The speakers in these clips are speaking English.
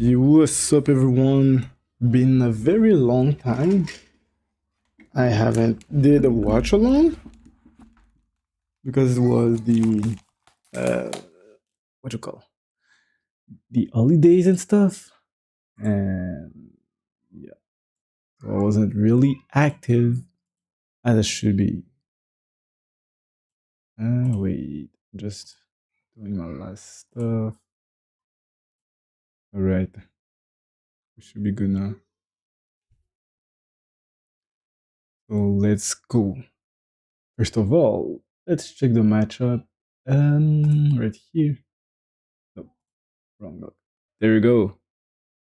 What's up, everyone? Been a very long time. I haven't did a watch along because it was the what you call the holidays and stuff, and yeah, so I wasn't really active as I should be. Wait, just doing my last stuff. All right, we should be good now. So let's go. First of all, let's check the matchup. Right here. No, wrong note. There we go.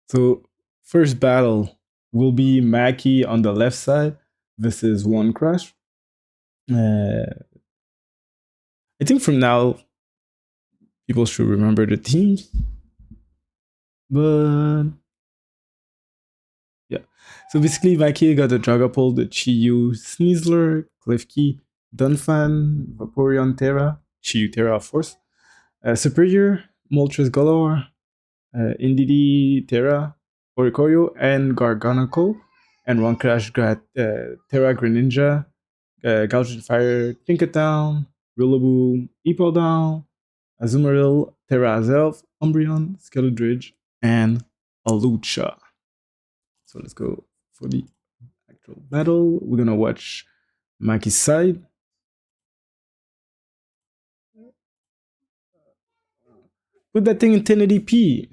So first battle will be Maki on the left side versus One Crash. I think from now people should remember the teams, but yeah. So basically, Maki got the Dragapult, the Chiyu, Sneasler, Klefki, Dunfan, Vaporeon, Terra, Chiyu Terra, of course, Superior, Moltres Galore, Indeedee, Terra, Oricorio, and Garganicle, and One Crash got Terra Greninja, Gaussian Fire, Tinkertown, Rillaboom, Epodown, Azumarill, Terra Azelf, Umbreon, Skeledridge, and Alucha. So let's go for the actual battle. We're gonna watch Maki's side. Put that thing in 1080p.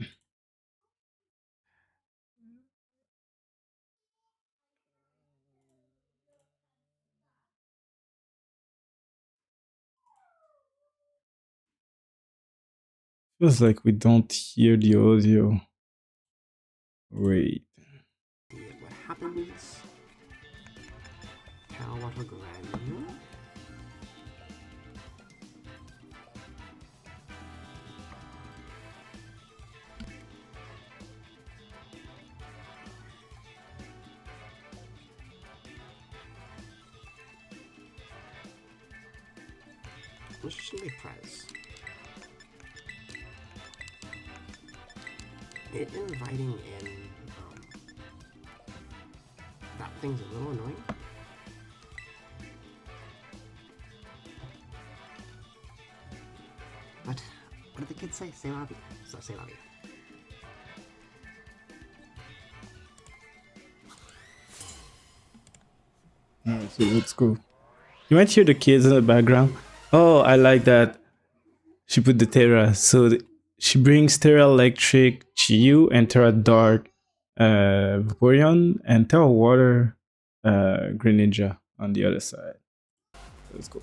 Feels like we don't hear the audio. Wait. What happens? Let's just make press. It inviting in that thing's a little annoying. But what did the kids say? Say la vie. So say la vie. Alright, so let's go. You might hear the kids in the background. Oh, I like that. She put the Terra. So she brings Terra Electric, Chiyu, and Terra Dark, Vaporeon, and Terra Water, Greninja on the other side. Let's go.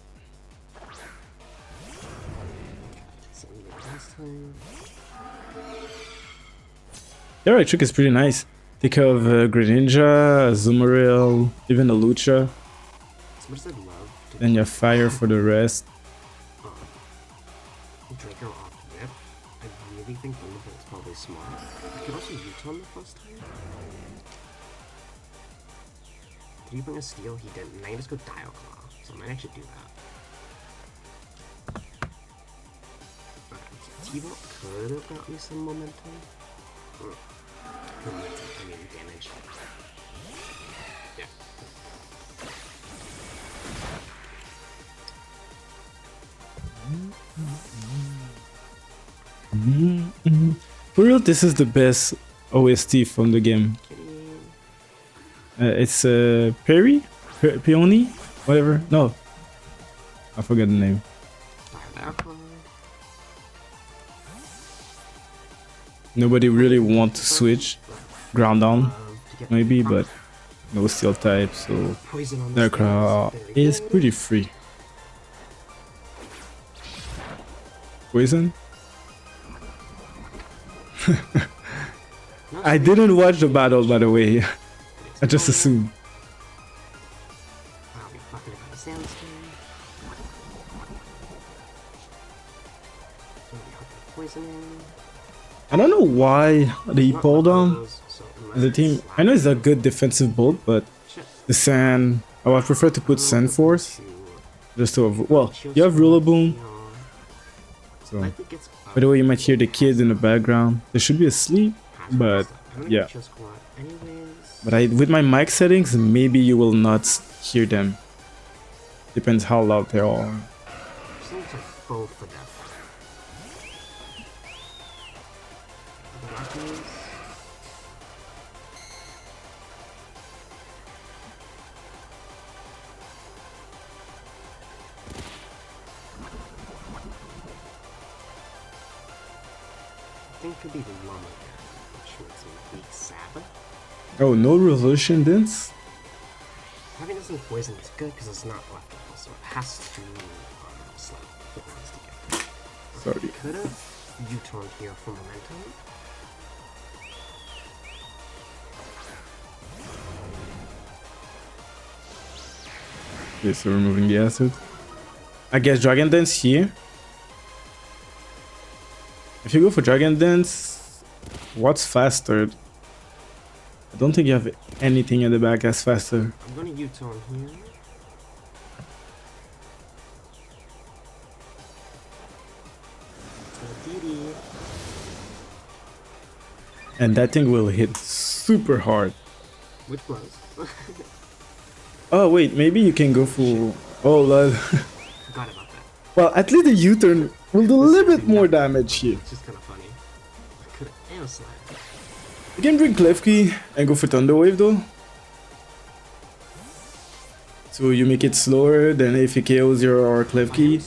Terra Electric is pretty nice. Take care of Greninja, Azumarill, even Alucha. Then you have Fire for the rest. Draco off whip. I really think Thunderbolt is probably smart. I could also U-turn the first time. Did he bring a steel? He didn't. Now you just go Dial Claw. So I might actually do that. Okay, so T-Bolt could have got me some momentum. Momentum, I mean damage. Yeah. For real, this is the best OST from the game. It's Perry? Peony? Whatever. No. I forget the name. Nobody really wants to switch. Ground down, maybe, but no steel type, so Nerdcraw is pretty free. Poison? I didn't watch the battle, by the way. I just assumed. I don't know why they pulled on the team. I know it's a good defensive build, but the Sand, I would prefer to put Sand Force just to avoid. Well, you have Rillaboom. So, by the way, you might hear the kids in the background. They should be asleep. has But I'm gonna yeah. get your squad anyways. But with my mic settings, maybe you will not hear them. Depends how loud they are. Seems like full for death. The Rockies. I think it could be the llama again, which makes me weak Sabbath. Oh, no resolution dance? Having this in poison is good because it's not leftover, so it has to slap the ones together. Sorry. Could have U-turn here for momentum. Okay, so removing the acid. I guess Dragon Dance here. If you go for Dragon Dance, what's faster? I don't think you have anything in the back that's faster. I'm gonna U-turn here. And that thing will hit super hard. Which blows. Oh wait, maybe you can go for... Oh lol. Forgot about that. Well, at least the U-turn will do a little bit more damage here. It's just kind of funny. I could have air slide. You can bring Klefki and go for Thunder Wave though. So you make it slower, then if it KOs your Klefki,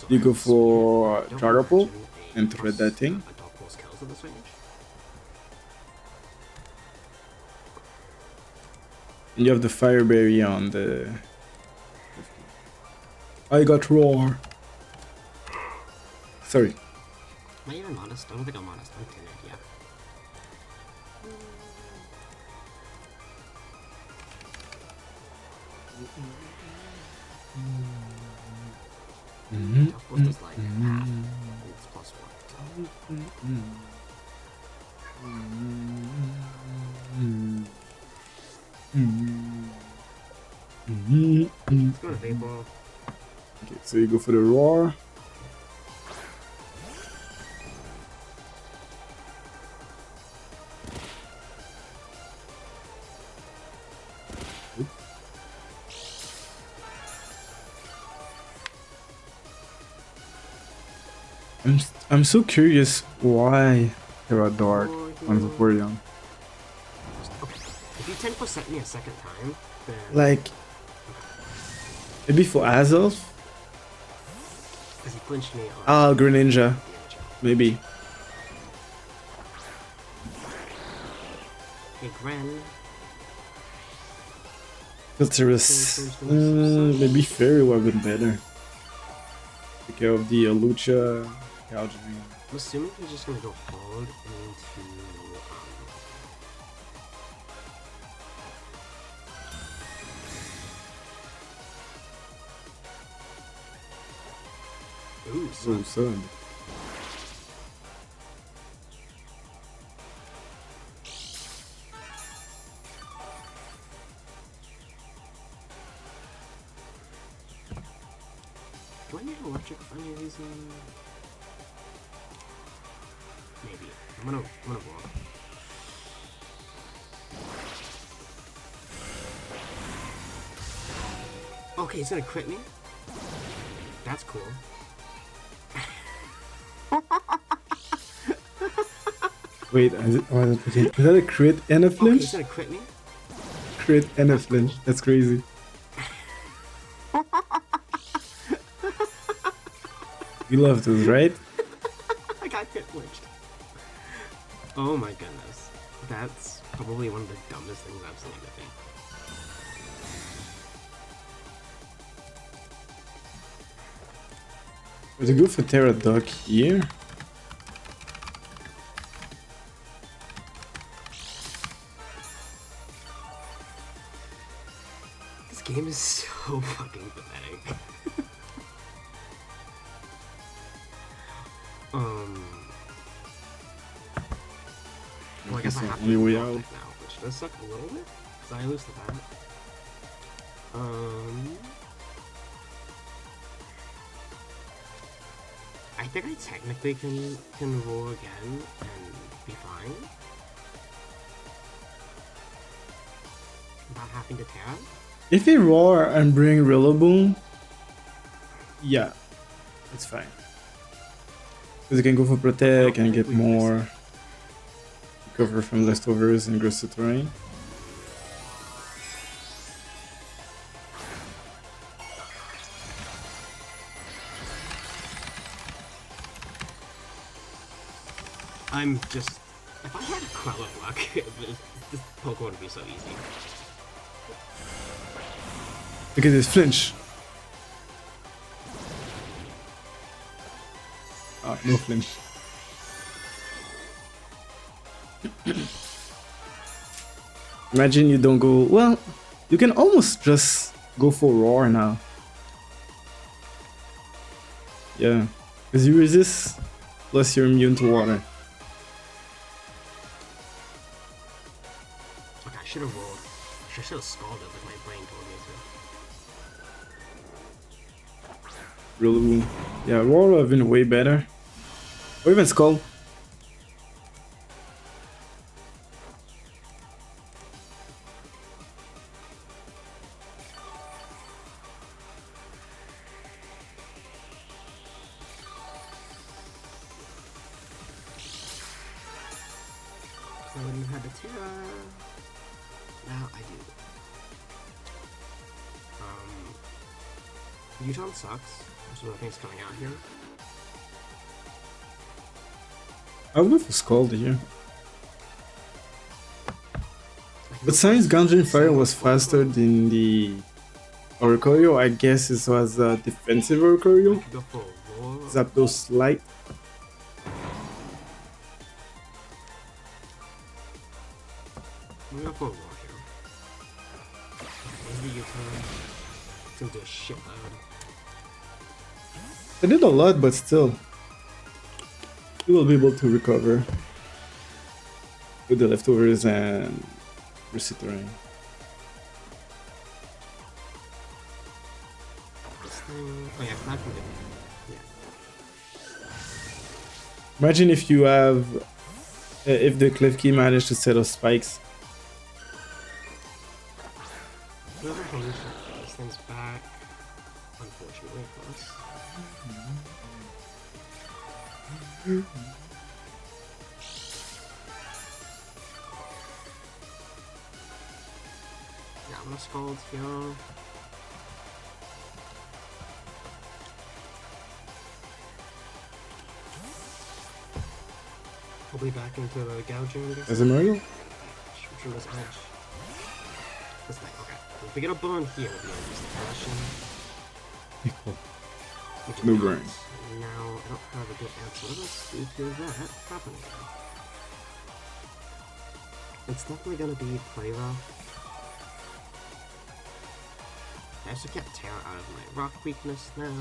you go for Dragapult and thread that thing. And you have the Fire Berry on the... I got Roar. Sorry. Am I even modest? I don't think I'm modest. I'm timid, yeah. Of course, it's like half. It's plus Let's go to Vapor. Okay, so you go for the Roar. I'm so curious why there are dark on Vaporeon. Okay. If you 10% me a second time, then... Like, maybe for Azelf? Because he flinched me on... Greninja. Maybe. Hey, Gren. Filterus. Maybe Fairy would have been better. Take care of the Lucha. I'm assuming he's just gonna go hard into ooh, Sun. do I need electric for any reason? Maybe. I'm gonna block. Okay, he's gonna crit me. That's cool. Wait, is that a crit and a Okay, flinch? he's gonna crit me. Crit and a flinch. That's crazy. You love those, right? I got hit flinched. Oh my goodness. That's probably one of the dumbest things I've seen, I think. There's a go for Pterodog here. This game is so fucking pathetic. Well, I guess I have to only way block out. it now, which does suck a little bit, because I lose the bat. I think I technically can roll again and be fine. into Terra? If they roar and bring Rillaboom, yeah, it's fine. Because you can go for Protect and get more recover from leftovers and Grass Terrain. I'm just... If I had a cloud of luck, this Pokemon would be so easy. Because it's flinch. Ah, no flinch. Imagine you don't go... Well, you can almost just go for Roar now. Yeah. Because you resist, plus you're immune to water. Okay, I should have rolled. I should have Scalded like my brain told me to. Rillaboom. Yeah, Roar would have been way better. Or even Skull. I wouldn't have had the Terra. Now I do. Utah sucks. There's other things coming out here. I would go for Skull here. But since Gungeon Fire was faster than the Oricorio, I guess it was a defensive Oricorio. Go for a roar. Zapdos Light. I'm gonna go for a roar here. Where's the Utah? It's gonna do a shitload. I did a lot, but still. You will be able to recover with the leftovers and Resitorain. This thing... Oh yeah, Cloud can do it. Yeah. Imagine if you have... if the Klefki managed to set up spikes. Whoever holds this thing's back, unfortunately for us. Yeah, I'm gonna Scald here. I'll be back into the gouging, I guess. As a Muriel? From this edge. This thing, okay. If we get a bone here, we'll be able to use the passion. No brain. Now, I don't have a good answer. What else is that happening? It's definitely gonna be play rough. I also can't tear out of my rock weakness now.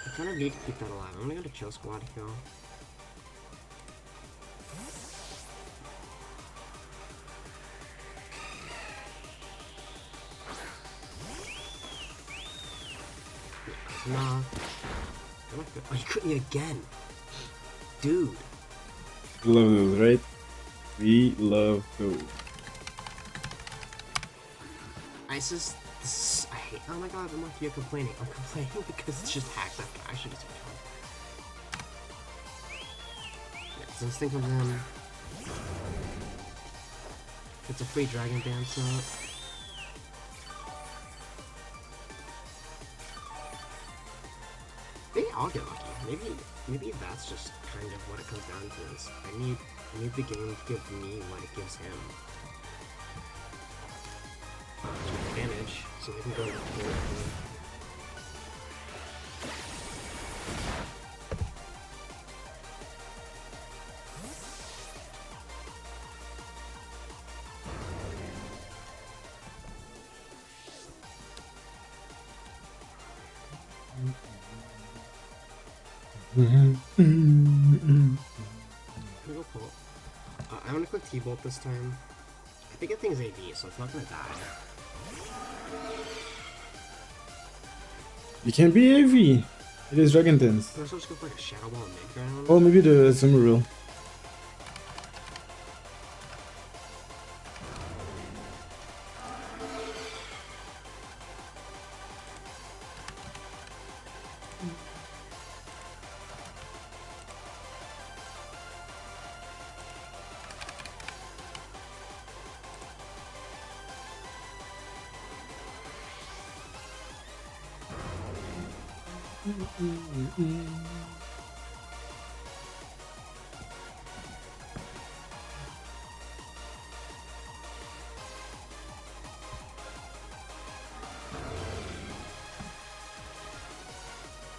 I kind of need to keep that alive. I'm gonna go to Chill Squad here. Nah. Oh, you crit me again. Dude. We love those, right? We love those. Isis. I hate. Oh my god, Maki, you're complaining. I'm complaining because it's just hacks after. I should just be fine. Yeah, so this thing comes in. It's a free Dragon Dance up. Maybe I'll get lucky. Maybe that's just kind of what it comes down to. Is I need the game to give me what it gives him. Advantage, so we can go with go pull. I'm gonna click T-Bolt this time. I think that thing is AD, so it's not gonna die. You can't be AV. It is Dragon Dance. Can I also just go for like a Shadow Ball mid-ground? Oh, maybe the Zumurul.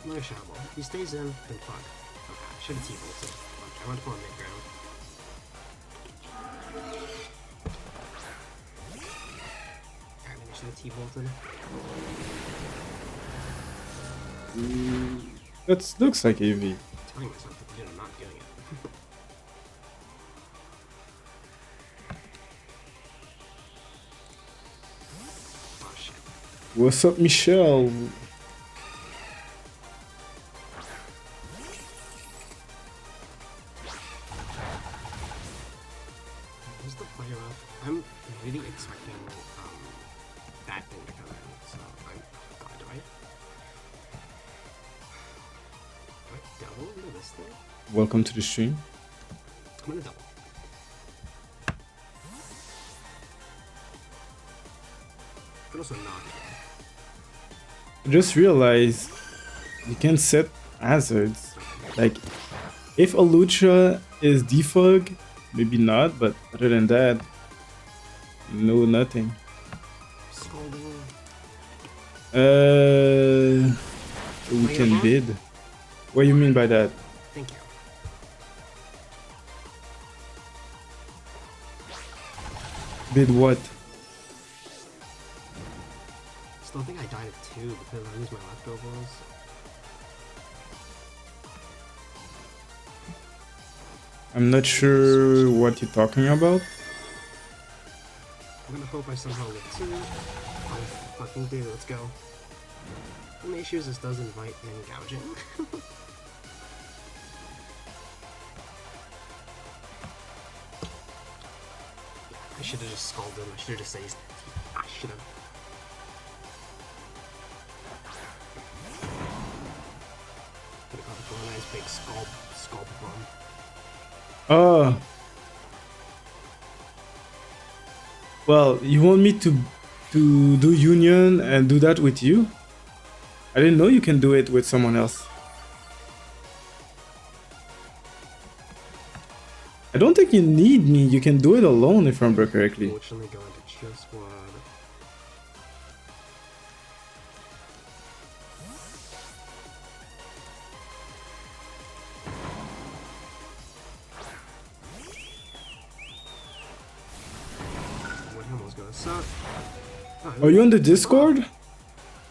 Another Shadow Ball. If he stays in, then fuck. Okay, I should have T-Bolted. Fuck, I went for a mid-ground. I think I should have T-Bolted. That looks like AV. I'm telling myself that I'm not doing it. Oh shit. What's up, Michelle? Who's the player up? I'm really expecting that thing to come in, so I'm... God, do I double into this thing? Welcome to the stream. I'm gonna double. But also not. I just realized you can set hazards. Like, if a Lucha is defog, maybe not, but other than that, no, nothing. Scalding. We can bid. What do you mean by that? Thank you. Bid what? Still think I died at 2 because I used my leftovers. I'm not sure what you're talking about. I'm gonna hope I somehow get 2. I'll fucking do. Let's go. The only issue is this does invite in gouging. I should have just scalded him. I should have just said he's... I should have. Could have gone for a nice big scald bomb. Oh. Well, you want me to do union and do that with you? I didn't know you can do it with someone else. I don't think you need me. You can do it alone if I remember correctly. Unfortunately, go into chill squad. What him was gonna suck. Oh, Are you on the Discord?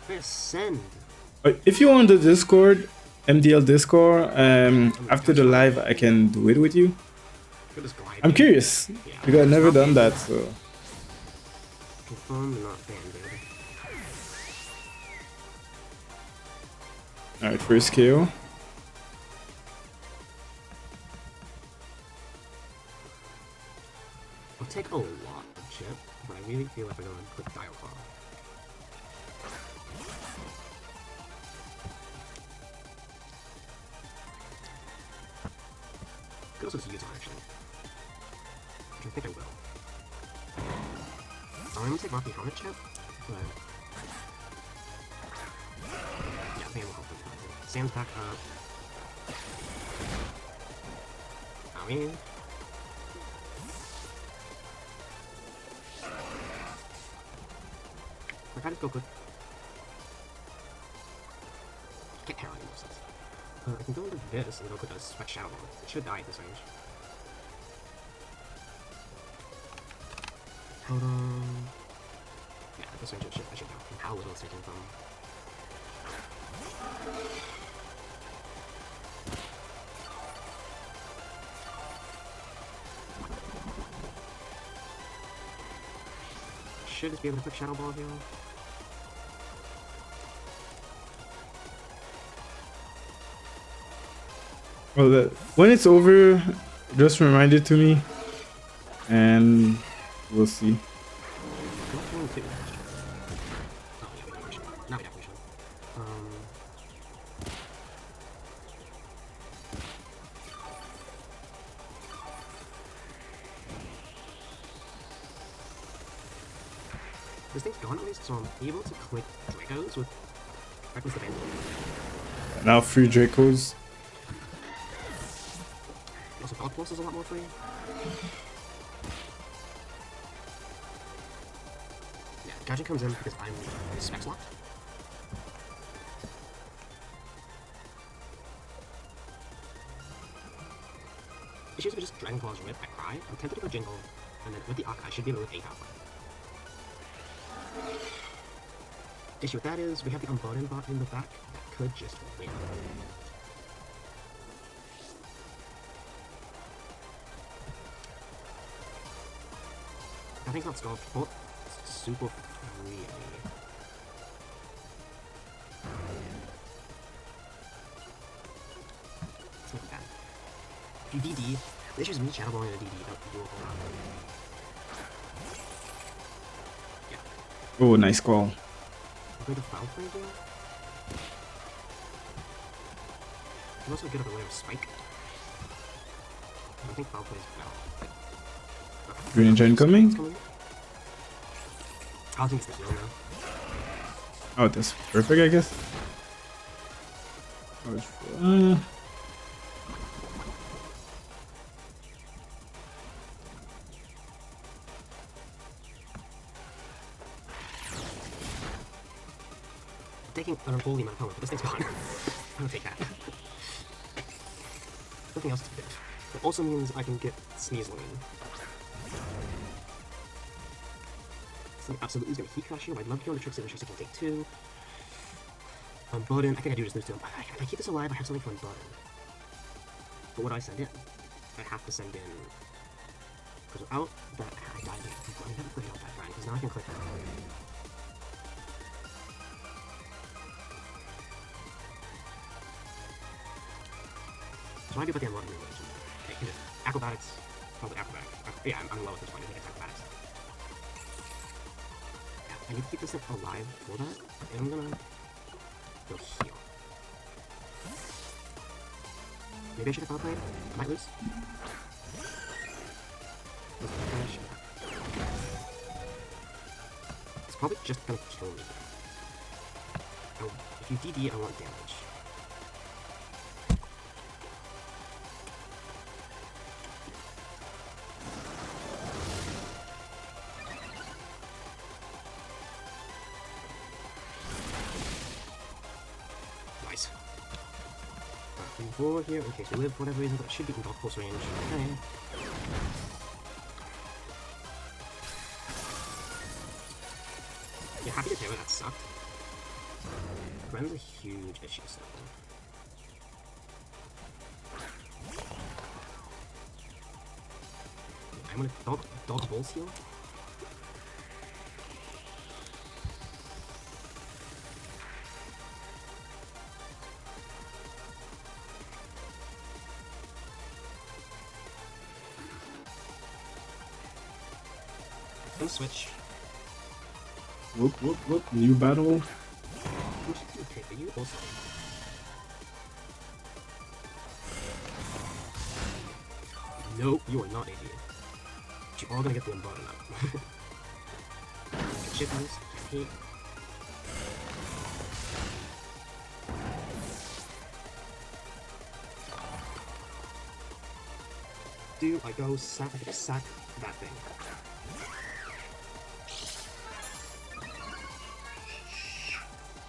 Press send. If you're on the Discord, MDL Discord, after the live, I can do it with you. I'm curious, Yeah, because I've never it's not done that, Bandito. so... Confirmed, not Bandito. Alright, first KO. I'll take a lot of chip, but I really feel like I'm gonna put Dial Claw. Could also use it actually. Which I think I will. I'm gonna take Maki helmet chip, but... Yeah, I think I will help them. Sam's back up. I mean... I gotta go quick. Can't carry any sense. I can go into this and go with a Spec Shadow Ball. It should die at this range. Hold on. Yeah, at this range I should go. From how little it's taken from. should just be able to quick Shadow Ball here. Well, when it's over, just remind it to me, and we'll see. Not going to. Oh, yeah, we definitely should. Now we definitely should. This thing's gone at least, so I'm able to click Dracos with Reckless the Bandito. Now 3 Dracos. Also, God Pulse is a lot more free. Yeah, Gadget comes in because I'm spec locked. Issues with just Dragon Claw's Rip, I cry. I'm tempted to go Jingle, and then with the Ak, I should be able to 8 Alpha. Issue with that is, we have the Unburden bot in the back that could just win. I think that's Gold Port. Super free. It's not bad. If you DD, the issue is me Shadow Balling a DD, don't do a whole lot. Yeah. Oh, nice call. I'm going to Foul Play here. I'm also good at the way of Spike. I think Foul Play is better. Green Engine incoming? I think it's the heal now. Oh, that's perfect, I guess. Taking an unholy amount of power, but this thing's gone. I'm gonna take that. Nothing else to fit. It also means I can get Sneasel in. Something absolutely is gonna Heat Crash here. I'd love to go to Tricks and Tricks I can take 2. Unburden, I think I do just lose to him. If I keep this alive, I have something for Unburden. But what do I send in? I have to send in. Because without that, I died. I never played out that grind, because now I can click. So I do put the Unburden removes. Okay, can just Acrobatics. Probably Acrobatics. Yeah, I'm low at this point. I think it's Acrobatics. I need to keep this thing alive for that, and I'm gonna go heal. Maybe I should have Foul Played. I might lose. It's probably just gonna kill me. Oh, if you DD, I want damage. Forward here in case we live for whatever reason, but it should be in Golf Course range. Okay. Yeah, happy to hear that sucked. Gren's a huge issue, so. I'm gonna dog Bulls heal. Switch. Whoop. New battle. Okay, but you also. Nope, you are not idiot. But you're all gonna get the Unburden up. Shit moves, hate. Do I go sack? I can just sack that thing.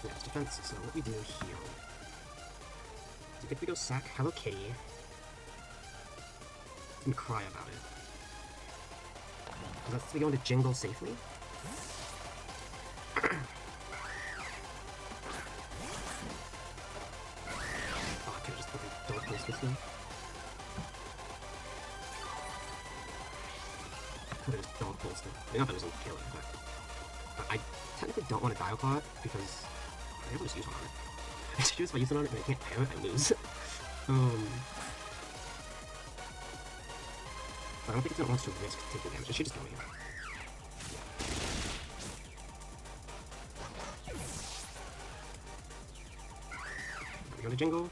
Yeah, it's defense, so what we do here. If we go sack Hello Kitty and cry about it. Let's we go into Jingle safely. Oh, I could just put the Dog Pulse with me. Could have just Dog Pulsed it. Not that it was gonna kill it, but I technically don't want to Dioclot because I never just use one on it. It's just if I use it on it and I can't pair it, I lose. But I don't think it's gonna want to risk taking damage. It should just kill me. We're gonna jingle.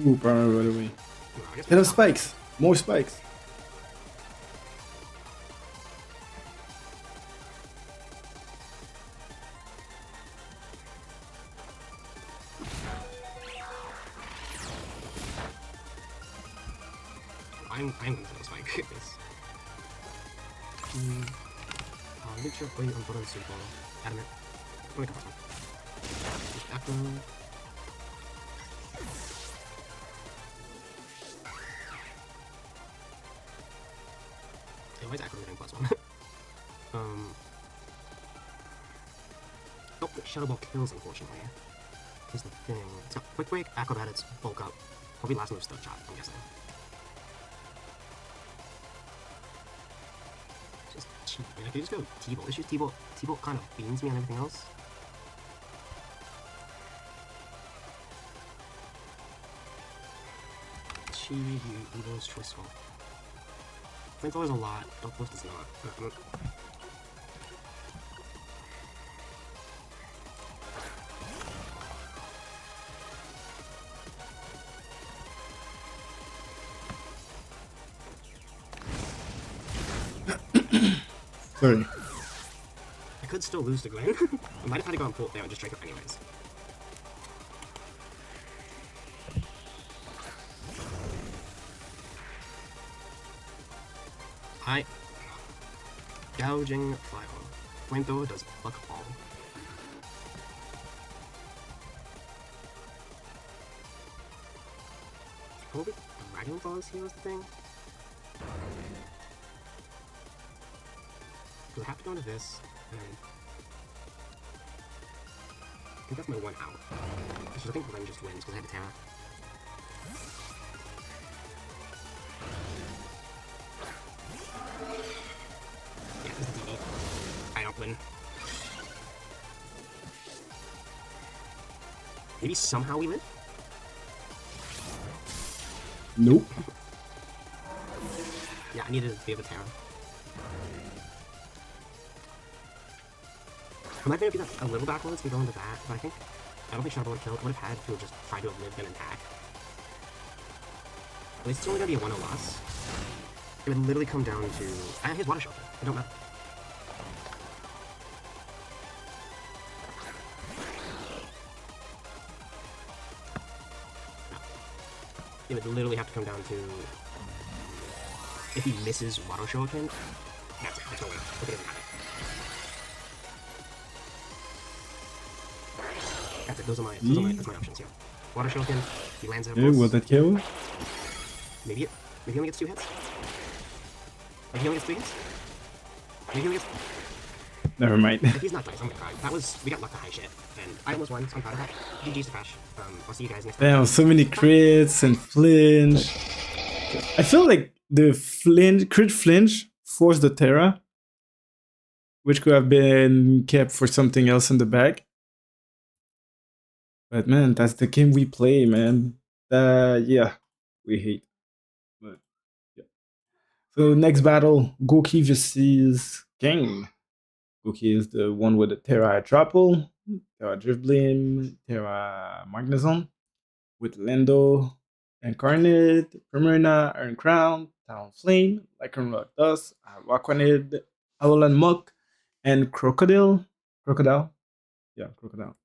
Ooh, Parrot right away. No, Hit up spikes! More spikes! I'm gonna throw a spike. Yes. Make sure play on bottom super adamant. Oh my god, that's one. Hey, why is Acro getting +1? Oh, Shadow Ball kills, unfortunately. Here's the thing. It's got Quick Break, Acrobatics, Bulk Up. Probably last move Stuck Chop, I'm guessing. Just cheap. I mean, I could just go T-Bolt. It's just T-Bolt. T-Bolt kind of beans me on everything else. Chi, Evo's Choice Swap. Flamethrowers a lot. Dark Force does not. Sorry. I could still lose to Gwen. I might have had to go on port there and just drink it anyways. Hi. Gouging Fire. Flamethrower does fuck all. Probably Dragon Balls here is the thing. Because I have to go into this, and I think that's my one out. Because I think Gwen just wins because I have a Terra. Yeah, this is DD. I don't win. Maybe somehow we win? Nope. Yeah, I needed to be able to Terra. I might have been a little backwards to go into that, but I don't think Shadow would kill. It would have had to just try to have lived and attack. At least it's only gonna be a 1-0 loss. It would literally come down to his Water Shelter. It don't matter. No. It would literally have to come down to if he misses Water Shuriken. That's it. There's no way. It doesn't matter. That's it. That's my options here. Water Shuriken. He lands it. Yeah, will that kill? Maybe he only gets 2 hits. Maybe he only gets 3 hits. Maybe he only gets. Never mind. If he's not dice, I'm gonna cry. We got luck to high shit, and I almost won, so I'm proud of that. GG's to Crash. I'll see you guys next time. Damn, so many crits and flinch. I feel like the crit flinch forced the Terra, which could have been kept for something else in the back. But man, that's the game we play, man. Yeah, we hate. But yeah. So next battle, Gokey versus King. Gokey is the one with the Terra Trample, Terra Driftblim, Terra Magnezone, with Lando, Incarnate, Primarina, Iron Crown, Talon Flame, Lycanroc Dust, Aquanid, Alolan Muck, and Crocodile. Yeah, Crocodile.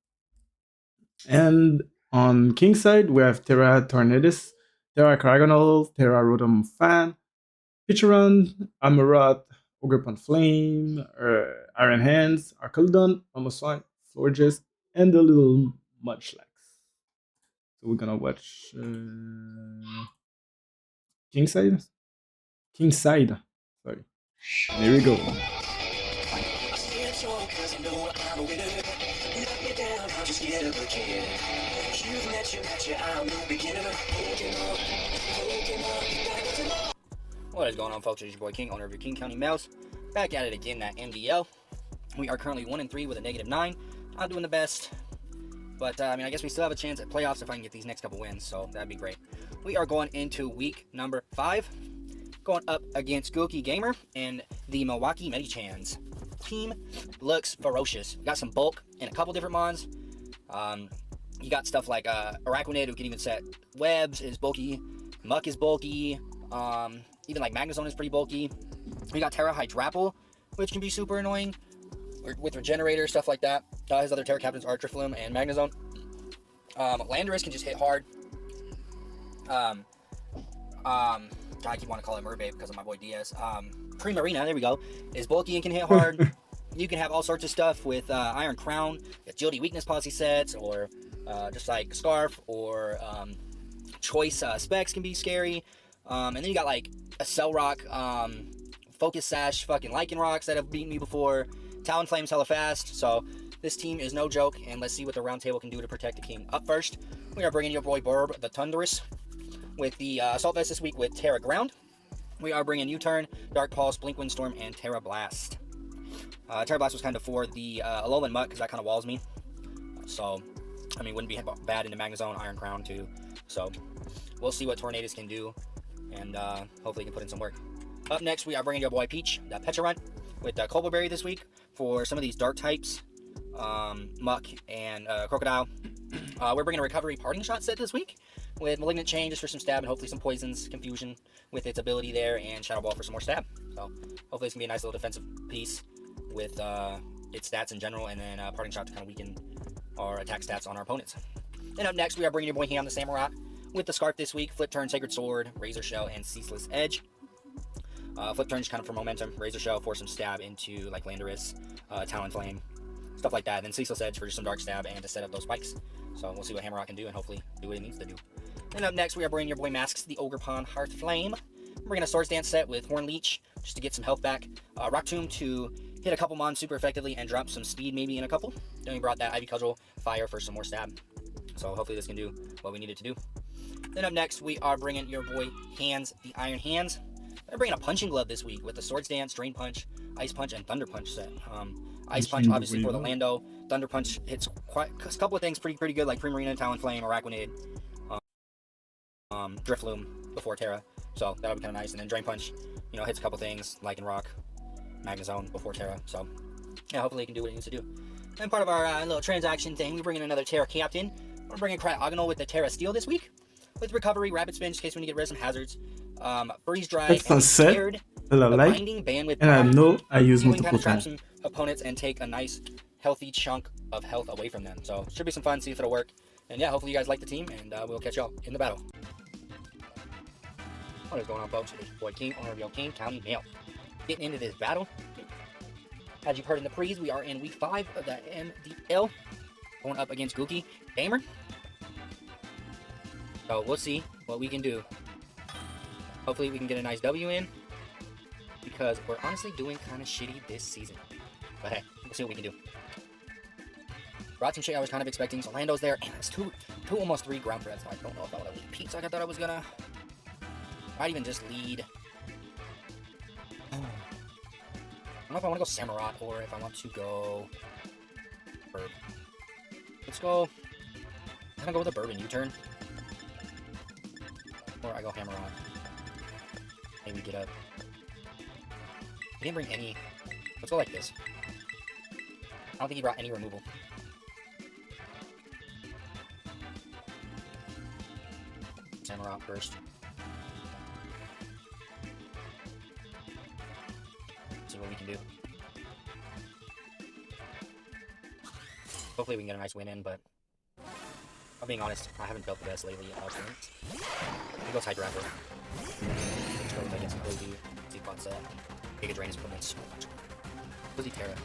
And on King's side, we have Terra Tornadus, Terra Caragonal, Terra Rotom Fan, Picharon, Amaroth, Ogerpon Flame, Iron Hands, Arcaludon, Amoswine, Florges, and the little Munchlax. So we're gonna watch King's side. Sorry. There we go. What is going on, folks? It's your boy King, owner of your King County Mails. Back at it again, that MDL. We are currently 1-3 with a -9. Not doing the best, but I mean, I guess we still have a chance at playoffs if I can get these next couple wins, so that'd be great. We are going into week number 5, going up against GokeyGamer and the Milwaukee Medichans. Team looks ferocious. We got some bulk and a couple different mons. You got stuff like Araquanid, who can even set webs, is bulky. Muck is bulky. Even like Magnezone is pretty bulky. We got Terra Hydrapple, which can be super annoying with Regenerator, stuff like that. His other Terra Captains are Drifloon and Magnezone. Landorus can just hit hard. God, I keep wanting to call it Merbabe because of my boy Diaz. Primarina, there we go, is bulky and can hit hard. You can have all sorts of stuff with Iron Crown, Agility Weakness Policy sets, or just like Scarf, or Choice Specs can be scary. And then you got like a Cell Rock, Focus Sash, fucking Lycanrocs that have beaten me before. Talonflame's hella fast, so this team is no joke, and let's see what the round table can do to protect the king. Up first, we are bringing your boy Burb, the Thunderous, with the Assault Vest this week with Terra Ground. We are bringing U-Turn, Dark Pulse, Blink Windstorm, and Terra Blast. Terra Blast was kind of for the Alolan Mutt, because that kind of walls me. So, I mean, wouldn't be bad into Magnezone, Iron Crown too. So, we'll see what Tornadus can do, and hopefully he can put in some work. Up next, we are bringing your boy Peach, the Pecharunt, with Cobble Berry this week for some of these dark types, Muck and Crocodile. We're bringing a Recovery Parting Shot set this week with Malignant Chain just for some stab and hopefully some poisons, confusion with its ability there, and Shadow Ball for some more stab. So hopefully it's going to be a nice little defensive piece with its stats in general, and then Parting Shot to kind of weaken our attack stats on our opponents. And up next, we are bringing your boy Ham, the Samurott, with the Scarf this week, Flip Turn, Sacred Sword, Razor Shell, and Ceaseless Edge. Flip Turn is kind of for momentum, Razor Shell for some stab into like Landorus, Talonflame, stuff like that. And then Ceaseless Edge for just some dark stab and to set up those spikes. So we'll see what Hammerrock can do and hopefully do what it needs to do. And up next, we are bringing your boy Masks, the Ogre Pond Hearth Flame. We're bringing a Swords Dance set with Horn Leech just to get some health back. Rock Tomb to hit a couple mons super effectively and drop some speed maybe in a couple. Then we brought that Ivy Cudgel Fire for some more stab. So hopefully this can do what we need it to do. Then up next, we are bringing your boy Hands, the Iron Hands. We're bringing a Punching Glove this week with the Swords Dance, Drain Punch, Ice Punch, and Thunder Punch set. Ice Punch obviously for the Lando. Thunder Punch hits quite a couple of things pretty good, like Primarina, Talonflame, Araquanid, Drifloon before Terra. So that would be kind of nice. And then Drain Punch, you know, hits a couple things, like Rock, Magnezone before Terra. So yeah, hopefully it can do what it needs to do. And part of our little transaction thing, we're bringing another Terra Captain. We're bringing Cryogonal with the Terra Steel this week, with Recovery, Rapid Spin, in case we need to get rid of some hazards. Freeze Dry, and Scared, Binding, Bandwidth, and I know I use so we can multiple kind of trap times. some opponents and take a nice, healthy chunk of health away from them. So should be some fun, see if it'll work. And yeah, hopefully you guys like the team, and we'll catch y'all in the battle. What is going on, folks? It's your boy King, owner of your King County Mail. Getting into this battle. As you've heard in the pre's, we are in week 5 of the MDL, going up against GokeyGamer. So we'll see what we can do. Hopefully we can get a nice W in, because we're honestly doing kind of shitty this season. But hey, we'll see what we can do. Brought some shit I was kind of expecting. So Lando's there, and it's two almost 3 ground threats. So I don't know if I want to lead Pete like I thought I was gonna. Might even just lead. I don't know if I want to go Samurott or if I want to go Burb. Let's go. I'm gonna go with a Burb and U-turn. Or I go Hammerot. Maybe get up. He didn't bring any. Let's go like this. I don't think he brought any removal. Samurott first. See what we can do. Hopefully we can get a nice win in, but I'm being honest, I haven't felt the best lately at opponents. He goes Hydrapple. Let's go with, I guess, Ozu, Z-Bot set. Giga Drain is putting in so much work. Ozu Terra.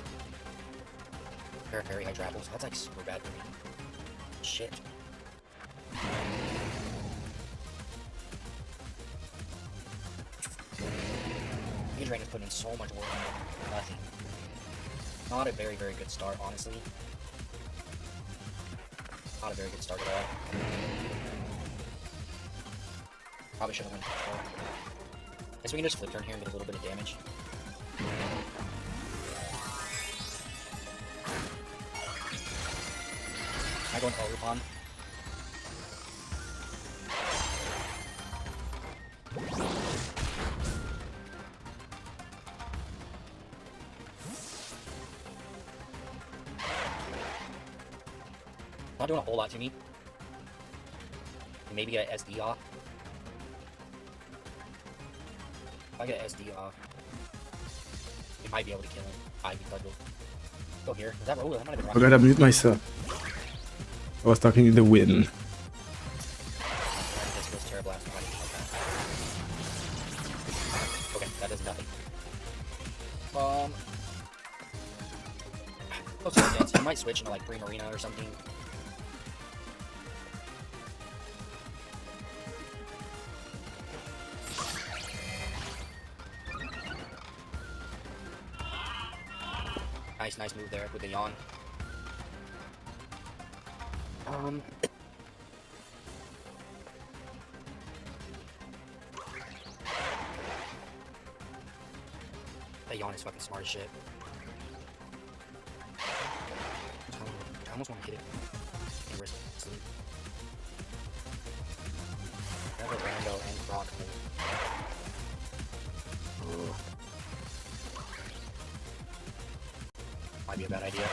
Terra Fairy Hydrapple, so that's like super bad for me. Shit. Giga Drain is putting in so much work for nothing. Not a very, very good start, honestly. Not a very good start at all. Probably should have went control. Guess we can just flip turn here and get a little bit of damage. I go into Overpond. Not doing a whole lot to me. Maybe get an SD off. If I get an SD off, we might be able to kill him. Because we'll go here. Is that roll? That might have been I gotta mute myself. I was talking in the wind. This feels terrible after fighting like that. Okay, that does nothing. Close to the dance. I might switch into like Green Arena or something. Nice move there with the yawn. That yawn is fucking smart as shit. I almost want to hit it. And risk sleep. I have a Rando and Brock. Might be a bad idea.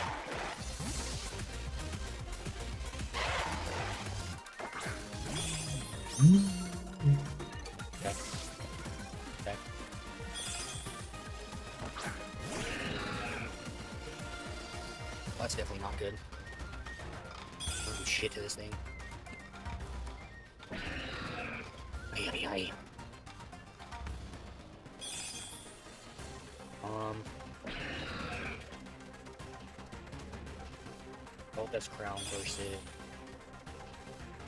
Okay. Okay. Well, that's definitely not good. Don't do shit to this thing. Aye. That's Crown versus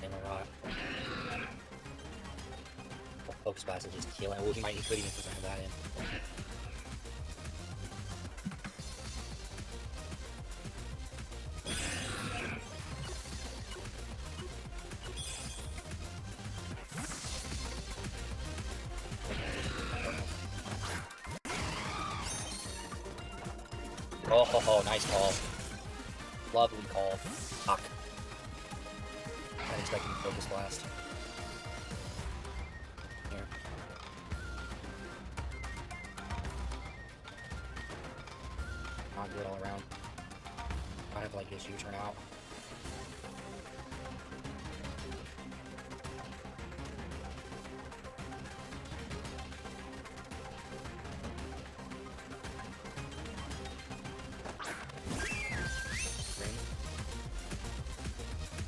Emerald. Focus Blast will just kill it. Well, he could even present that in. Oh, nice call. Lovely call. Fuck. I didn't expect him to Focus Blast. Here. Not good all around. I have like this U-turn out.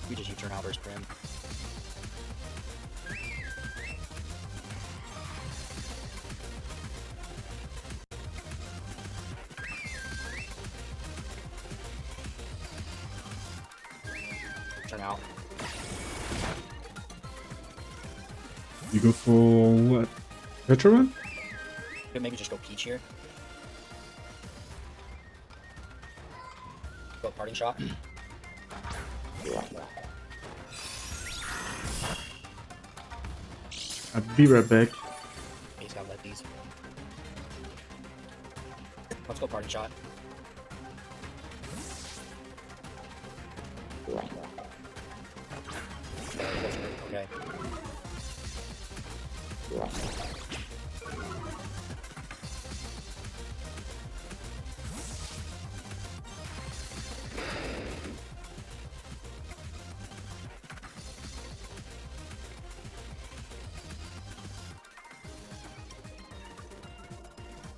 We just U-turn out versus Prim. Turn out. You go for what? Retro run? Could maybe just go Peach here. Go Parting Shot. I'll be right back. He's gotta let these. Let's go Parting Shot. Okay.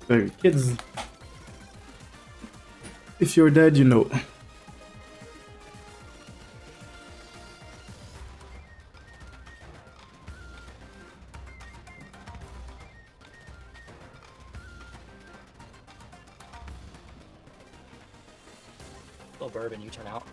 So, kids, if you're dead, you know. Little bourbon, you turn out.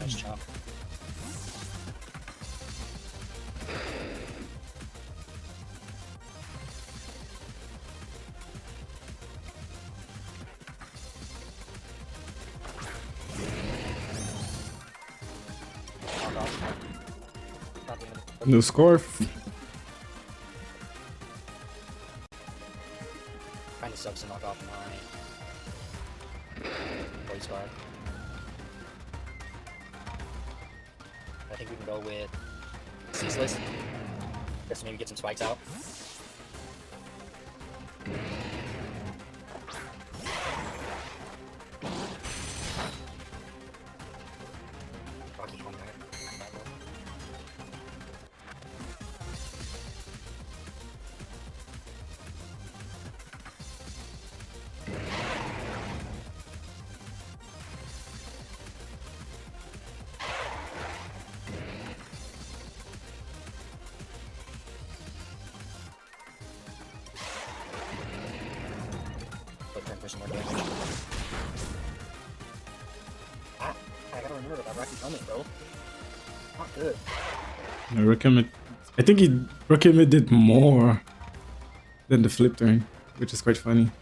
Nice chop. off. No scarf. Kind of sucks to knock off my voice bar. I think we can go with ceaseless. Just to maybe get some spikes out. Rocky home there. For some more damage. Ah, I gotta remember about Rocky's helmet, bro. Not good. I think Rokeme did more than the flip turn, which is quite funny.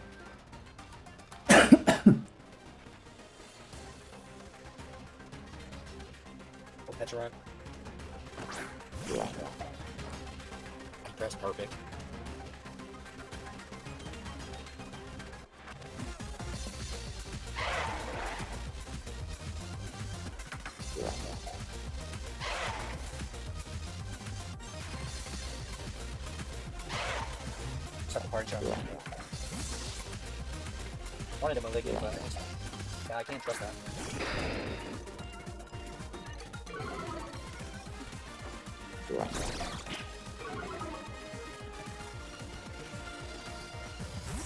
Oh, Petrarch. Press perfect. Suck a hard jump. Wanted him a lick, but yeah, I can't trust that.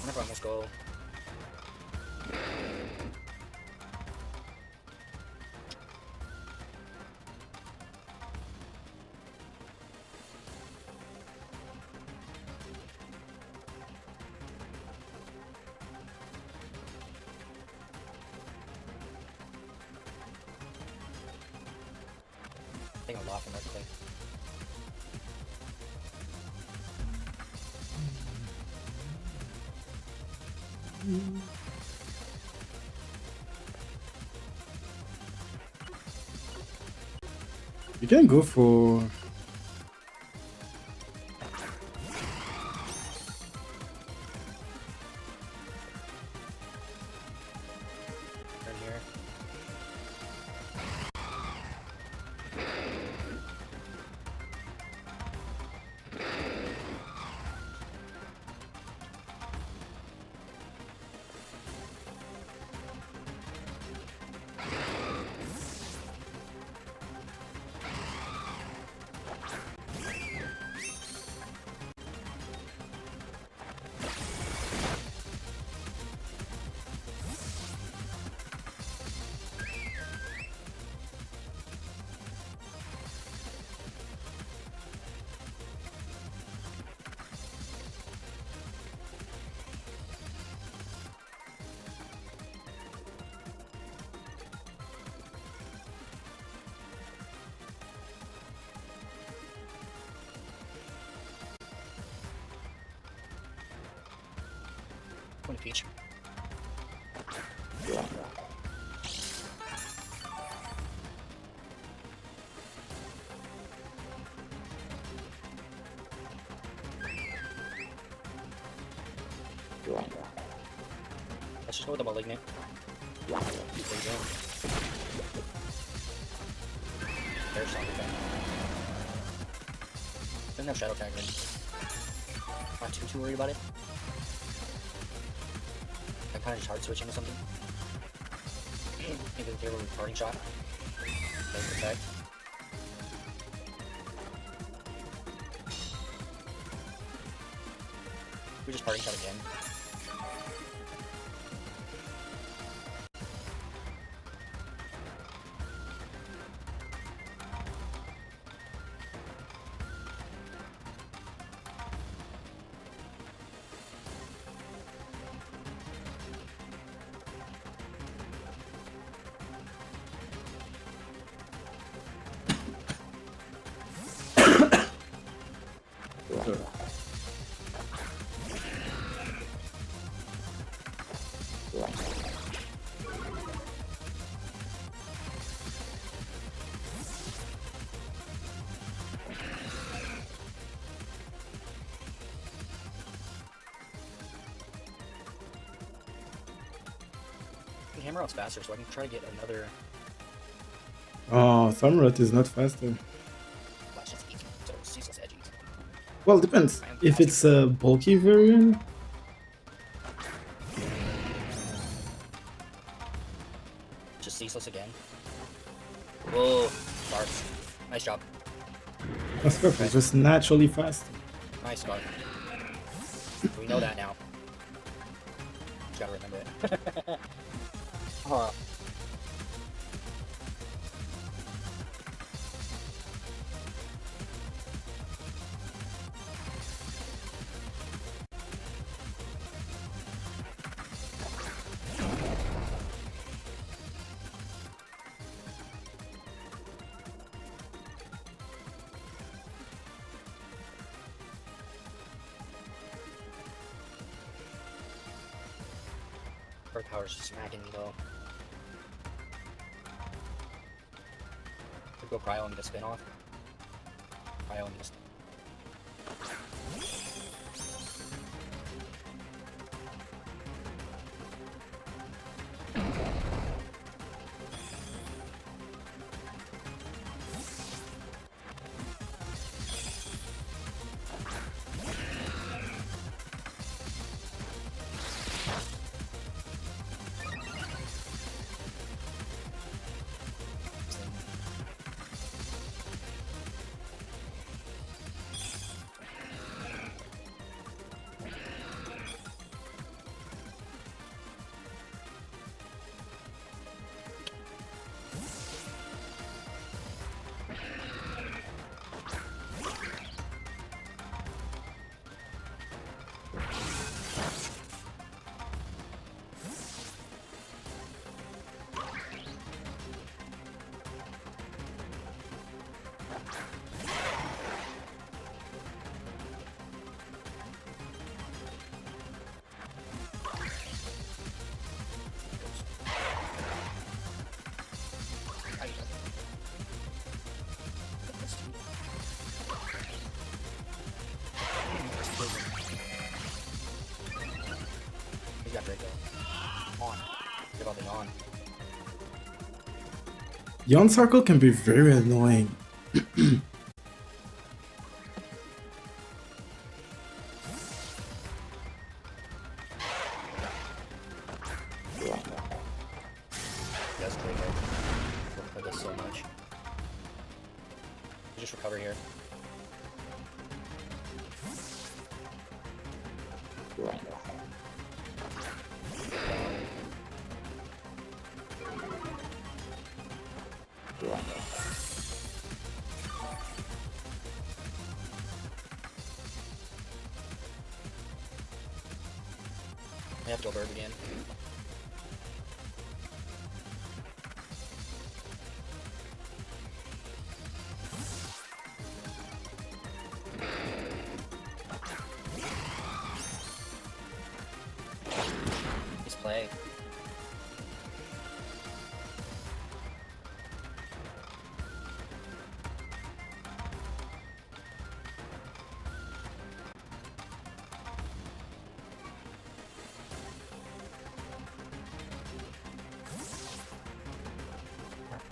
Whenever I must go. I think a lot from that clip. You can go for Turn here. Point of peach. Let's just go with the malignant. There you go. There's something back. Doesn't have shadow tag ring. Not too worried about it. I'm kind of just hard switching or something. Maybe give a parting shot. Doesn't protect. We just parting shot again. hammer out's faster, so I can try to get another. Oh, Samurott is not faster. Well, it's just easy. So ceaseless edgy. Well, depends. If it's a bulky variant, Just ceaseless again. Whoa, Scarf. Nice job. that's perfect. Just naturally fast. Nice Scarf. We know that now. Just gotta remember it. Huh. Her power's smacking me though. Could go cryo and get a spin off. Cryo and just. He's got Draco. On. Give all the on. Yawn Circle can be very annoying. Yes, Draco. Play this so much. Just recover here. I have to go bird again. Nice play.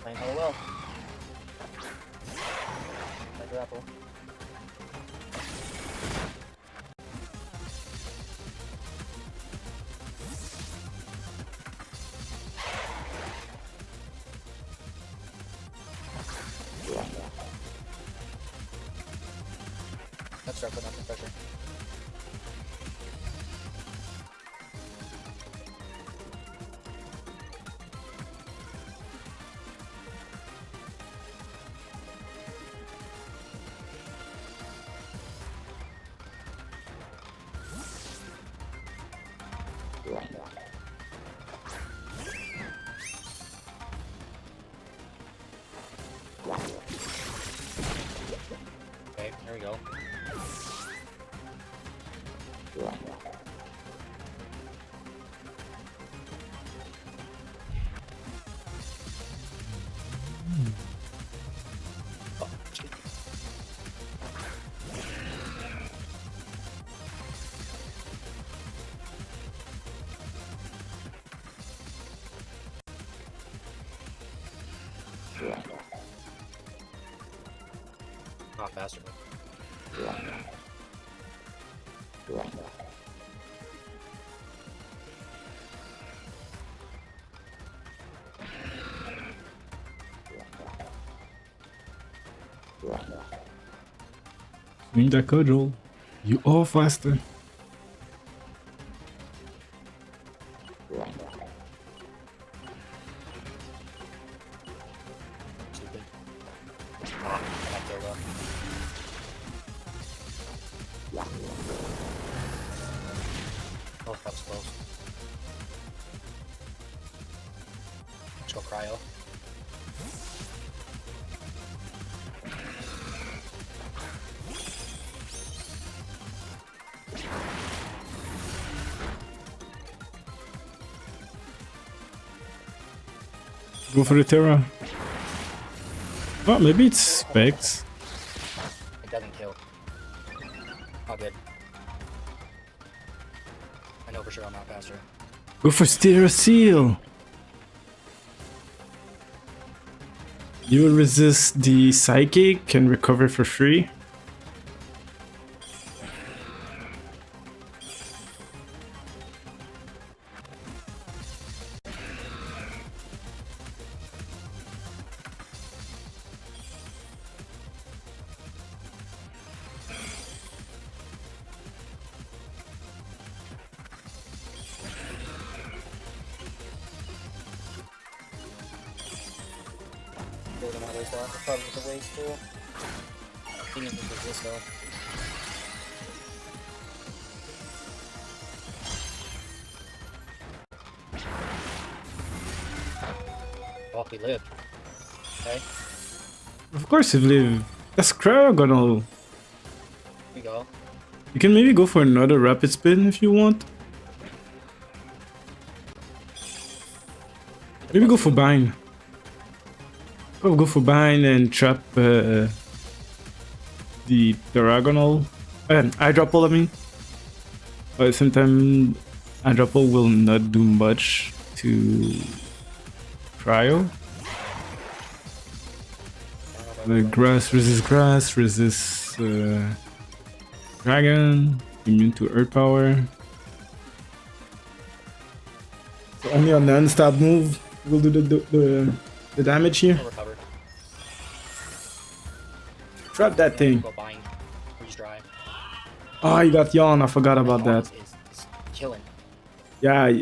Playing hella well. Like grapple. Let's start putting on some pressure. Okay, there we go. Not faster. Swing that cudgel. You are faster. Stupid. Back there, though. Oh, that was close. Let's go cryo. Go for the Terra. Oh, maybe it's Specs. It doesn't kill. Oh, good. I know for sure I'm not faster. Go for Stereo Seal. You will resist the Psychic and recover for free. Building all those down. It's probably the waste tool. He needs to resist though. Oh, we lived. Okay, Of course, you live. That's Cryogonal. here we go. You can maybe go for another Rapid Spin if you want. Maybe go for Bind. Go for Bind and trap the Diagonal. Eyedropple, I mean. But at the same time, Eyedropple will not do much to Cryo. The grass, resist Dragon, immune to Earth Power. So only a non-stop move will do the damage here. I'll recover. Trap that thing. Go bind. Freeze dry. Oh, you got Yawn. I forgot about that. Is killing. Yeah,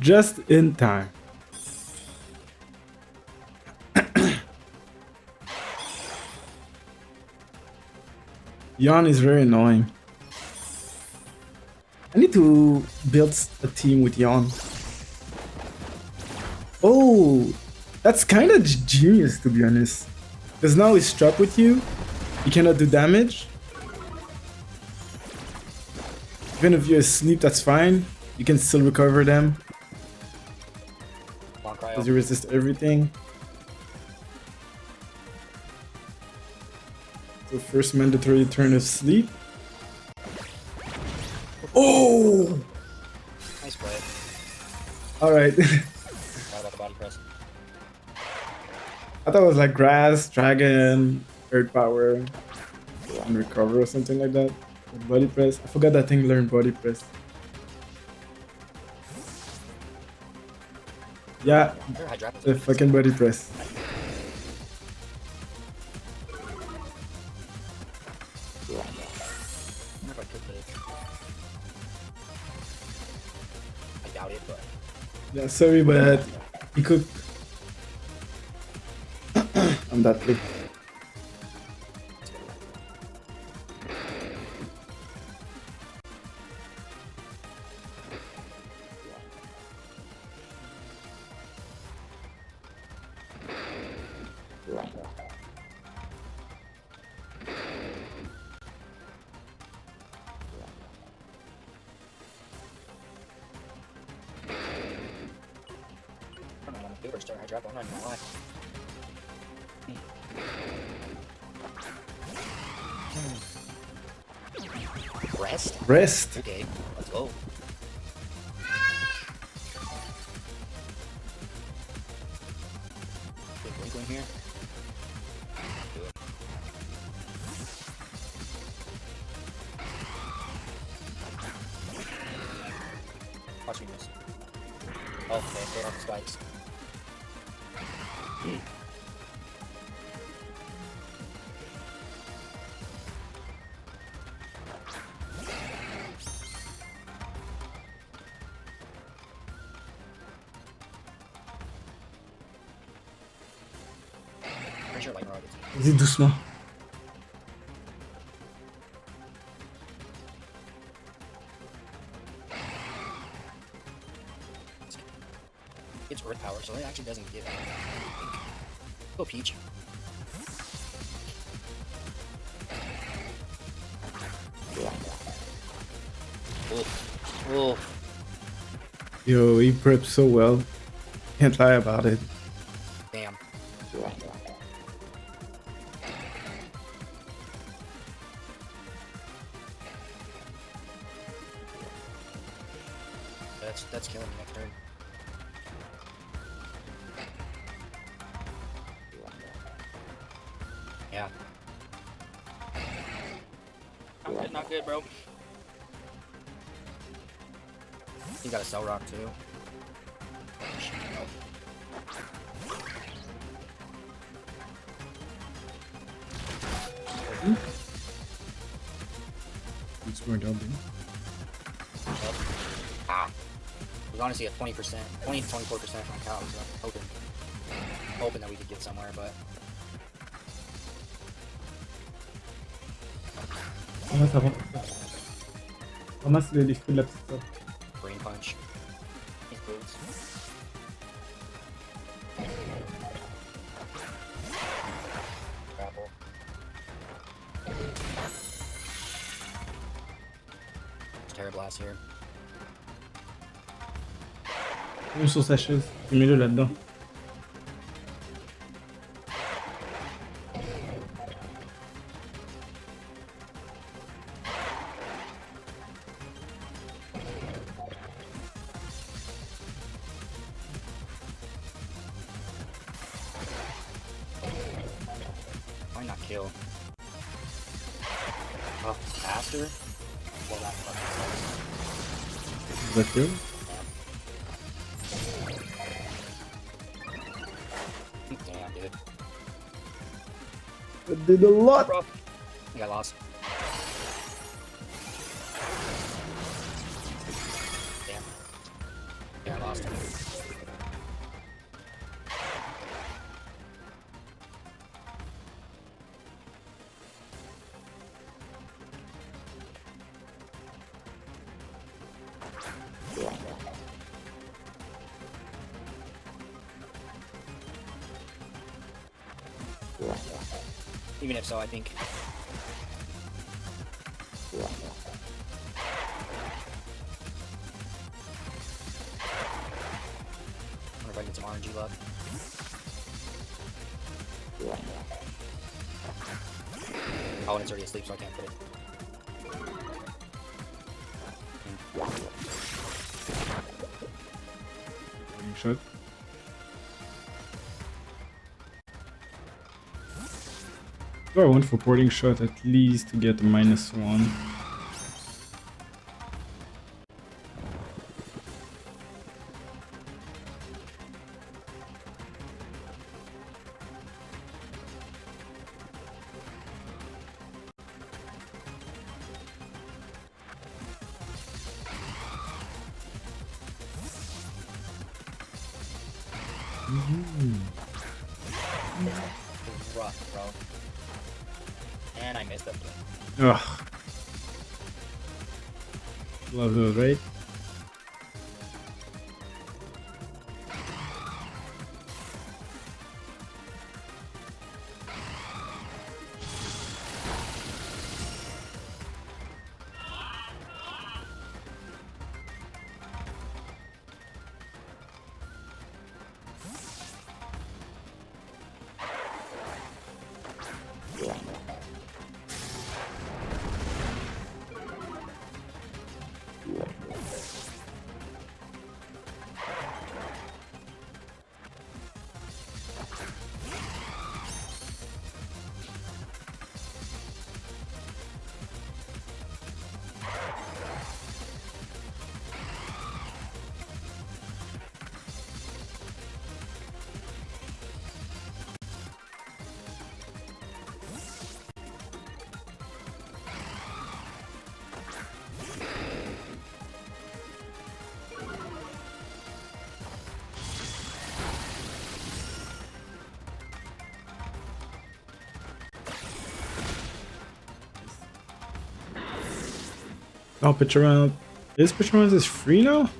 just in time. Yawn is very annoying. I need to build a team with Yawn. Oh, that's kind of genius, to be honest. Because now he's trapped with you. You cannot do damage. Even if you're asleep, that's fine. You can still recover them. Come on, cryo. Because you resist everything. So first mandatory turn of sleep. Oh! Nice play. Alright. Sorry about the body press. I thought it was like grass, dragon, earth power, and recover or something like that. Body press. I forgot that thing learned body press. Yeah, Sure, Hydrapple. the fucking body press. I wonder if I could live. I doubt it, but Yeah, sorry, but he could. I'm that play. I don't know when to do or start Hydrapple. I'm not even gonna lie. Rest? Rest. Okay, let's go. Big blink in here. Watch me miss. Oh, okay, throw off the spikes. Pretty sure lightning rod is. Vas-y, doucement. It's earth power, so it actually doesn't give. Go Peach. Oh. Yo, he prepped so well. Can't lie about it. Damn. That's killing me next turn. Yeah. Not good, bro. You got a Cell Rock too. He's going down there. Ah. It was honestly a 20%, 20 to 24% from Cal, so hoping that we could get somewhere, but Ramasse avant. Ramasse les fruits de la petite sœur. Brain Punch. His boots. Grapple. Terra Blast here. Même sur sa chaise. Mets-le là-dedans. Why not kill? Oh, faster? Well, that fucking Is that good? sucks. Damn, dude. It did a lot! Bro. I got lost. Damn. Yeah, I lost him. Even if so, I think. I wonder if I get some RNG luck. Oh, and it's already asleep, so I can't put it. Shot. So I went for porting shot at least to get a -1. Rough, bro. And I missed that play. Ugh. Love those, right? Oh, pitch around. Is pitch around is free now?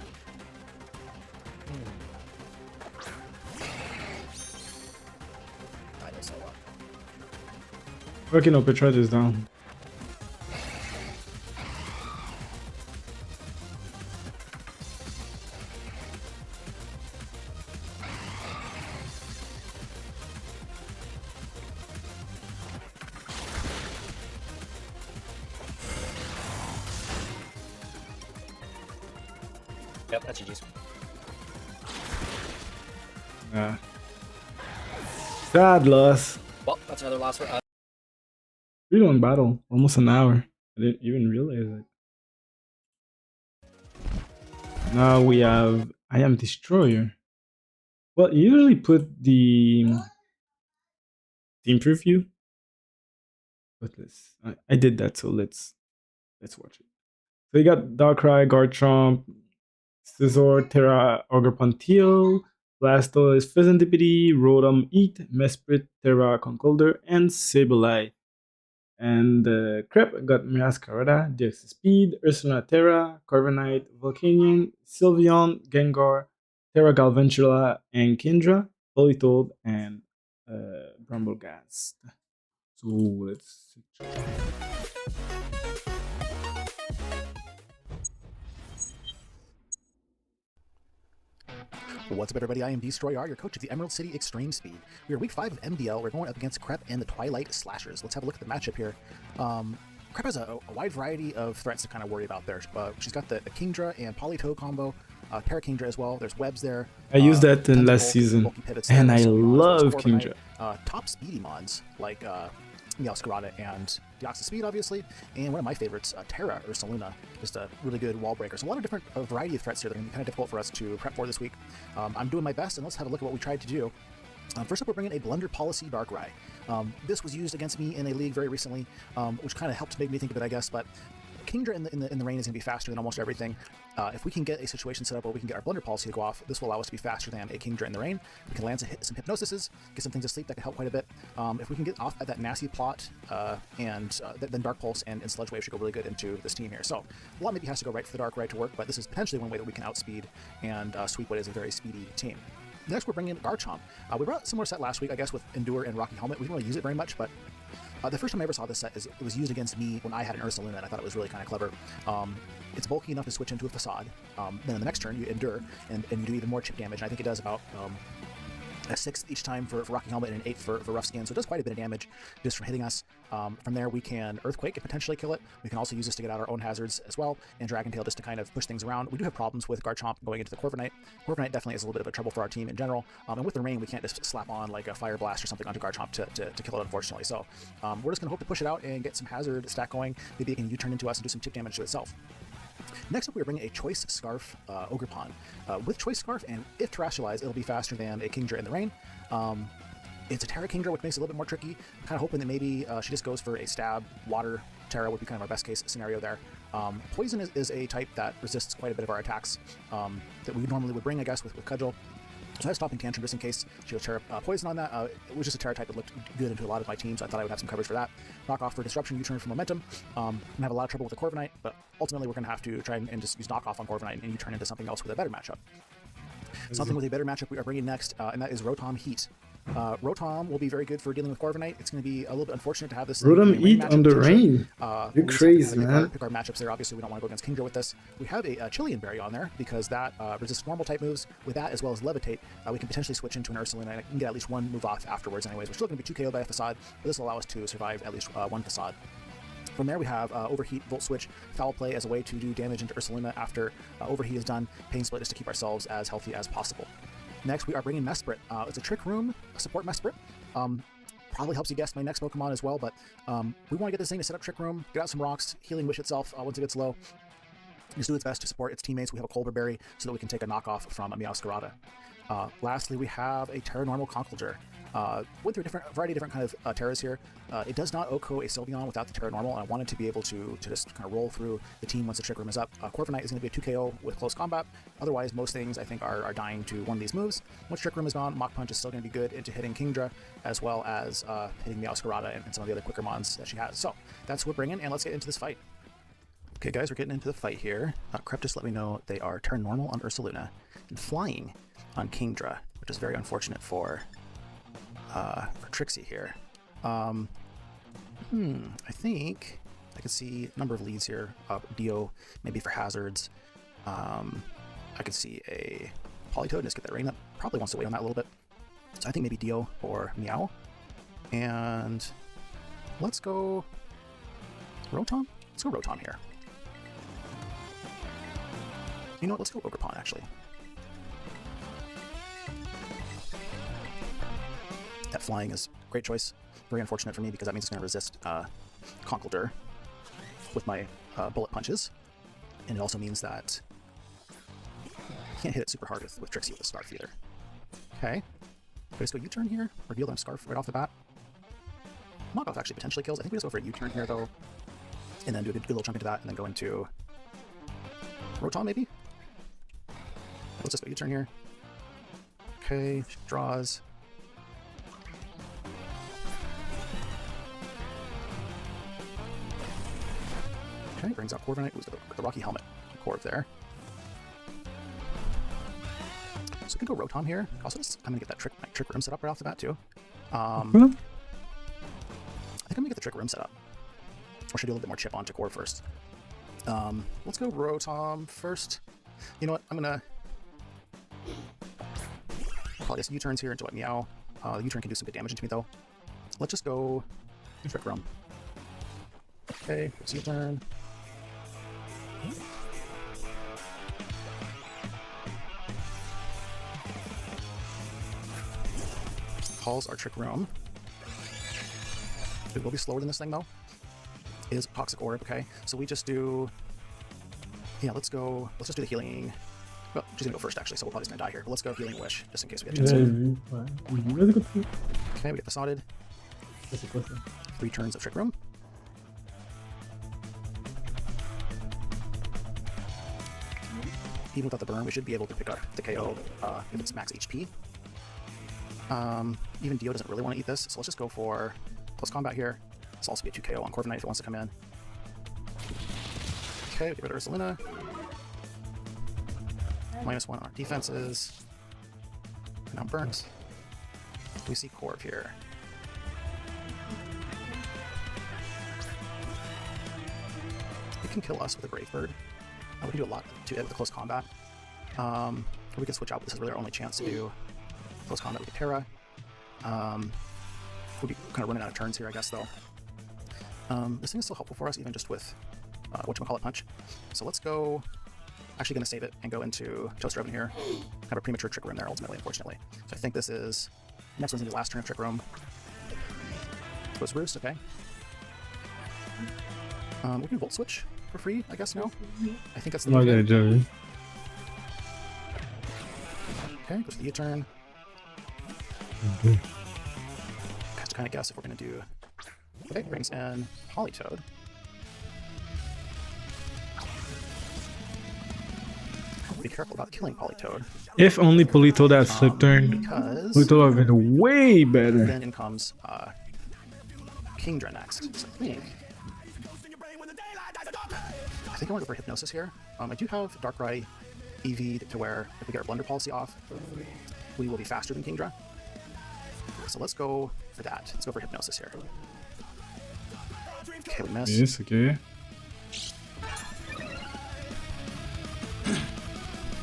I know so well. Okay, no, pitch around is down. Yep, that's GG's. Yeah. Sad loss. Well, that's another loss for us. Pretty long battle. Almost an hour. I didn't even realize it. Now we have IMDstroyR. Well, you usually put the team preview. But I did that, so let's watch it. So you got Darkrai, Garchomp, Scizor, Terra, Ogerpon, Blastoise, Pheasantipede, Rotom, Eat, Mesprit, Terra, Conkeldurr, and Sableye. And Crep got Meowscarada, DX Speed, Ursula Terra, Corviknight, Volcanion, Sylveon, Gengar, Terra Galvantula, and Kindra, Politoed, and Bramblegast. So let's check. What's up, everybody? I am MDstroyR, your coach of the Emerald City Extreme Speed. We are week 5 of MDL. We're going up against Crep and the Twilight Slashers. Let's have a look at the matchup here. Crep has a wide variety of threats to kind of worry about there. She's got the Kingdra and Politoed combo, Terra Kingdra as well. There's webs there. I used that in last season, and I love Kingdra. Top speedy mons like Meowscarada and Deoxys Speed, obviously, and one of my favorites, Terra Ursaluna, just a really good wall breaker. So a lot of different variety of threats here that are going to be kind of difficult for us to prep for this week. I'm doing my best, and let's have a look at what we tried to do. First up, we're bringing a Blunder Policy Darkrai. This was used against me in a league very recently, which kind of helped make me think of it, I guess, but Kingdra in the rain is going to be faster than almost everything. If we can get a situation set up where we can get our Blunder Policy to go off, this will allow us to be faster than a Kingdra in the rain. We can land some Hypnosises, get some things to sleep that can help quite a bit. If we can get off at that nasty plot, then Dark Pulse and Sludge Wave should go really good into this team here. So a lot maybe has to go right for the Darkrai to work, but this is potentially one way that we can outspeed and sweep what is a very speedy team. Next, we're bringing in Garchomp. We brought a similar set last week, I guess, with Endure and Rocky Helmet. We didn't really use it very much, but the first time I ever saw this set is it was used against me when I had an Ursaluna, and I thought it was really kind of clever. It's bulky enough to switch into a Facade. Then in the next turn, you Endure, and you do even more chip damage. And I think it does about a 6 each time for Rocky Helmet and an 8 for Rough Skin, so it does quite a bit of damage just from hitting us. From there, we can Earthquake and potentially kill it. We can also use this to get out our own hazards as well, and Dragon Tail just to kind of push things around. We do have problems with Garchomp going into the Corviknight. Corviknight definitely is a little bit of a trouble for our team in general, and with the rain, we can't just slap on like a Fire Blast or something onto Garchomp to kill it, unfortunately. So we're just going to hope to push it out and get some hazard stack going. Maybe it can U-turn into us and do some chip damage to itself. Next up, we are bringing a Choice Scarf Ogerpon. With Choice Scarf, and if Terrestrialized, it'll be faster than a Kingdra in the rain. It's a Terra Kingdra, which makes it a little bit more tricky. I'm kind of hoping that maybe she just goes for a Stab. Water Terra would be kind of our best case scenario there. Poison is a type that resists quite a bit of our attacks that we normally would bring, I guess, with Cudgel. So I have Stopping Tantrum just in case she was Terra Poison on that. It was just a Terra type that looked good into a lot of my teams, so I thought I would have some coverage for that. Knock off for Disruption, U-turn for Momentum. I'm going to have a lot of trouble with the Corviknight, but ultimately we're going to have to try and just use Knock off on Corviknight and U-turn into something else with a better matchup. Something with a better matchup we are bringing next, and that is Rotom Heat. Rotom will be very good for dealing with Corviknight. It's going to be a little bit unfortunate to have this Rotom Eat on the rain. You're crazy, man. Pick our matchups there. Obviously, we don't want to go against Kingdra with this. We have a Chilean Berry on there because that resists normal type moves. With that, as well as Levitate, we can potentially switch into an Ursaluna and I can get at least one move off afterwards anyways. We're still going to be 2 KO'd by a Facade, but this will allow us to survive at least one Facade. From there, we have Overheat, Volt Switch, Foul Play as a way to do damage into Ursaluna after Overheat is done. Pain Split is to keep ourselves as healthy as possible. Next, we are bringing Mesprit. It's a Trick Room support Mesprit. Probably helps you guess my next Pokemon as well, but we want to get this thing to set up Trick Room, get out some rocks, Healing Wish itself once it gets low. Just do its best to support its teammates. We have a Colbur Berry so that we can take a knockoff from a Meowscarada. Lastly, we have a Terra Normal Conkeldurr. Went through a variety of different kind of Terras here. It does not OHKO a Sylveon without the Terra Normal, and I wanted to be able to just kind of roll through the team once the Trick Room is up. Corviknight is going to be a 2 KO with close combat. Otherwise, most things I think are dying to one of these moves. Once Trick Room is gone, Mach Punch is still going to be good into hitting Kingdra, as well as hitting Meowscarada and some of the other quicker mons that she has. So that's what we're bringing, and let's get into this fight. Okay, guys, we're getting into the fight here. Crep just let me know they are turn normal on Ursaluna and flying on Kingdra, which is very unfortunate for Trixie here. I think I can see a number of leads here. Dio, maybe for hazards. I could see a Politoed, just get that rating up. Probably wants to wait on that a little bit. So I think maybe Dio or Meow. And let's go Rotom? Let's go Rotom here. You know what, let's go Ogerpon actually. That flying is a great choice. Very unfortunate for me because that means it's going to resist Conkeldurr with my bullet punches. And it also means that I can't hit it super hard with Trixie with the Scarf either. Okay. Let's go U-turn here, or deal them Scarf right off the bat. Knockoff actually potentially kills. I think we just go for a U-turn here though, and then do a good little chunk into that, and then go into Rotom maybe? Let's just go U-turn here. Okay, draws. Okay, brings out Corviknight with the Rocky Helmet. Corv there. So we can go Rotom here. Also, I'm gonna get that trick room set up right off the bat too. I think I'm gonna get the trick room set up. Or should I do a little bit more chip onto Corv first? Let's go Rotom first. You know what? I'm gonna probably just U-turns here into what Meow. The U-turn can do some good damage into me though. Let's just go Trick Room. Okay, let's U-turn. Calls our Trick Room. It will be slower than this thing though. It is Toxic Orb, okay? So we just do... Yeah, let's just do the healing... Well, she's gonna go first actually, so we're probably just gonna die here. But let's go Healing Wish, just in case we have a chance to. Okay, we get the Sodded. 3 turns of Trick Room. Even without the burn, we should be able to pick up the KO if it's max HP. Even Dio doesn't really want to eat this, so let's just go for close combat here. This will also be a 2 KO on Corviknight if it wants to come in. Okay, we get rid of Ursaluna. -1 on our defenses. Now burnt. We see Corv here. It can kill us with a Brave Bird. We can do a lot to it with the close combat. Or we can switch out, but this is really our only chance to do close combat with the Terra. We'll be kind of running out of turns here, I guess, though. This thing is still helpful for us, even just with whatchamacallit punch. So let's go. Actually, going to save it and go into Toaster Oven here. Have a premature Trick Room there, ultimately, unfortunately. So I think this is next one's going to be the last turn of Trick Room. Toast Roost, okay. We can Volt Switch for free, I guess, now. I think that's the Okay, Joey. Okay, goes to the U-turn. Have to kind of guess if we're going to do... Okay, brings in Politoed. Be careful about killing Politoed. If only Politoed had slip turn, Because Politoed would have been way better. then in comes Kingdra next. So I think I want to go for Hypnosis here. I do have Darkrai EV to where if we get our Blunder Policy off, we will be faster than Kingdra. So let's go for that. Let's go for Hypnosis here. Okay, we miss. Yes, okay.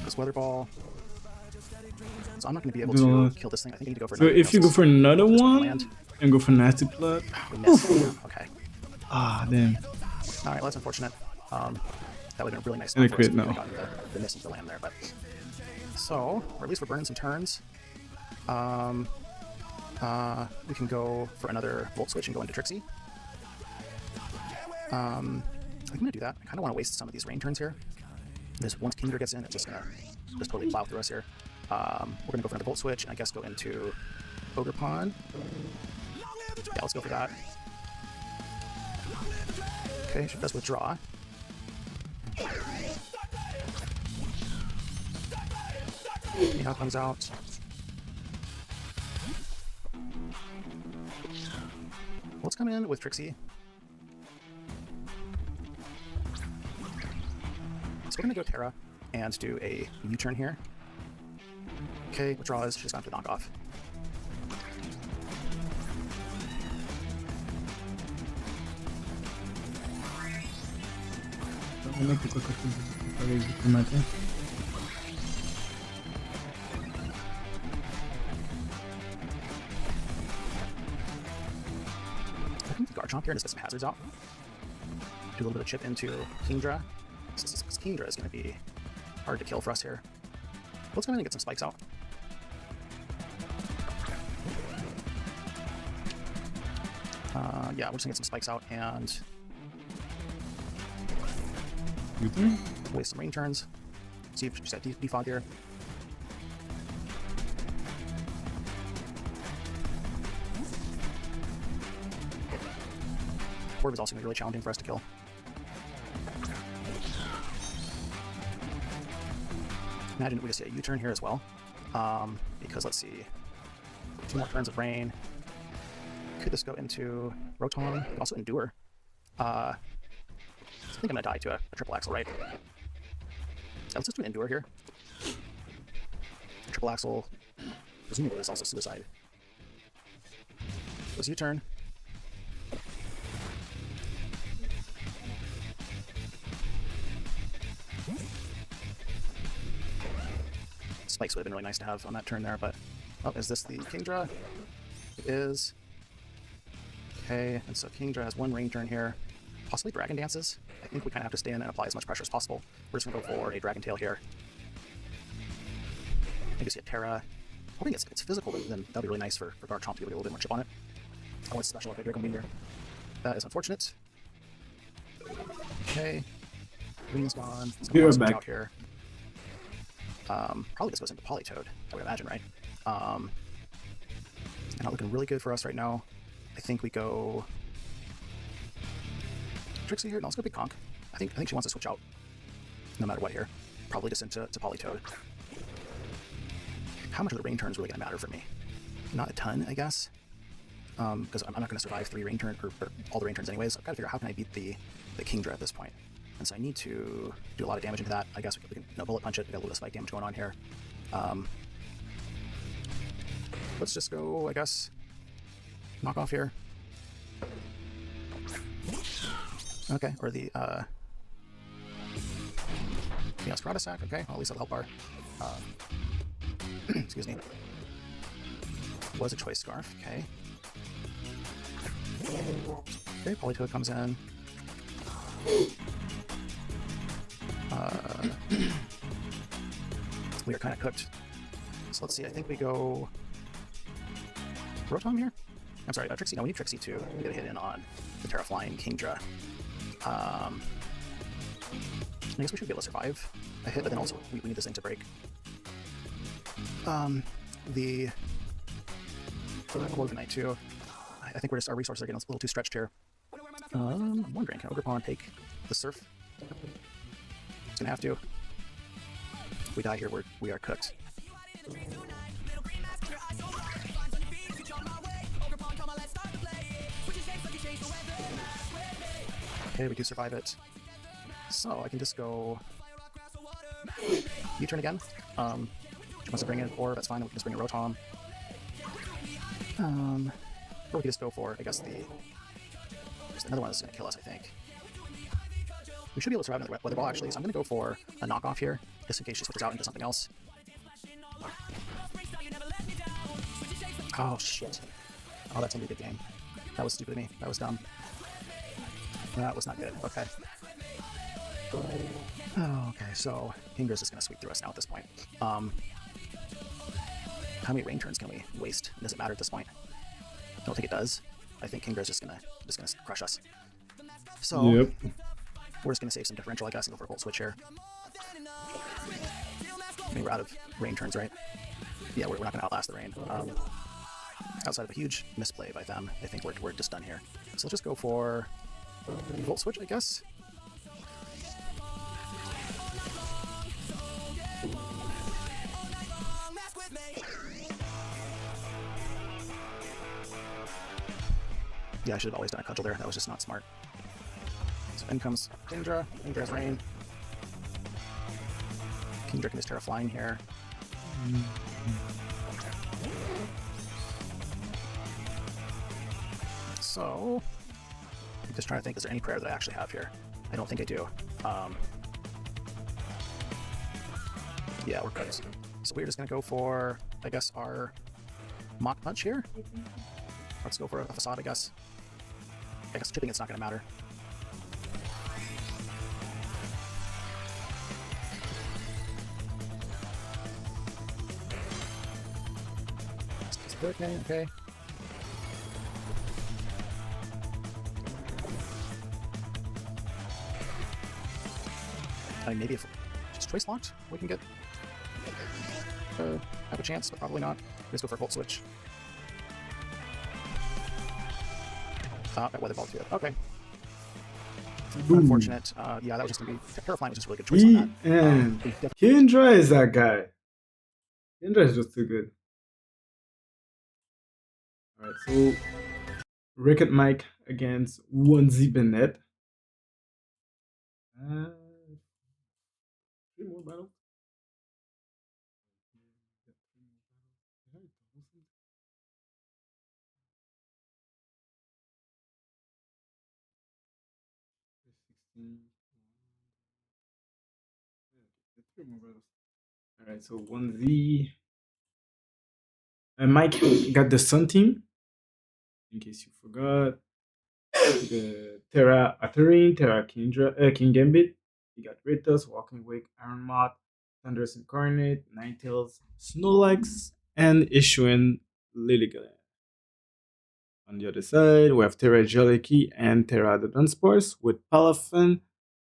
This Weather Ball. So I'm not going to be able to kill this thing. I think I need to go for So another if you go Hypnosis. for another Just one land. and go for Nasty Plot, We missed. Okay. ah, damn. All right, well, that's unfortunate. That would have been a really nice. And I spot for us quit if we now. could've gotten the miss into the land there, but so, or at least we're burning some turns. We can go for another Volt Switch and go into Trixie. I'm gonna do that. I kind of want to waste some of these rain turns here. This once Kingdra gets in, it's just gonna totally plow through us here. We're gonna go for another Volt Switch, and I guess go into Ogerpon. Yeah, let's go for that. Okay, she does withdraw. Meow comes out. Let's come in with Trixie. we're gonna go Terra and do a U-turn here. Okay, withdraws, she's gone for the knockoff. Como é que eu falei de matar? I think the Garchomp here and just get some hazards out. Do a little bit of chip into Kingdra. Because Kingdra is going to be hard to kill for us here. Let's go ahead and get some spikes out. Yeah, we're just going to get some spikes out and waste some rain turns. See if she's got defog here. Orb is also going to be really challenging for us to kill. Imagine if we just get a U-turn here as well. Because let's see, 2 more turns of rain. Could this go into Rotom? Also Endure. I think I'm gonna die to a triple axle, right? Yeah, let's just do an Endure here. Triple axle, presumably is also suicide. Let's U-turn. Spikes would have been really nice to have on that turn there, but oh, is this the Kingdra? It is. Okay, and so Kingdra has 1 rain turn here. Possibly Dragon Dances. I think we kind of have to stay in and apply as much pressure as possible. We're just going to go for a Dragon Tail here. I guess get Terra. Hoping it's physical, then that'll be really nice for Garchomp to get a little bit more chip on it. I want special up Dragon Beam here. That is unfortunate. Okay. Green's gone. Be right back. Out here. Probably this goes into Politoed, I would imagine, right? And not looking really good for us right now. I think we go Trixie here. No, let's go Big Conk. I think she wants to switch out no matter what here. Probably just into Politoed. How much of the rain turn is really going to matter for me? Not a ton, I guess. Because I'm not going to survive 3 rain turns, or all the rain turns anyways. I've got to figure out how can I beat the Kingdra at this point. And so I need to do a lot of damage into that. I guess we can bullet punch it. We got a little bit of spike damage going on here. Let's just go, I guess, knock off here. Okay, or the Scarlet sack. Okay, well, at least that'll help our excuse me. Was a choice scarf. Okay. Okay, Politoed comes in. We are kind of cooked. So let's see, I think we go Rotom here? I'm sorry, Trixie. No, we need Trixie to get a hit in on the Terra Flying Kingdra. I guess we should be able to survive a hit, but then also we need this thing to break. The Corviknight too. I think our resources are getting a little too stretched here. I'm wondering, can Ogerpon take the Surf? It's gonna have to. If we die here, we are cooked. Okay, we do survive it. So I can just go U-turn again. She wants to bring in Orb, that's fine. We can just bring in Rotom. Or we can just go for, I guess, there's another one that's going to kill us, I think. We should be able to survive another weather ball, actually, so I'm going to go for a knockoff here, just in case she switches out into something else. Oh, shit. Oh, that's going to be a good game. That was stupid of me. That was dumb. That was not good. Okay. Oh, okay, so Kingra's just going to sweep through us now at this point. How many rain turns can we waste? Does it matter at this point? I don't think it does. I think Kingra's just gonna crush us. So yep. We're just gonna save some differential, I guess, and go for a Volt Switch here. I mean, we're out of rain turns, right? Yeah, we're not gonna outlast the rain. Outside of a huge misplay by them, I think we're just done here. So let's just go for Volt Switch, I guess. Yeah, I should have always done a cudgel there. That was just not smart. So in comes Kingdra. Kindra's rain. King Drake is Terra flying here. So, I'm just trying to think, is there any prayer that I actually have here? I don't think I do. Yeah, we're good. So we're just gonna go for, I guess, our Mock Punch here. Let's go for a Facade, I guess. I guess chipping it's not gonna matter. Okay. I mean, maybe if just choice locked, we can get have a chance, but probably not. Let's go for a Volt Switch. That weather ball too. Okay. Boom. Unfortunate. Yeah, that was just gonna be terrifying. Was just a really good choice on that. And Kendra is that guy. Kendra is just too good. Alright, so Ricket Mike against OnesieBanette. 3 more battles. Alright, so 1Z. Mike got the Sun team. In case you forgot. The Terra Atherin, Terra King Gambit. You got Ritos, Walking Wake, Iron Moth, Thunderous Incarnate, Ninetales, Snorlax, and Issuing Lilligant. On the other side, we have Terra Joliki and Terra the Dunsparce with Palafin,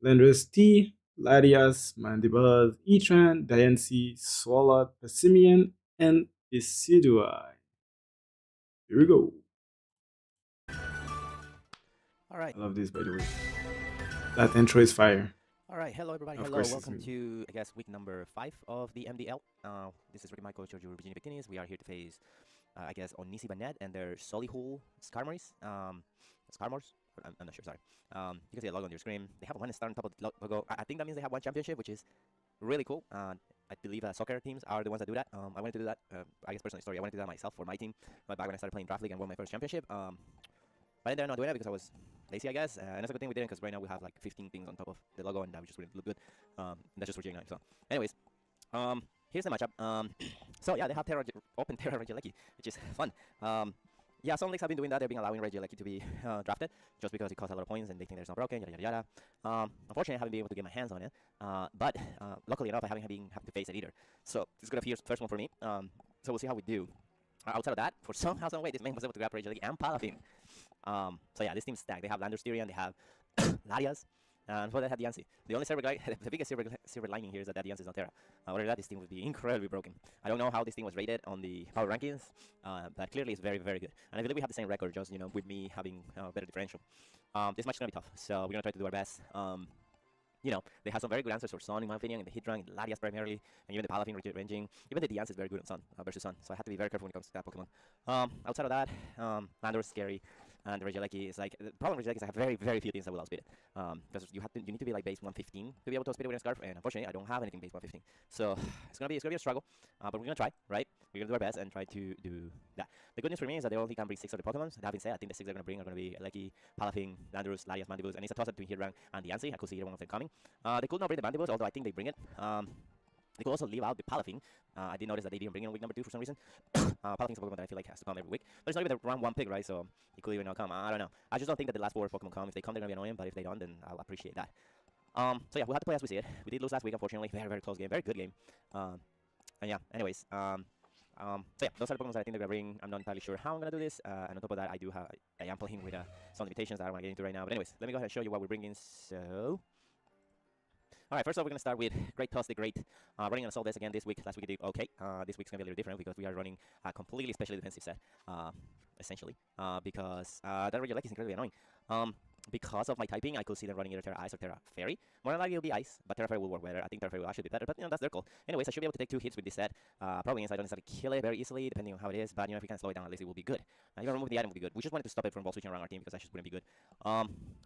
Landorus T, Latias, Mandibuzz, Etran, Diancie, Swalot, Passimian, and Decidueye. Here we go. All right. I love this, by the way. That intro is fire. All right. Hello, everybody. Of Hello. course it's Welcome me. to, I guess, week number 5 of the MDL. This is Ricky Michael, Jojo Virginia Bikinis. We are here to face, I guess, OnesieBanette and their Solihull Skarmories. Skarmors? I'm not sure, sorry. You can see a logo on your screen. They have one star on top of the logo. I think that means they have one championship, which is really cool. I believe soccer teams are the ones that do that. I wanted to do that. I guess, personal story, I wanted to do that myself for my team. Back when I started playing Draft League and won my first championship. But I ended up not doing it because I was lazy, I guess. And that's a good thing we didn't, because right now we have like 15 things on top of the logo, and that just wouldn't look good. That's just for J9. So, anyways, here's the matchup. So yeah, they have open Terra Regieleki, which is fun. Yeah, some leagues have been doing that. They've been allowing Regieleki to be drafted just because it costs a lot of points and they think there's no broken, yada yada yada. Unfortunately, I haven't been able to get my hands on it. But luckily enough, I haven't have to face it either. So it's gonna be the first one for me. So we'll see how we do. Outside of that, for somehow, some way, this man was able to grab Regieleki and Palafin. So yeah, this team's stacked. They have Landorus Tyrion, they have Latias, and for that, they have Diancie. The only the biggest silver lining here is that Diancie is not Terra. Other than that, this team would be incredibly broken. I don't know how this team was rated on the power rankings, but clearly it's very, very good. And I believe we have the same record, just with me having better differential. This match is gonna be tough, so we're gonna try to do our best. They have some very good answers for Sun, in my opinion, in the hit rank, Latias primarily, and even the Palafin ranging. Even the Diancie is very good on Sun versus Sun, so I have to be very careful when it comes to that Pokemon. Outside of that, Landorus is scary, and Regieleki is like, the problem with Regieleki is I have very, very few things that will outspeed it. Because you need to be like base 115 to be able to outspeed it with a Scarf, and unfortunately I don't have anything base 115. So it's gonna be a struggle, but we're gonna try, right? We're gonna do our best and try to do that. The good news for me is that they only can bring 6 of the Pokemon. That being said, I think the 6 they're gonna bring are gonna be Leki, Palafin, Landorus, Latias, Mandibuzz, and it's a toss-up between Hit Rank and Diancie. I could see either one of them coming. They could not bring the Bandibuzz, although I think they bring it. They could also leave out the Palafin. I did notice that they didn't bring it in week number 2 for some reason. Palafin's a Pokemon that I feel like has to come every week. But it's not even a round 1 pick, right? So it could even not come. I don't know. I just don't think that the last 4 Pokemon come. If they come, they're going to be annoying. But if they don't, then I'll appreciate that. So yeah, we'll have to play as we see it. We did lose last week, unfortunately. Very, very close game. Very good game. And yeah, anyways. So yeah, those are the Pokemon that I think they're going to bring. I'm not entirely sure how I'm going to do this. And on top of that, I am playing with some limitations that I don't want to get into right now. But anyways, let me go ahead and show you what we're bringing. So... Alright, first off, we're going to start with Great Toss the Great. Running an Assault Desk again this week. Last week we did okay. This week's going to be a little different because we are running a completely specially defensive set, essentially. Because that Regieleki is incredibly annoying. because of my typing, I could see them running either Terra Ice or Terra Fairy. More than likely it'll be Ice, but Terra Fairy will work better. I think Terra Fairy will actually be better, but that's their call. Anyways, I should be able to take 2 hits with this set. Problem is I don't necessarily kill it very easily, depending on how it is, but if we can slow it down, at least it will be good. Even remove the item will be good. We just wanted to stop it from ball switching around our team because that just wouldn't be good.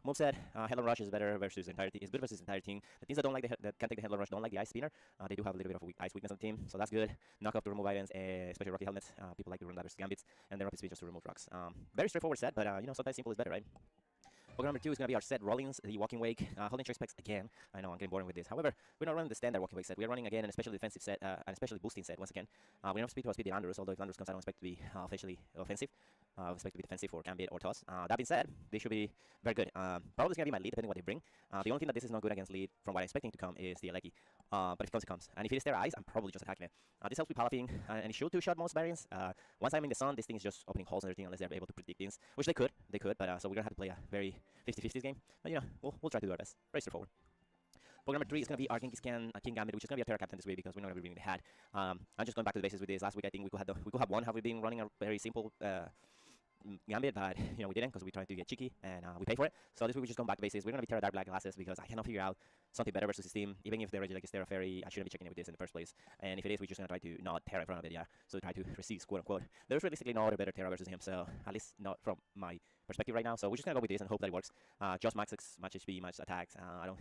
Moveset, Headlong Rush is better versus the entire team. It's good versus the entire team. The teams that don't like that can't take the Headlong Rush don't like the Ice Spinner. They do have a little bit of ice weakness on the team, so that's good. Knock off to remove items, especially Rocky Helmets. People like to run that versus Gambits, and then Rapid Speed just to remove rocks. Very straightforward set, but sometimes simple is better, right? Pokemon number 2 is going to be our set Rollins, the Walking Wake, holding trick specs again. I know I'm getting boring with this. However, we're not running the standard Walking Wake set. We're running again an especially defensive set, an especially boosting set once again. We don't speed to speed the Landorus, although if Landorus comes, I don't expect to be officially offensive. I expect to be defensive for Gambit or Toss. That being said, they should be very good. Probably going to be my lead depending on what they bring. The only thing that this is not good against lead from what I'm expecting to come is the Aleki. But if it comes, it comes. And if it is Terra Ice, I'm probably just attacking it. This helps with Palafing, and it should 2-shot most variants. Once I'm in the sun, this thing is just opening holes and everything unless they're able to predict things, which they could, but so we're going to have to play a very 50-50 game. But we'll try to do our best. Very straightforward. Pokemon number 3 is going to be our Genghis-Khan King Gambit, which is going to be a Terra Captain this way because we're not going to be bringing the hat. I'm just going back to the basics with this. Last week I think we could have won had we been running a very simple Gambit, but we didn't because we tried to get cheeky and we paid for it. So this week we just gone back to basics. We're going to be Terra Dark Black glasses because I cannot figure out something better versus his team. Even if the Regieleki is Terra Fairy, I shouldn't be checking it with this in the first place. And if it is, we're just going to try to not Terra in front of it, so try to resist, quote unquote. There's realistically no other better Terra versus him, so at least not from my perspective right now. So we're just going to go with this and hope that it works. Just max HP, max attacks. I don't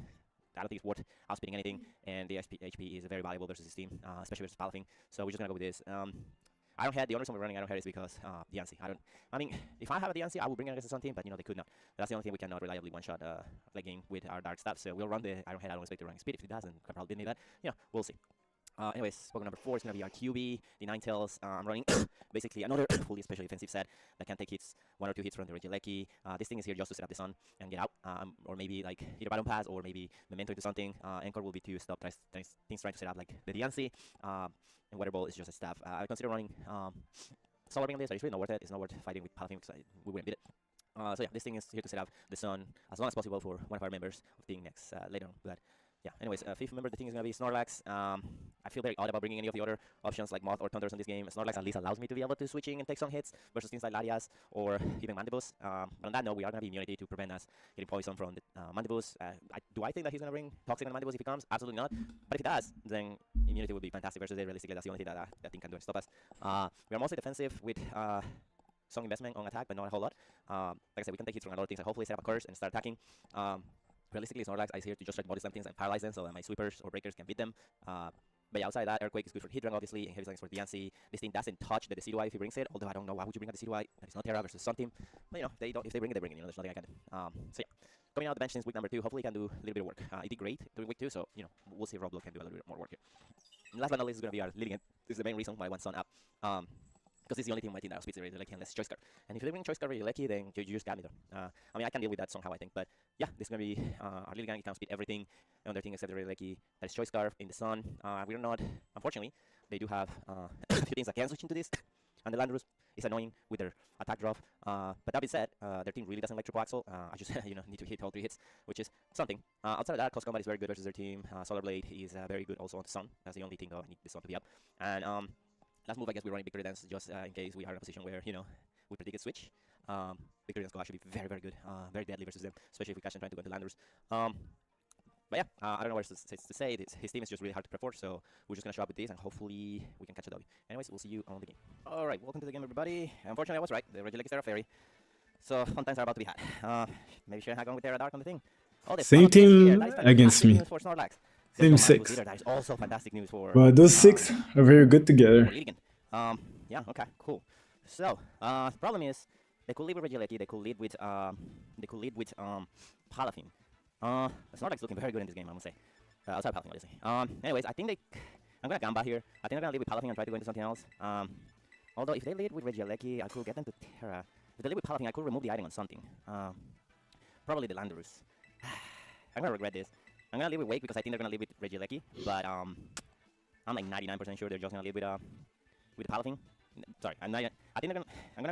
think it's worth outspeeding anything, and the HP is very valuable versus his team, especially versus Palafing. So we're just going to go with this. I don't have the only reason we're running. I don't have is because Diancie. I mean, if I have a Diancie, I would bring it against the Sun team, but they could not. That's the only thing we cannot reliably one-shot like game with our dark stuff. So we'll run the Iron Head. I don't expect to run speed. If it doesn't, probably didn't need that. We'll see. Anyways, Pokemon number 4 is going to be our QB, the Ninetales. I'm running basically another fully special defensive set that can take hits, 1 or 2 hits from the Regieleki. This thing is here just to set up the Sun and get out, or maybe like either Battle Pass or maybe Memento into something. Anchor will be to stop things trying to set up like the Diancie, and Weather Ball is just a staff. I consider running Solar Ring on this, but it's really not worth it. It's not worth fighting with Palafing because we wouldn't beat it. So this thing is here to set up the Sun as long as possible for one of our members of the next later on. But anyways, 5th member, the thing is going to be Snorlax. I feel very odd about bringing any of the other options like Moth or Thunders in this game. Snorlax at least allows me to be able to switching and take some hits versus things like Latias or even Mandibus. But on that note, we are going to be immunity to prevent us getting poison from the Mandibus. Do I think that he's going to bring Toxic on the Mandibus if he comes? Absolutely not. But if he does, then immunity would be fantastic versus it. Realistically, that's the only thing that thing can do and stop us. We are mostly defensive with some investment on attack, but not a whole lot. Like I said, we can take hits from a lot of things and hopefully set up a curse and start attacking. Realistically, Snorlax is here to just try to body slam things and paralyze them so that my sweepers or breakers can beat them. But outside that, Earthquake is good for Hidrank, obviously, and Heavy Slangs for Diancie. This thing doesn't touch the Decidueye if he brings it, although I don't know why would you bring a Decidueye. It's not Terra versus Sun Team. But if they bring it, they bring it. There's nothing I can do. So coming out of the bench since week number 2, hopefully he can do a little bit of work. He did great during week 2, so we'll see if Roblox can do a little bit more work here. And last but not least is going to be our Lilligant. This is the main reason why I want Sun up. Because it's the only thing on my team that outspeeds the Regieleki unless Choice Scarf. And if they bring Choice Scarf Regieleki, then you just got me there. I mean, I can deal with that somehow, I think. But yeah, this is going to be our Lilligant. He can outspeed everything on their team except the Regieleki. That is Choice Scarf in the Sun. We're not, unfortunately, they do have a few things that can switch into this. And the Landorus is annoying with their attack drop. But that being said, their team really doesn't like Triple Axle. I just need to hit all 3 hits, which is something. Outside of that, Close Combat is very good versus their team. Solar Blade is very good also on the Sun. That's the only thing though. I need the Sun to be up. And last move, I guess we're running Big Credence just in case we are in a position where, we predict a switch. Big Credence go actually be very, very good. Very deadly versus them, especially if we catch them trying to go into Landorus. But yeah, I don't know what else to say. His team is just really hard to prepare for, so we're just going to show up with this, and hopefully we can catch a W. Anyways, we'll see you on the game. Alright, welcome to the game, everybody. Unfortunately, I was right. The Regieleki is Terra Fairy. So, fun times are about to be had. Maybe should I have gone with Terra Dark on the thing? Same team against me. Same 6. That is also fantastic news for... But those 6 are very good together. Yeah, okay, cool. So, the problem is, they could lead with Regieleki, they could lead with Palafing. Snorlax looking very good in this game, I must say. Outside Palafing, obviously. Anyways, I think I'm gonna Gamba here. I think they're gonna lead with Palafing and try to go into something else. Although if they lead with Regieleki, I could get them to Terra. If they lead with Palafing, I could remove the item on something. Probably the Landorus. I'm gonna regret this. I'm gonna lead with Wake because I think they're gonna lead with Regieleki, but I'm like 99% sure they're just gonna lead with Palafing. Sorry, I'm gonna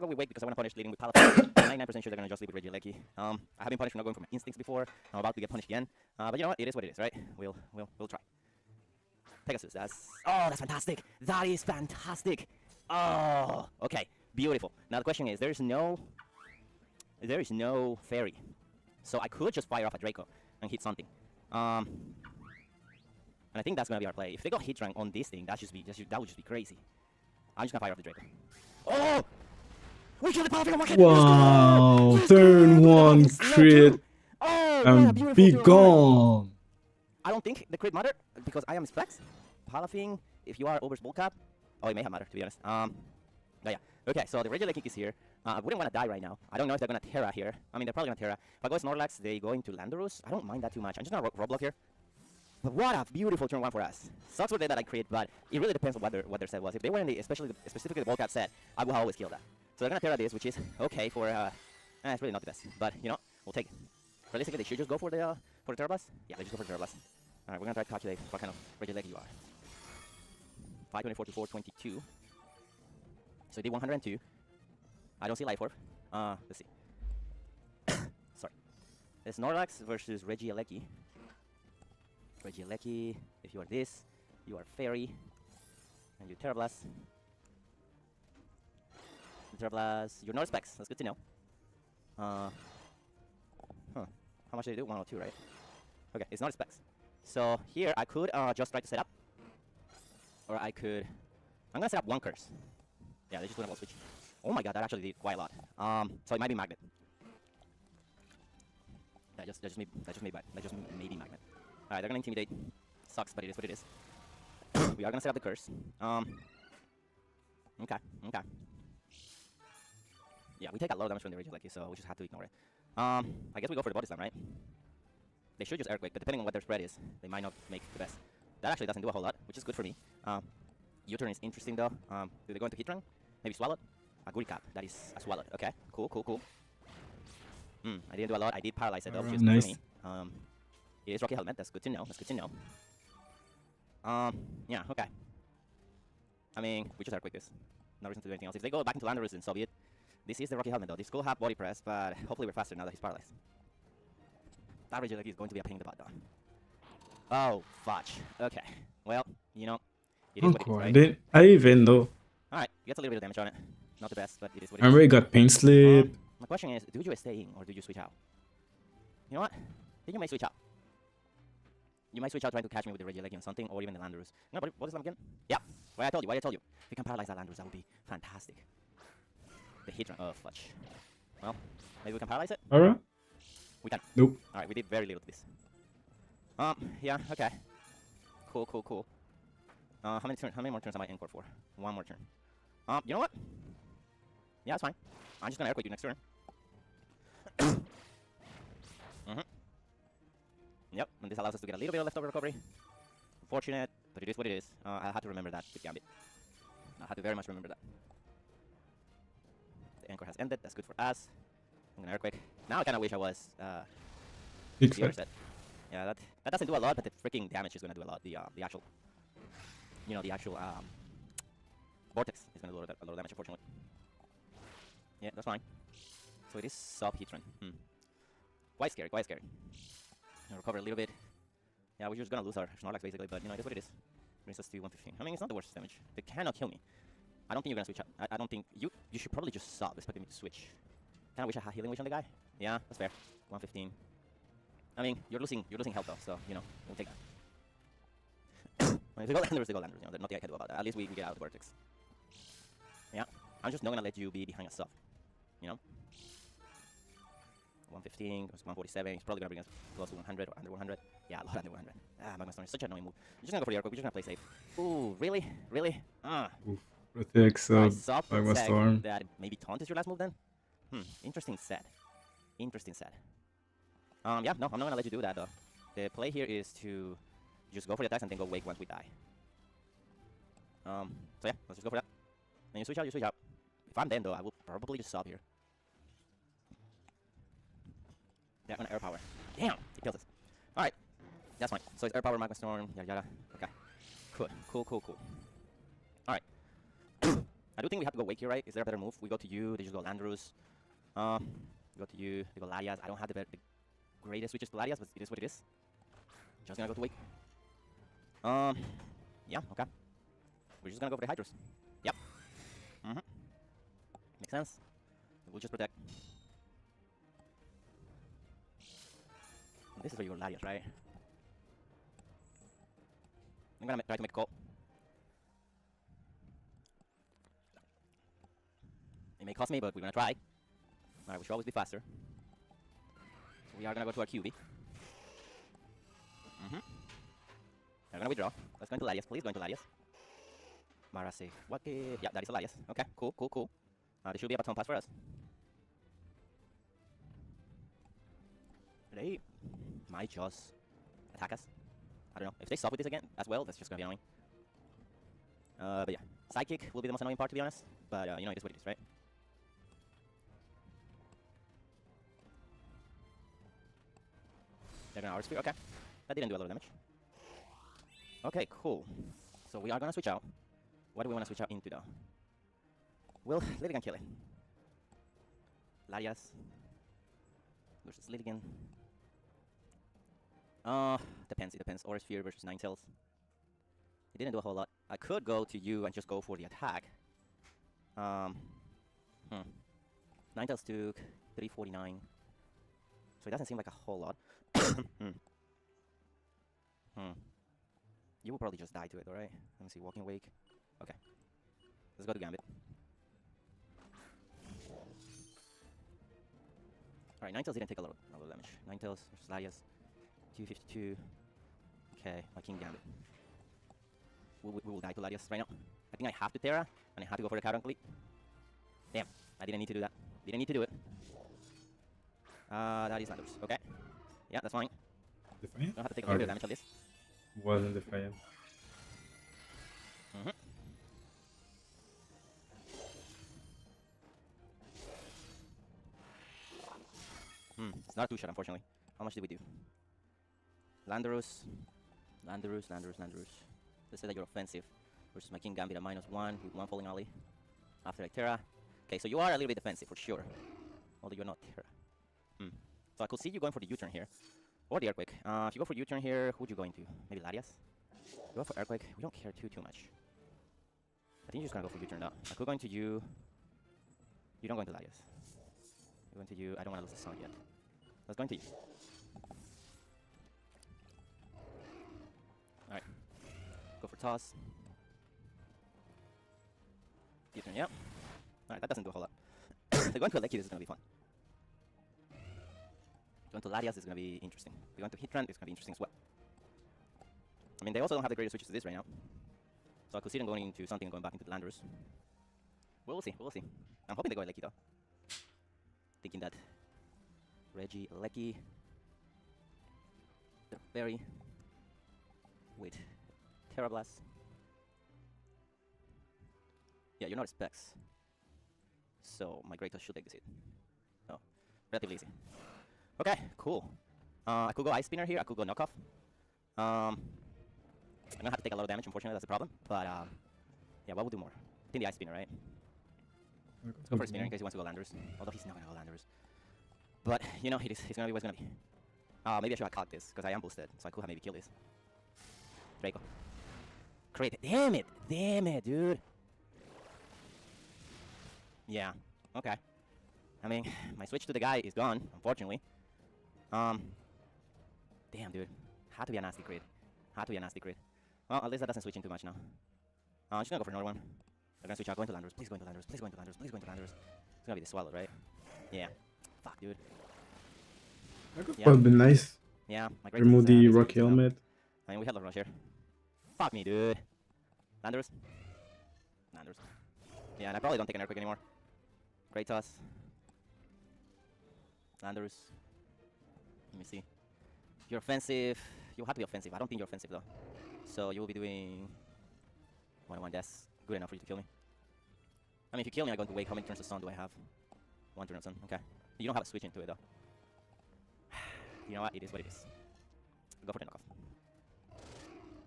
go with Wake because I want to punish leading with Palafing. I'm 99% sure they're gonna just lead with Regieleki. I have been punished for not going for my instincts before. I'm about to get punished again. But you know what? It is what it is, right? We'll try. Pegasus. That's fantastic. That is fantastic. Oh, okay, beautiful. Now the question is, there is no fairy. So I could just fire off a Draco and hit something. And I think that's gonna be our play. If they go hit rank on this thing, that would just be crazy. I'm just gonna fire off the Draco. Oh! We killed the Power Finger Market! Wow, turn 1 crit and be gone. I don't think the crit matter because I am Specs. Palafing, if you are over Bull Cap, oh, it may have mattered to be honest. But yeah. Okay, so the regular kick is here. I wouldn't want to die right now. I don't know if they're gonna Terra here. I mean, they're probably gonna Terra. If I go Snorlax, they go into Landorus. I don't mind that too much. I'm just gonna Roblox here. But what a beautiful turn 1 for us. Sucks for them that I create, but it really depends on what their set was. If they were in the, specifically the Bull Cap set, I would always kill that. So they're gonna Terra this, which is okay for it's really not the best, but you know, we'll take it. Realistically, they should just go for the Terra Blast. Yeah, they just go for the Terra Blast. All right, we're gonna try to calculate what kind of regular leg you are. 524 to 422. So he did 102. I don't see Life Orb. Let's see. Sorry. It's Snorlax versus Regieleki. Regieleki, if you are this, you are Fairy, and you Terra Blast. Terra Blast, you're not Specs, that's good to know. How much did it do? 102, right? Okay, it's not Specs. So here I could just try to set up. Or I could... I'm gonna set up 1 curse. Yeah, they just went a switch. Oh my god, that actually did quite a lot. So it might be Magnet. That just may be Magnet. Alright, they're gonna Intimidate. Sucks, but it is what it is. We are gonna set up the curse. Okay. Yeah, we take a lot of damage from the Regieleki, so we just have to ignore it. I guess we go for the Body Slam, right? They should just Earthquake, but depending on what their spread is, they might not make the best. That actually doesn't do a whole lot, which is good for me. U-turn is interesting though. Do they go into Heatran? Maybe Swallowed? A Guri Cap, that is a Swallowed. Okay, cool. I didn't do a lot. I did Paralyze it though, which is good for me. It is Rocky Helmet, that's good to know. Yeah, okay. I mean, we just Earthquake this. No reason to do anything else. If they go back into Landorus, then so be it. This is the Rocky Helmet though. This could have Body Press, but hopefully we're faster now that he's paralyzed. That Regieleki is going to be a pain in the butt though. Oh, fudge. Okay. Well, you know, it is what it is, right? I even though. Alright, you get a little bit of damage on it. Not the best, but it is what it is. I already got Pain Slip. My question is, do you stay in or do you switch out? You know what? Then you may switch out. You might switch out trying to catch me with the Regieleki or something, or even the Landorus. No, but what is that again? Yeah. Why I told you. If we can paralyze that Landorus, that would be fantastic. The Heatran. Oh, fudge. Well, maybe we can paralyze it? Alright. We can. Nope. Alright, we did very little to this. Yeah, okay. Cool. How many more turns am I in for? 1 more turn. You know what? Yeah, it's fine. I'm just gonna Earthquake you next turn. Yep, and this allows us to get a little bit of leftover recovery. Unfortunate, but it is what it is. I'll have to remember that with Gambit. I'll have to very much remember that. The Anchor has ended, that's good for us. I'm gonna Earthquake. Now I kinda wish I was the other set. Yeah, that doesn't do a lot, but the freaking damage is gonna do a lot. The actual, you know, the actual Vortex is gonna do a lot of damage, unfortunately. Yeah, that's fine. So it is sub Heatran. Quite scary. Recover a little bit. Yeah, we're just gonna lose our Snorlax basically, but you know, it is what it is. Brings us to 115. I mean, it's not the worst damage. They cannot kill me. I don't think you're gonna switch out. I don't think you should probably just sub, expecting me to switch. Kinda wish I had Healing Wish on the guy. Yeah, that's fair. 115. I mean, you're losing health though, so you know, we'll take that. If they go Landorus, they go Landorus. You know, there's nothing I can do about that. At least we get out of the Vortex. Yeah, I'm just not gonna let you be behind a sub. You know. 115, 147, he's probably gonna bring us close to 100 or under 100. Yeah, a lot under 100. Magma Storm is such an annoying move. I'm just gonna go for the Earthquake, we're just gonna play safe. Ooh, really? Protects up Magma Storm. That maybe Taunt is your last move then? Interesting set. Yeah, no, I'm not gonna let you do that though. The play here is to just go for the attacks and then go Wake once we die. So yeah, let's just go for that. And you switch out. If I'm dead though, I will probably just sub here. Yeah, I'm gonna Air Power. Damn, he kills us. Alright, that's fine. So it's Air Power, Magma Storm, yada. Okay. Cool. Alright. I do think we have to go Wake here, right? Is there a better move? We go to you, they just go Landorus. We go to you, they go Larias. I don't have the greatest switches to Larias, but it is what it is. Just gonna go to Wake. Yeah, okay. We're just gonna go for the Hydros. Yep. Makes sense. We'll just protect. This is where you go Lariat, right? I'm gonna try to make a call. It may cost me, but we're gonna try. Alright, we should always be faster. So we are gonna go to our QB. We're gonna withdraw. Let's go into Larius. Please go into Larius. Marase. What? Yeah, that is a Larius. Okay, cool, cool, cool. This should be a baton pass for us. They might just attack us. I don't know. If they stop with this again as well, that's just gonna be annoying. But yeah, sidekick will be the most annoying part, to be honest. But you know, it is what it is, right? They're gonna Aura Sphere. Okay, that didn't do a lot of damage. Okay, cool. So we are gonna switch out. What do we want to switch out into though? Well, Lilligan kill it. Larias versus Lilligan. Depends. It depends. Aura Sphere versus Ninetales. It didn't do a whole lot. I could go to you and just go for the attack. Ninetales took 349. So it doesn't seem like a whole lot. You will probably just die to it, alright? Let me see, Walking Wake. Okay. Let's go to Gambit. Alright, Ninetales didn't take a lot of damage. Ninetales versus Larias. 252. Okay, my King Gambit. We will die to Larias right now. I think I have to Terra, and I have to go for the counter complete. Damn, I didn't need to do that. Didn't need to do it. That is Landers. Okay. Yeah, that's fine. Defiant? Don't have to take a little bit of damage on this. Wasn't Defiant. It's not a 2-shot, unfortunately. How much did we do? Landorus. Let's say that you're offensive. Versus my King Gambit at -1 with 1 falling alley. After I Terra. Okay, so you are a little bit defensive for sure. Although you're not Terra. So I could see you going for the U-turn here. Or the Earthquake. If you go for U-turn here, who would you go into? Maybe Larias? You go for Earthquake, we don't care too much. I think you're just gonna go for U-turn now. I could go into you. You don't go into Larias. You go into you. I don't wanna lose the sun yet. Let's go into you. Alright. Go for toss. U-turn, yeah. Alright, that doesn't do a whole lot. So going to a Lecky, this is gonna be fun. Going to Larias is going to be interesting. Going to Hitran is going to be interesting as well. I mean, they also don't have the greatest switches to this right now. So I could see them going into something and going back into the Landers. We'll see, we'll see. I'm hoping they go Lecky though. Thinking that Reggie, Lecky, the Berry, with Terra Blast. Yeah, you're not Specs. So my Greatos should take this hit. Oh, relatively easy. Okay, cool. I could go Ice Spinner here, I could go Knockoff. I'm gonna have to take a lot of damage, unfortunately, that's the problem. But, yeah, what would do more? I think the Ice Spinner, right? Let's go for a Spinner in case he wants to go Landers. Although he's not gonna go Landers. But, you know, he's gonna be what he's gonna be. Maybe I should have caught this, because I am boosted, so I could have maybe killed this. Draco. Crit. Damn it, dude! Yeah, okay. I mean, my switch to the guy is gone, unfortunately. Damn, dude. Had to be a nasty crit. Well, at least that doesn't switch in too much now. I'm just gonna go for another one. They're gonna switch out. Go into Landers. Please go into Landers. Please go into Landers. Please go into Landers. It's gonna be the Swallow, right? Yeah. Fuck, dude. That could have been nice. Yeah. My Remove the Rocky helmet. I mean, we had a rush here. Fuck me, dude. Landers. Yeah, and I probably don't take an Earthquake anymore. Great toss. Landers. Let me see. You're offensive. You'll have to be offensive. I don't think you're offensive though. So you will be doing 1-1. That's good enough for you to kill me. I mean, if you kill me, I'm going to wait. How many turns of sun do I have? 1 turn of sun. Okay. You don't have a switch into it though. You know what? It is what it is. Go for the knockoff.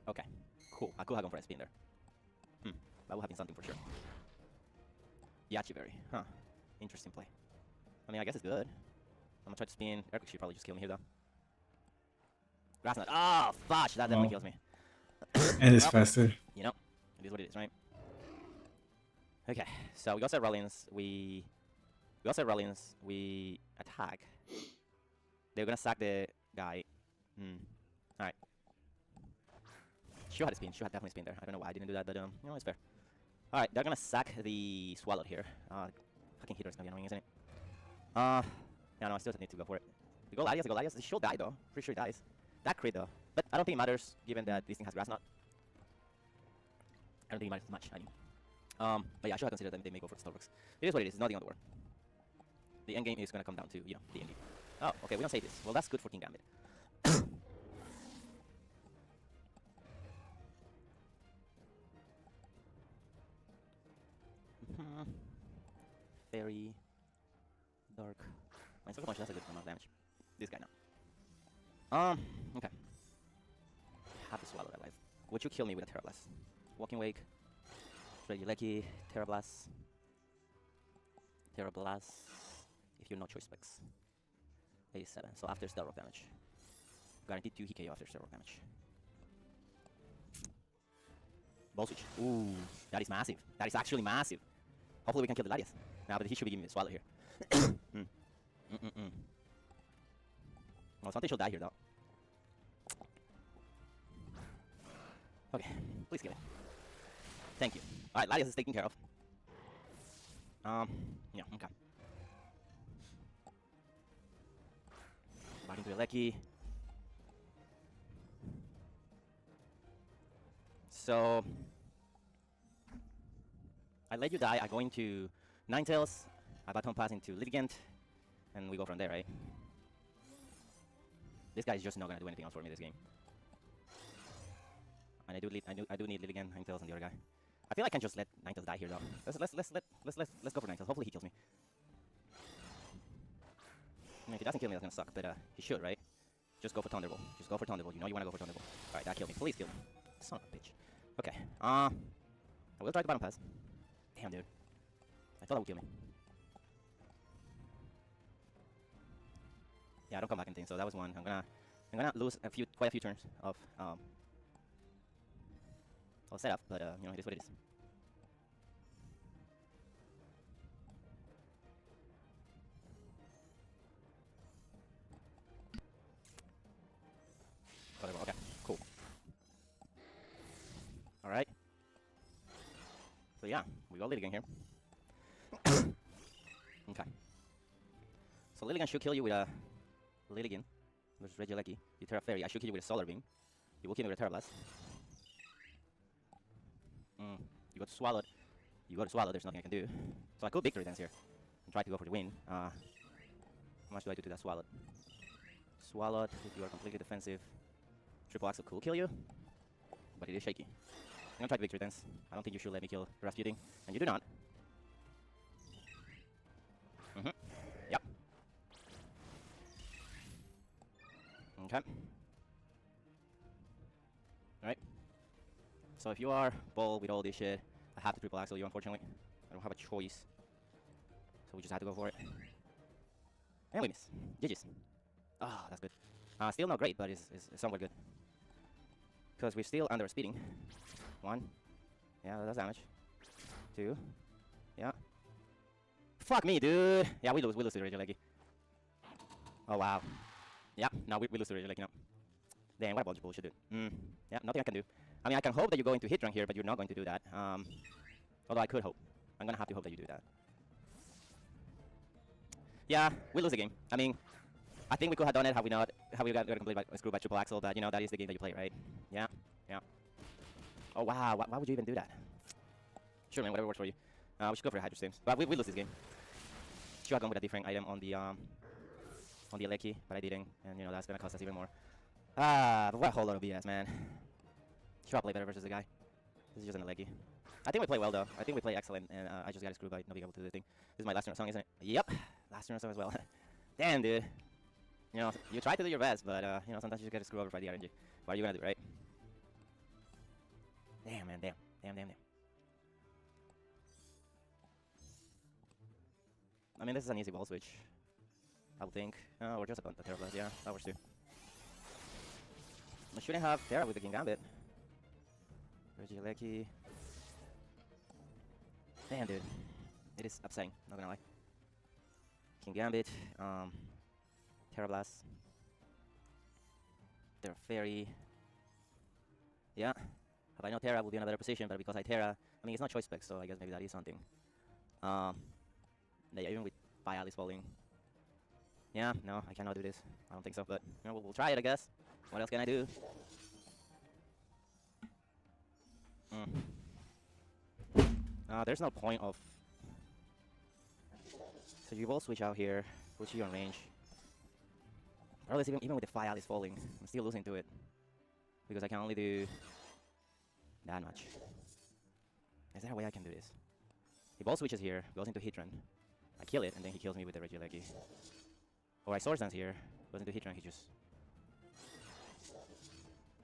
Okay. Cool. I could have gone for a spin there. That would have been something for sure. Yachiberry. Huh. Interesting play. I mean, I guess it's good. I'm gonna try to spin. Eric should probably just kill me here though. Grassnut. Oh, fudge! That definitely kills me. And it's faster. You know, it is what it is, right? Okay, so we got set Rollins. We attack. They're gonna sack the guy. Alright. Should have spin. Should have definitely spin there. I don't know why I didn't do that, but you know, it's fair. Alright, they're gonna sack the Swallow here. Fucking Heater is gonna be annoying, isn't it? Yeah, no, I still need to go for it. The go Latias, the go Latias. It should die though. Pretty sure it dies. That crit though. But I don't think it matters given that this thing has Grass Knot. I don't think it matters much, I mean. But yeah, I should have considered that they may go for the Starbucks. It is what it is, it's nothing on the war. The end game is gonna come down to, you know, the ending. Oh, okay, we don't say this. Well, that's good for King Gambit. Very dark. My Sucker Punch, that's a good amount of damage. This guy now. Okay. Have to swallow that life. Would you kill me with a Terra Blast? Walking Wake. Ready Lecky, Terra Blast. Terra Blast. If you're not choice specs. 87. So after Stealth Rock damage. Guaranteed 2 hit KO after Stealth Rock damage. Ball switch. Ooh, that is massive. That is actually massive. Hopefully we can kill the Latias. Now, but he should be giving me the Swallow here. Well, something should die here though. Okay, please kill it. Thank you. Alright, Latias is taken care of. Yeah, okay. Back into the Lecky. So I let you die, I go into Ninetales, I baton pass into Litigant, and we go from there, right? This guy is just not gonna do anything else for me this game. And I do need Litigant, Ninetales, and the other guy. I feel I can just let Ninetales die here though. Let's go for Ninetales. Hopefully he kills me. I mean, if he doesn't kill me, that's gonna suck, but he should, right? Just go for Thunderbolt. Just go for Thunderbolt. You know you wanna go for Thunderbolt. Alright, that killed me. Please kill me. Son of a bitch. Okay. I will try to bottom pass. Damn, dude. I thought that would kill me. Yeah, I don't come back anything, so that was one. I'm gonna lose quite a few turns of setup, but you know, it is what it is. Whatever. Okay. Cool. All right. So yeah, we got Lilligan here. Okay. So Lilligan should kill you with a Lilligan versus Regieleki. You Terra Fairy. I should kill you with a Solar Beam. You will kill me with a Terra Blast. You got Swallowed. You got Swallowed. There's nothing I can do. So I could Victory Dance here and try to go for the win. How much do I do to that Swallowed? Swallowed. If you are completely defensive, Triple Axel could kill you, but it is shaky. I'm gonna try to Victory Dance. I don't think you should let me kill Rasputin, and you do not. Yep. Okay. Alright. So if you are Bull with all this shit, I have to Triple Axel you, unfortunately. I don't have a choice. So we just have to go for it. And we miss. GG's. Ah, that's good. Still not great, but it's somewhat good. Because we're still under speeding. 1. Yeah, that's damage. 2. Yeah. Fuck me, dude. Yeah, we lose to Regieleki. Oh, wow. Yeah, no, we lose to Regieleki now. Damn, what a bunch of bullshit, dude. Yeah, nothing I can do. I mean, I can hope that you go into hit rank here, but you're not going to do that. Although I could hope. I'm gonna have to hope that you do that. Yeah, we lose the game. I mean, I think we could have done it had we got completely screwed by Triple Axel, but you know, that is the game that you play, right? Yeah, yeah. Oh wow, why would you even do that? Sure, man, whatever works for you. We should go for the Hydro Streams, but we lose this game. Should have gone with a different item on the Lecky, but I didn't, and you know that's gonna cost us even more. But what a whole lot of BS, man. Should I play better versus the guy? This is just an Lecky. I think we play well though. I think we play excellent, and I just got screwed by not being able to do the thing. This is my last turn song, isn't it? Yep, last turn song as well. Damn, dude. You know, you try to do your best, but you know, sometimes you just get screwed over by the RNG. What are you gonna do, right? Damn, man, damn. I mean, this is an easy ball switch. I would think. Or just about the Terra Blast, yeah, that works too. I shouldn't have Terra with the King Gambit. Regieleki. Damn, dude. It is upsetting, not gonna lie. King Gambit, Terra Blast. They're very... Yeah. If I know Terra, will be in a better position, but because I Terra, I mean, it's not choice spec, so I guess maybe that is something. Yeah, even with Vialis falling. Yeah, no, I cannot do this. I don't think so, but you know, we'll try it, I guess. What else can I do? There's no point of... So you both switch out here, put you on range. Regardless, even with the Vialis falling, I'm still losing to it. Because I can only do that much. Is there a way I can do this? He ball switches here, goes into Hitran. I kill it, and then he kills me with the Regieleki. Or I Source Dance here, goes into Hitran, he just...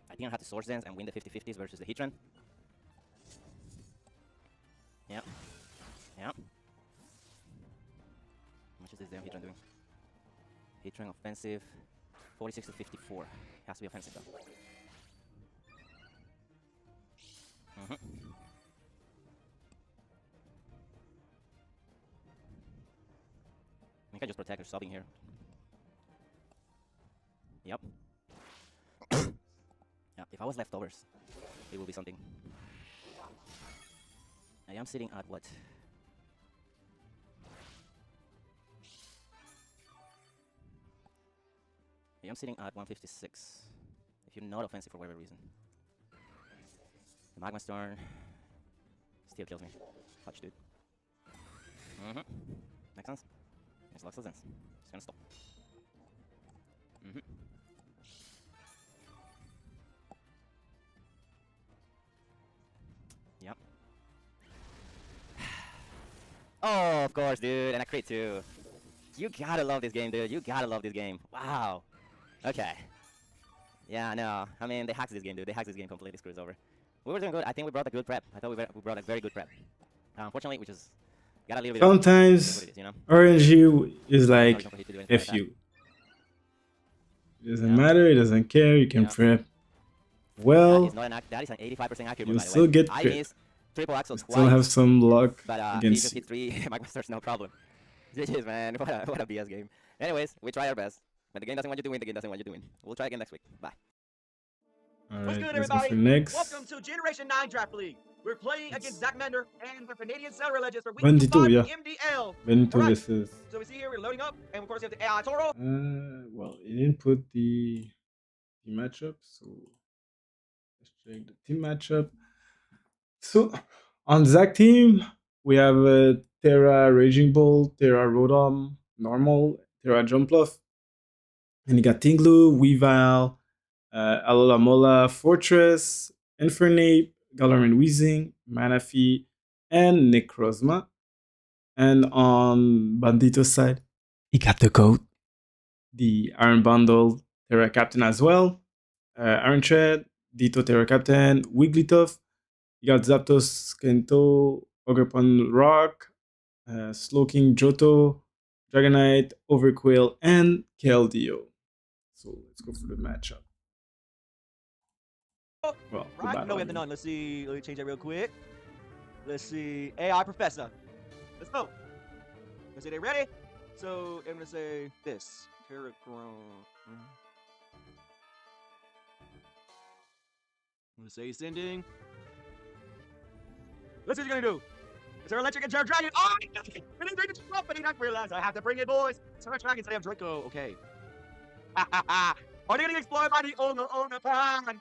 I think I have to Source Dance and win the 50-50s versus the Hitran. Yep. Yep. How much is this damn Hitran doing? Hitran offensive, 46 to 54. Has to be offensive though. I think I just protect her subbing here. Yep. Yeah, if I was leftovers, it would be something. I am sitting at what? I am sitting at 156. If you're not offensive for whatever reason. The Magma Storm still kills me. Touch, dude. Makes sense? Makes lots of sense. Just gonna stop. Yep. Oh, of course, dude. And I crit too. You gotta love this game, dude. You gotta love this game. Wow. Okay. Yeah, no. I mean, they hacked this game, dude. They hacked this game completely. Screws over. We were doing good. I think we brought a good prep. I thought we brought a very good prep. Unfortunately, we just got a little bit. Sometimes of, you know? RNG is like F you. It doesn't Yeah. matter. It doesn't care. You can prep. Well, that is, not an that is an 85% accurate. you by the still way. get I crit. missed triple axle twice. Still have some luck But he against just you. hit 3 Magma Stars, no problem. GG's, man. What a BS game. Anyways, we try our best. But the game doesn't want you to win. The game doesn't want you to win. We'll try again next week. Bye. All What's right, good, let's go everybody? for next. Welcome to Generation 9 Draft League. We're playing against Zachmander and the Canadian Celery Legends for week Bandito, 5 yeah. MDL. Bandito Alright. versus. So we see here we're loading up, and of course we have the AI Toro. Well, it didn't put the matchup, so let's check the team matchup. So on Zach team, we have Terra Raging Bolt, Terra Rotom, Normal, Terra Jumpluff, and you got Tinglu, Weavile, Alola Mola, Fortress, Infernape, Galarian Weezing, Manaphy, and Necrozma. And on Bandito's side, he got the GOAT, the Iron Bundle Terra Captain as well, Iron Tread, Ditto Terra Captain, Wigglytuff. You got Zapdos, Kento, Ogerpon Rock, Slowking Johto, Dragonite, Overquill, and Keldeo. So let's go for the matchup. Well, the Right? battle, No, we I have the mean. none. Let's see. Let me change that real quick. Let's see. AI Professor. Let's go. Let's say they ready. So I'm gonna say this. Terra Grown. I'm gonna say sending. Let's see what you're gonna do. Is there electric and Terra Dragon? Oh, but I didn't realize I have to bring it, boys. Terra Dragon instead of Draco. Okay. Are they getting explored by the Ogerpon?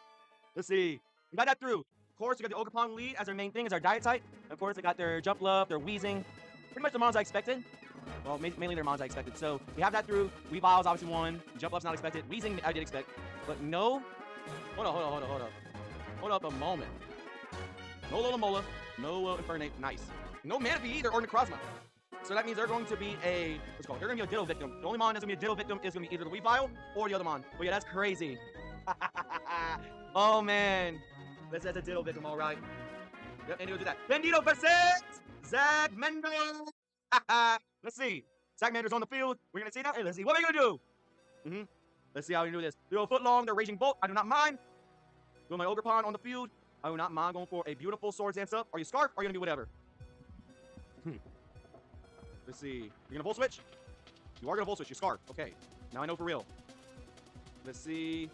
Let's see. We got that through. Of course, we got the Ogerpon lead as their main thing, as our diet type. Of course, they got their Jump Love, their Weezing. Pretty much the mons I expected. Well, mainly their mons I expected. So we have that through. Weavile's obviously one. Jump Love's not expected. Weezing I did expect. But no. Hold up. Hold up a moment. No Lola Mola. No Infernape. Nice. No Manaphy either or Necrozma. So that means they're going to be a, what's called, they're going to be a Ditto victim. The only mon that's going to be a Ditto victim is going to be either the Weavile or the other mon. But yeah, that's crazy. Oh, man. That's a Ditto victim, all right. Yep, and he'll do that. Bandito versus Zachmander. Let's see. Zachmander's on the field. We're going to see that. Hey, let's see. What are we going to do? Let's see how we do this. Throw a foot long. They're Raging Bolt. I do not mind. Throw my Ogerpon on the field. I do not mind going for a beautiful Swords Dance up. Are you Scarf? Or are you going to be whatever? Let's see. You're going to Volt Switch? You are going to Volt Switch. You're Scarf. Okay. Now I know for real. Let's see.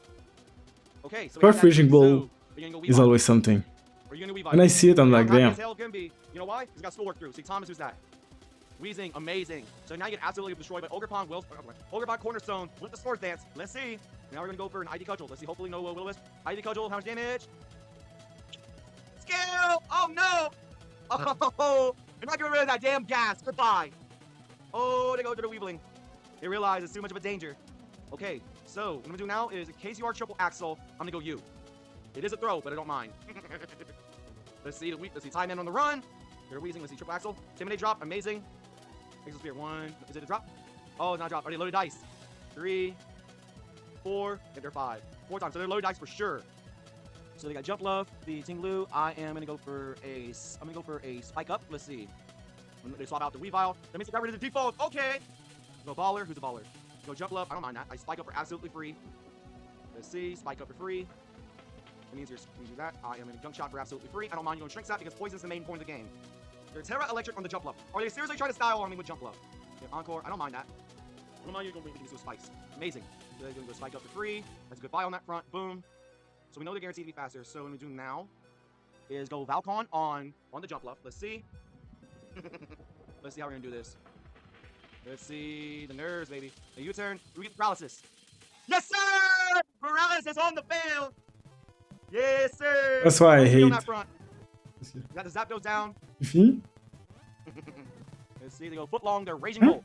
Okay, so Scarf Raging Bull is always something. Or you gonna Weavile? When I see it, I'm like, Happy damn. as hell can be. You know why? He's got schoolwork through. See, Thomas, who's that? Wheezing, amazing. So now you get absolutely destroyed by Ogrepon, Ogrepon Cornerstone with the Swords Dance. Let's see. Now we're gonna go for an ID Cudgel. Let's see. Hopefully no Will-O-Wisp. ID Cudgel, how much damage? Skill! Oh no! Oh, you're not getting rid of that damn gas. Goodbye. Oh, they go to the Weebling. They realize it's too much of a danger. Okay, so what I'm gonna do now is in case you are triple Axel, I'm gonna go you. It is a throw, but I don't mind. Let's see Time Man on the run. They're wheezing. Let's see triple Axel. Intimidate drop, amazing. Exo Spear, 1. Is it a drop? Oh, it's not a drop. Are they loaded dice? 3, 4, and they're 5. 4 times. So they're loaded dice for sure. So they got Jump Love, the Tinglu. I am gonna go for a Spike Up. Let's see. When they swap out the Weavile. That means they got rid of the default. Okay. Go Baller. Who's a baller? Go Jump Love. I don't mind that. I Spike Up for absolutely free. Let's see. Spike Up for free. That means you do that. I am in a Gunk Shot for absolutely free. I don't mind you going Shrink Snap because poison is the main point of the game. There's Terra Electric on the Jump Love. Are they seriously trying to style on me with Jump Love? Okay, Encore. I don't mind that. I don't mind you going to do spikes. Amazing. So they're going to go Spike Up for free. That's a good buy on that front. Boom. So we know they're guaranteed to be faster. So what we do now is go Valcon on the Jump Love. Let's see. Let's see how we're going to do this. Let's see. The nerves, baby. The U-turn. We get Paralysis. Yes, sir! Paralysis on the field. Yes, sir. That's why I hate. Got the Zapdos down. Let's see, they go foot long. They're Raging Bolt.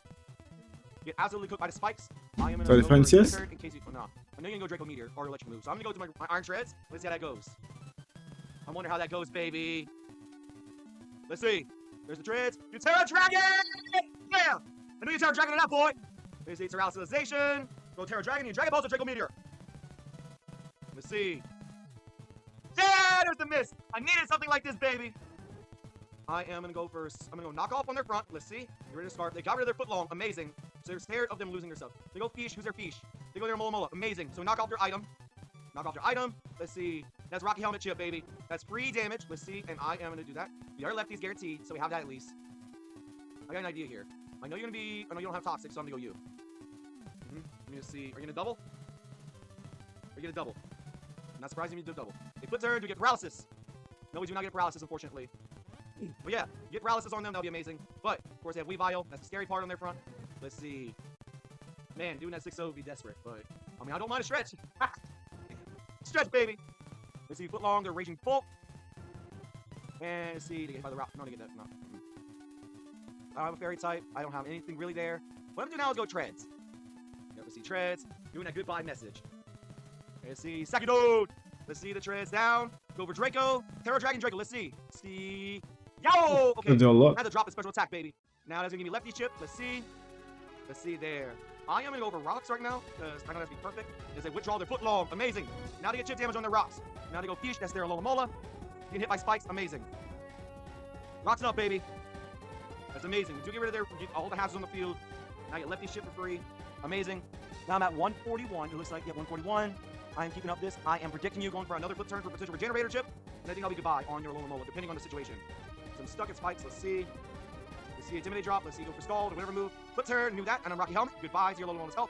Get absolutely cooked by the spikes. I am So gonna defense, yes? in case you. Oh, no. I know you're gonna go Draco Meteor or Electric Move. So I'm gonna go to my Iron Shreds. Let's see how that goes. I wonder how that goes, baby. Let's see. There's the Treads. You Terra Dragon! Yeah! I know you Terra Dragon on that boy. There's the Terralicization. Go Terra Dragon. You Dragon Balls or Draco Meteor. Let's see. Yeah, there's the miss. I needed something like this, baby. I am gonna go first. I'm gonna go knock off on their front. Let's see. Get rid of Scarf. They got rid of their foot long. Amazing. So they're scared of them losing their stuff. They go Fish. Who's their Fish? They go their Mola. Amazing. So knock off their item. Knock off their item. Let's see. That's Rocky Helmet Chip, baby. That's free damage. Let's see. And I am gonna do that. We are lefties guaranteed, so we have that at least. I got an idea here. I know you're gonna be. I know you don't have Toxic, so I'm gonna go you. Let me just see. Are you gonna double? Are you gonna double? I'm not surprising you do double. They put turn to get Paralysis. No, we do not get Paralysis, unfortunately. But yeah, get Paralysis on them, that'll be amazing. But, of course, they have Weavile. That's the scary part on their front. Let's see. Man, doing that 6-0 would be desperate, but, I mean, I don't mind a stretch. Stretch, baby. Let's see, foot long, they're Raging Bolt. And let's see, they get hit by the rock. No, they get that. No. I don't have a Fairy type. I don't have anything really there. What I'm gonna do now is go Treads. Yeah, let's see, Treads. Doing that goodbye message. Let's see, second node. Let's see the Treads down. Go for Draco. Terra Dragon Draco. Let's see. See. Yo! Okay. Do a lot. Had to drop a special attack, baby. Now that's gonna give me lefty chip. Let's see. Let's see there. I am gonna go over rocks right now because I know that's be perfect. As they withdraw their foot long. Amazing. Now they get chip damage on their rocks. Now they go Fish. That's their Alola. Getting hit by spikes. Amazing. Rocks up, baby. That's amazing. We do get rid of their all the hazards on the field. Now I get lefty chip for free. Amazing. Now I'm at 141. It looks like, yeah, 141. I am keeping up this. I am predicting you going for another flip turn for potential regenerator chip. And I think I'll be goodbye on your Alola, depending on the situation. So I'm stuck at spikes. Let's see. Let's see Intimidate drop. Let's see go for Scald or whatever move. Flip turn, knew that. And I'm Rocky Helmet. Goodbye to your Alola health.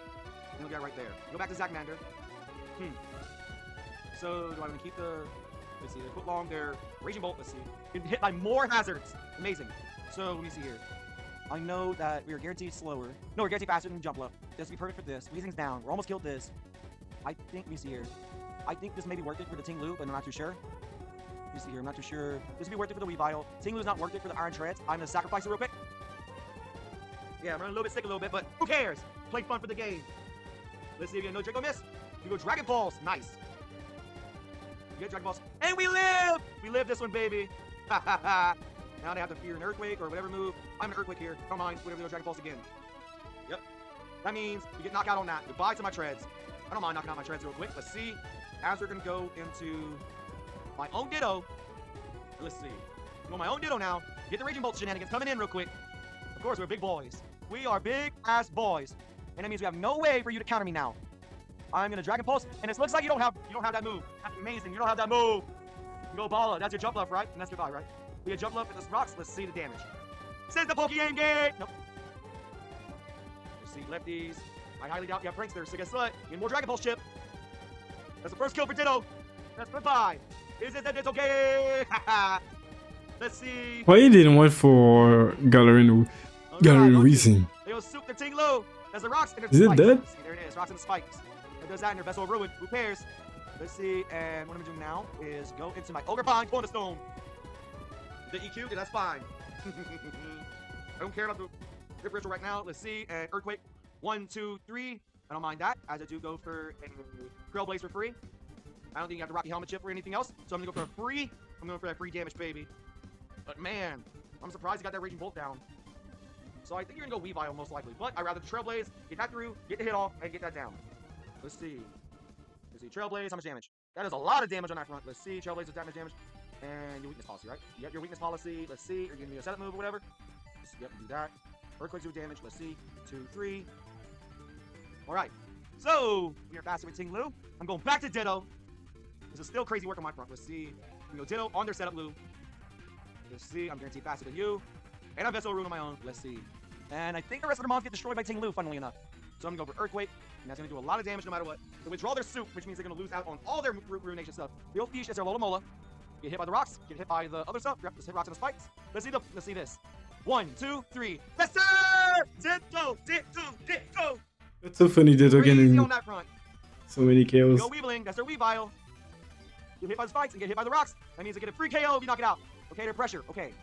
And look at it right there. Go back to Zachmander. So do I want to keep the... Let's see. They put long their Raging Bolt. Let's see. Getting hit by more hazards. Amazing. So let me see here. I know that we are guaranteed slower. No, we're guaranteed faster than Jump Up. This would be perfect for this. Weezing's down. We're almost killed this. I think, let me see here. I think this may be worth it for the Tinglu, but I'm not too sure. Let me see here. I'm not too sure. This would be worth it for the Weavile. Tinglu's not worth it for the Iron Treads. I'm going to sacrifice it real quick. Yeah, I'm running a little bit sick a little bit, but who cares? Play fun for the game. Let's see if you get no Draco miss. You go Dragon Balls. Nice. You get Dragon Balls. And we live! We live this one, baby. Ha ha ha. Now they have to fear an Earthquake or whatever move. I'm an Earthquake here. Don't mind. Whatever those Dragon Balls again. Yep. That means we get knocked out on that. Goodbye to my Treads. I don't mind knocking out my Treads real quick. Let's see. As we're going to go into my own Ditto. Let's see. Go my own Ditto now. Get the Raging Bolt shenanigans coming in real quick. Of course, we're big boys. We are big-ass boys. And that means we have no way for you to counter me now. I'm going to Dragon Pulse. And it looks like you don't have that move. That's amazing. You don't have that move. You go Bala. That's your jump left, right? And that's goodbye, right? We get jump left with the rocks. Let's see the damage. Says the Pokemon game. Nope. Let's see lefties. I highly doubt you have Prankster, so guess what? Get more Dragon Pulse chip. That's the first kill for Ditto. That's goodbye. Is it that it's okay? Let's see. Why you didn't wait for Gallery Weezing? They'll soup their Ting Lu. There's the rocks and there's Is the it spikes. dead? Let's see, there it is. Rocks and the spikes. It does that in their Vessel of Ruin. Who pairs? Let's see. And what I'm doing now is go into my Ogre Pine Cornerstone. The EQ? Yeah, that's fine. I don't care about the differential right now. Let's see. And Earthquake. 1, 2, 3. I don't mind that, as I do go for a Trailblaze for free. I don't think you have the Rocky Helmet chip or anything else, so I'm gonna go for a free. I'm going for that free damage, baby. But man, I'm surprised he got that Raging Bolt down. So I think you're gonna go Weavile most likely, but I'd rather the Trailblaze, get that through, get the hit off, and get that down. Let's see. Trailblaze, how much damage? That is a lot of damage on that front. Let's see, Trailblaze is damage. And your weakness policy, right? Yep, your weakness policy. Let's see, you're gonna do a setup move or whatever. Yep, do that. Earthquake do damage. Let's see. 2, 3. Alright. So, we are faster with Ting Lu. I'm going back to Ditto. This is still crazy work on my front. Let's see. We go Ditto on their setup, Lu. Let's see. I'm guaranteed faster than you. And I'm Vessel Rune on my own. Let's see. And I think the rest of the mobs get destroyed by Ting Lu, funnily enough. So I'm going to go for Earthquake. And that's going to do a lot of damage no matter what. They withdraw their soup, which means they're going to lose out on all their Ruination stuff. They'll Fish as their Lolamola. Get hit by the rocks. Get hit by the other stuff. Let's hit rocks and the spikes. Let's see this. 1, 2, 3. Yes, sir! Ditto! That's so funny that Crazy again on in that front. so many KOs. Go Weavling, that's their Weavile. Get hit by the spikes and get hit by the rocks. That means they get a free KO if you knock it out. Okay, they're pressure. Okay.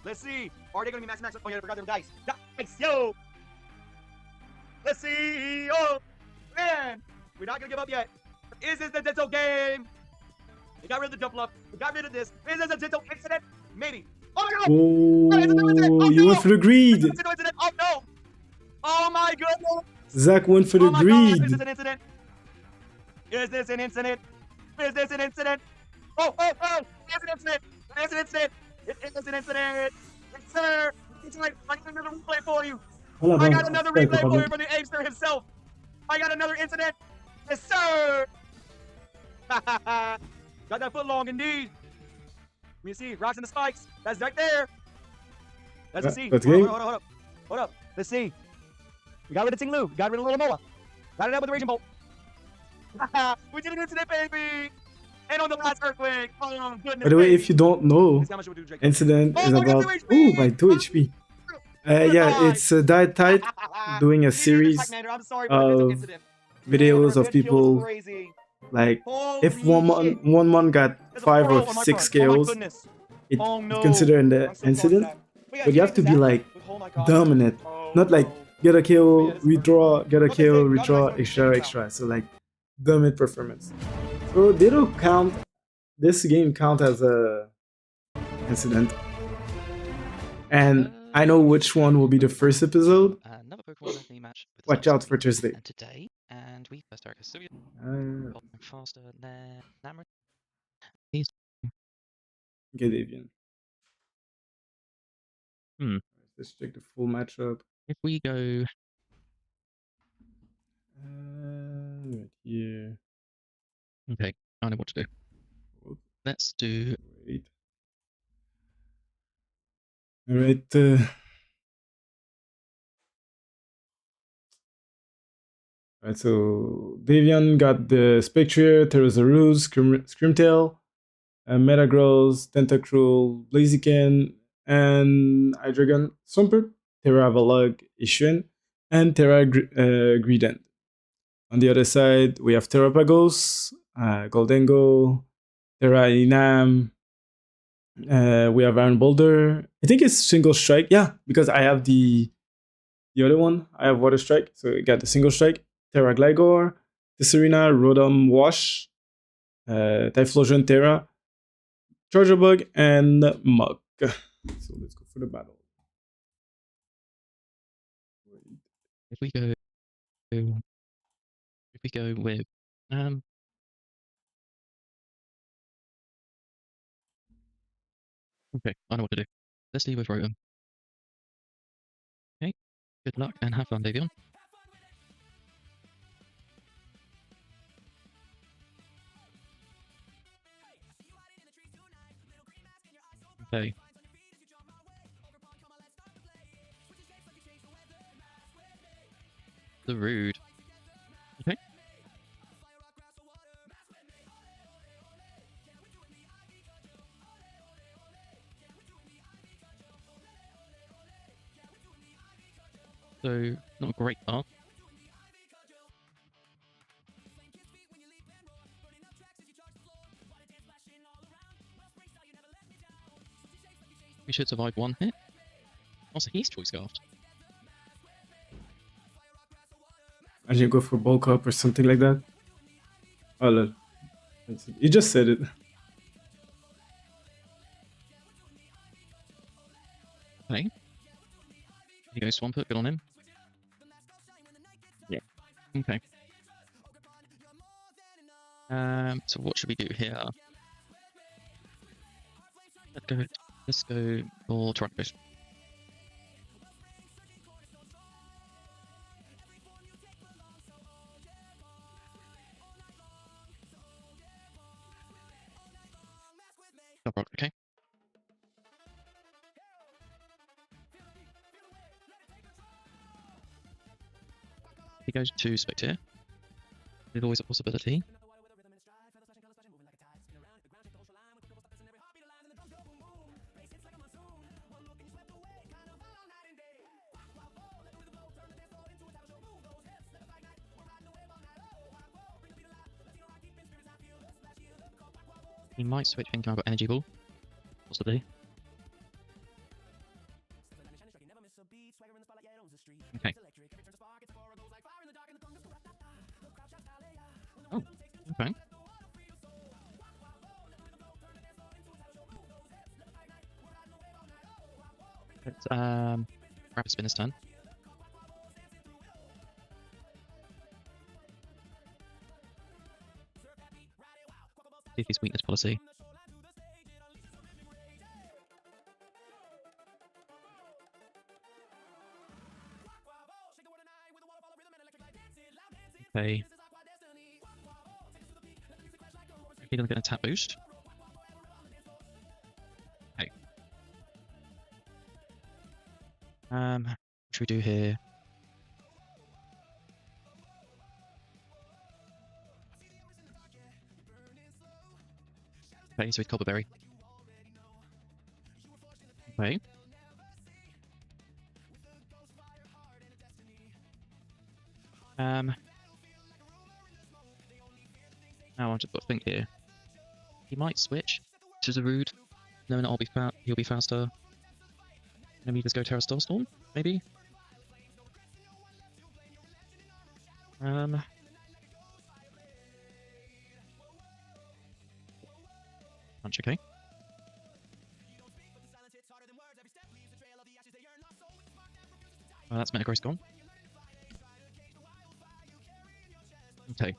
Let's see. Are they going to be max? Oh, yeah, I forgot their dice. Dice, yo! Let's see. Oh, man. We're not going to give up yet. Is this the Ditto game? They got rid of the jump up. They got rid of this. Is this a Ditto incident? Maybe. Oh, my God. Oh, you went for the greed. Oh, no. Oh, my goodness. Zach went for the Oh my greed. God, is this an incident? Is this an incident? Is this an incident? Oh, it's an incident. It's an incident. It is an incident. Yes, sir. It's like, I got another replay for you. I got another replay for you from the Apester himself. I got another incident. Yes, sir. Got that foot long indeed. Let me see. Rocks and the spikes. That's right there. Let's see. Hold up. Let's see. We got rid of Ting Lu. We got rid of Little Mola. Got it out with the Raging Bolt. We did an incident, baby. And on the last Earthquake. Oh, goodness. By the way, if you don't know, how much we'll do, Drake. incident is my God, about 2 HP. by 2 HP. Yeah, it's Diet Tide doing a series Zachmander, I'm sorry, but it is an of incident. videos of That kill was people crazy. like Holy if one man got There's a 5 pearl or on my 6 front. Oh my KOs, goodness. it's Oh, no. considered the I'm so sorry incident. for that. Wait, But you have to be that? like Oh my God. dominant, Oh, not like no. get a kill, Yeah, this is withdraw, get a Okay, kill, God, withdraw, guys, extra, check it So like dominant performance. So they don't count. This game count as a incident, and I know which one will be the first episode. Another Pokemon Destiny match. With Watch out for Thursday. And today, and we first start Custodian. Faster than Namor. He's Get Davion. Let's check the full matchup. if we go Right here. okay, I know what to do. Let's do Wait. All right. Alright, so Davion got the Spectre, Pterosaurus, Screamtail, Metagross, Tentacruel, Blaziken, and Hydreigon, Swampert, Terravalog, Ishuen, and Greedent. On the other side, we have Terrapagos, Goldengo, Terra Inam, we have Iron Boulder. I think it's single strike. Yeah, because I have the other one. I have Water Strike, so I got the single strike. Terra Gligor, Tesserina, Rotom Wash, Typhlosion Terra, Charger Bug, and Mug. So let's go for the battle. if we go with okay, I know what to do. Let's leave with Rotom. Okay, good luck and have fun, Davion. Okay. The rude. Okay. So, not a great start. We should survive one hit. Also, he's choice scarfed. I should go for bulk up or something like that. Oh, look. You just said it. Okay. Here you go, Swampert, good on him. Yeah. Okay. So what should we do here? Let's go for Tractors. Okay. He goes to Spectre. There's always a possibility. He might switch thinking I've got Energy Ball. Possibly. Okay. Oh, okay. Let's rapid spin this turn. See if he's weakness policy. Okay. He doesn't get an attack boost. Okay. What should we do here? Okay, so he's Copperberry. Okay. Now I've just got to think here. He might switch to Zarude, knowing that he'll be faster. Maybe just go Terra Starstorm, maybe? Punch, okay. Oh, that's Metagross gone. Okay.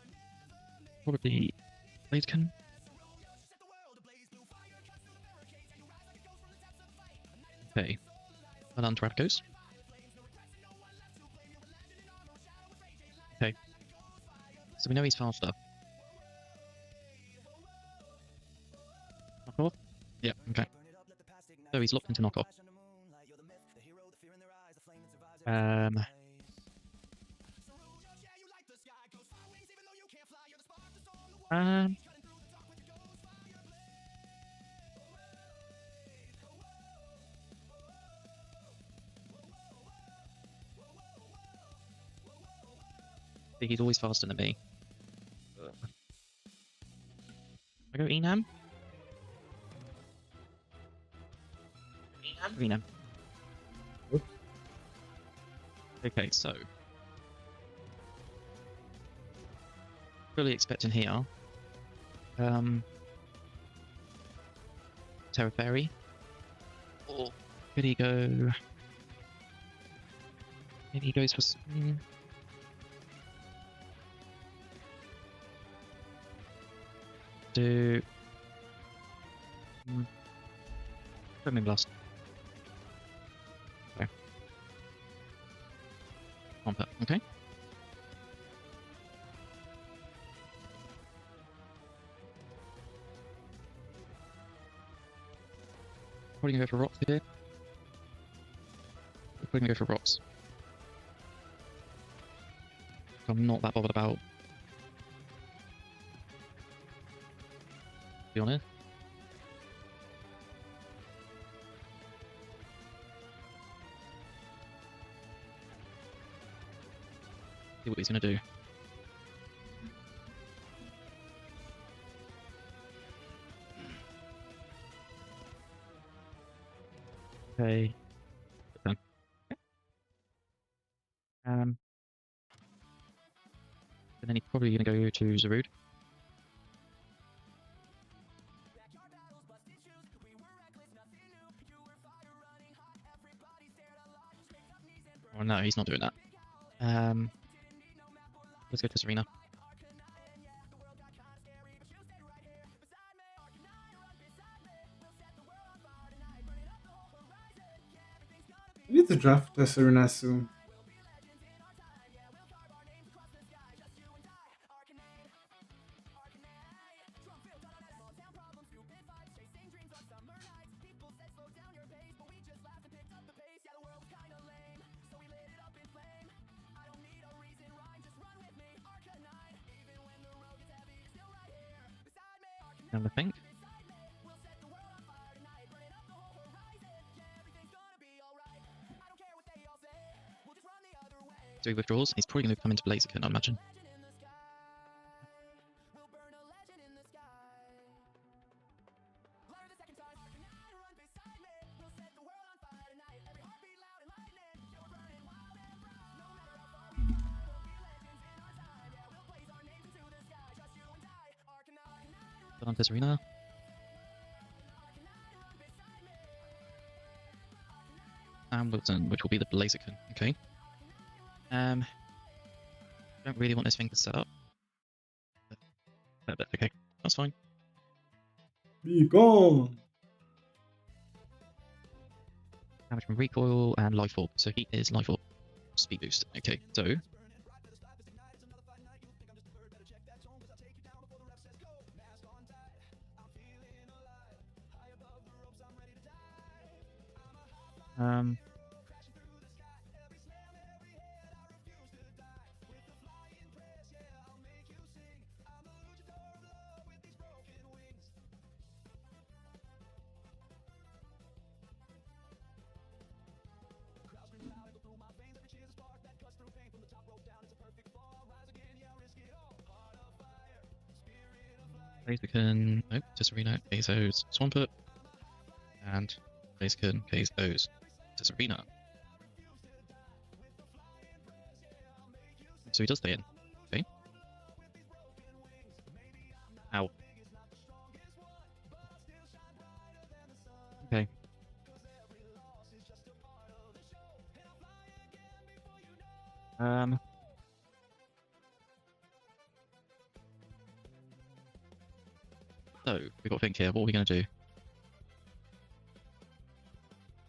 Probably Blaziken. Okay. Well done, Trapcos. Okay. So we know he's faster. Knockoff? Yeah, okay. So he's locked into knockoff. He's always faster than me. I go Enam? Enam. Okay, so really expecting here. Terra Fairy. Or could he go? Maybe he goes for do Flaming Blast. Okay. Combat, okay. Probably gonna go for rocks here. Probably gonna go for rocks. I'm not that bothered about. To be honest. See what he's gonna do. Okay. Done. Okay. And then he's probably gonna go to Zarude. Oh no, he's not doing that. Let's go to Serena. We need to draft the Serena soon. I think. 3 withdrawals. He's probably going to come into Blaziken, I imagine. On this arena. And Wilton, which will be the Blaziken. Okay. Don't really want this thing to set up. But okay, that's fine. Be gone. Damage from recoil and life orb. So he is life orb. Speed boost. Okay, so Blaziken, nope, Tisarena, Bezos, Swampert, and Blaziken, Bezos, Tisarena. So he does stay in. Okay. Ow. Okay. So, we've got to think here, what are we going to do?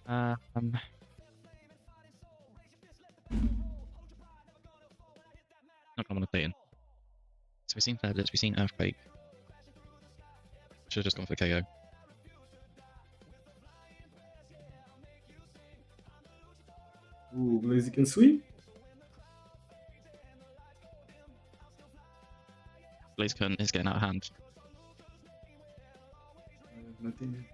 Not going to want to stay in. So we've seen Feathers, we've seen Earthquake. Should have just gone for KO. Ooh, Blaziken sweep. Blaziken is getting out of hand. Nothing.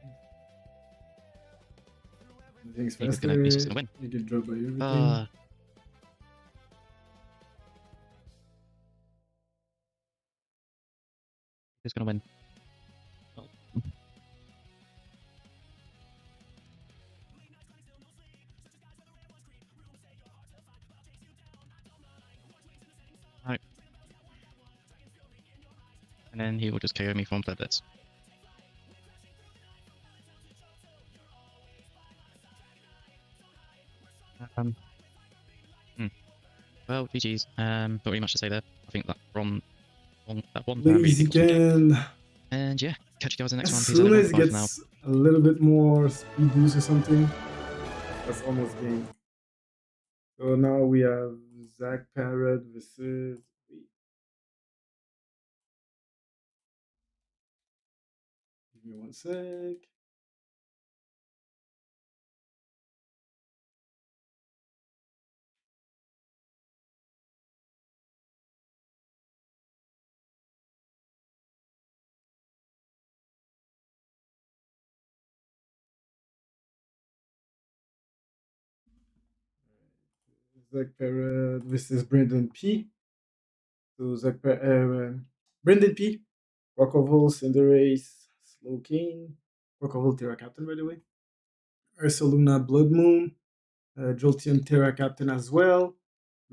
Nothing's He's faster. just gonna win. You get dropped by everything. He's gonna win. Oh. Right. And then he will just KO me from Feathers. Well, GG's. Not really much to say there. I think that from that one time really Blaziken. And yeah, catch you guys in the next one. As Peace soon out, as it everyone. Bye for now. gets a little bit more speed boost or something, that's almost game. So now we have Zach Parrot versus. Wait. Give me 1 sec. Zach Parrot versus Brendan P. So Brendan P. Rockoval, Cinderace, Slowking. Rockoval Terra Captain, by the way. Ursaluna, Blood Moon. Jolteon Terra Captain as well.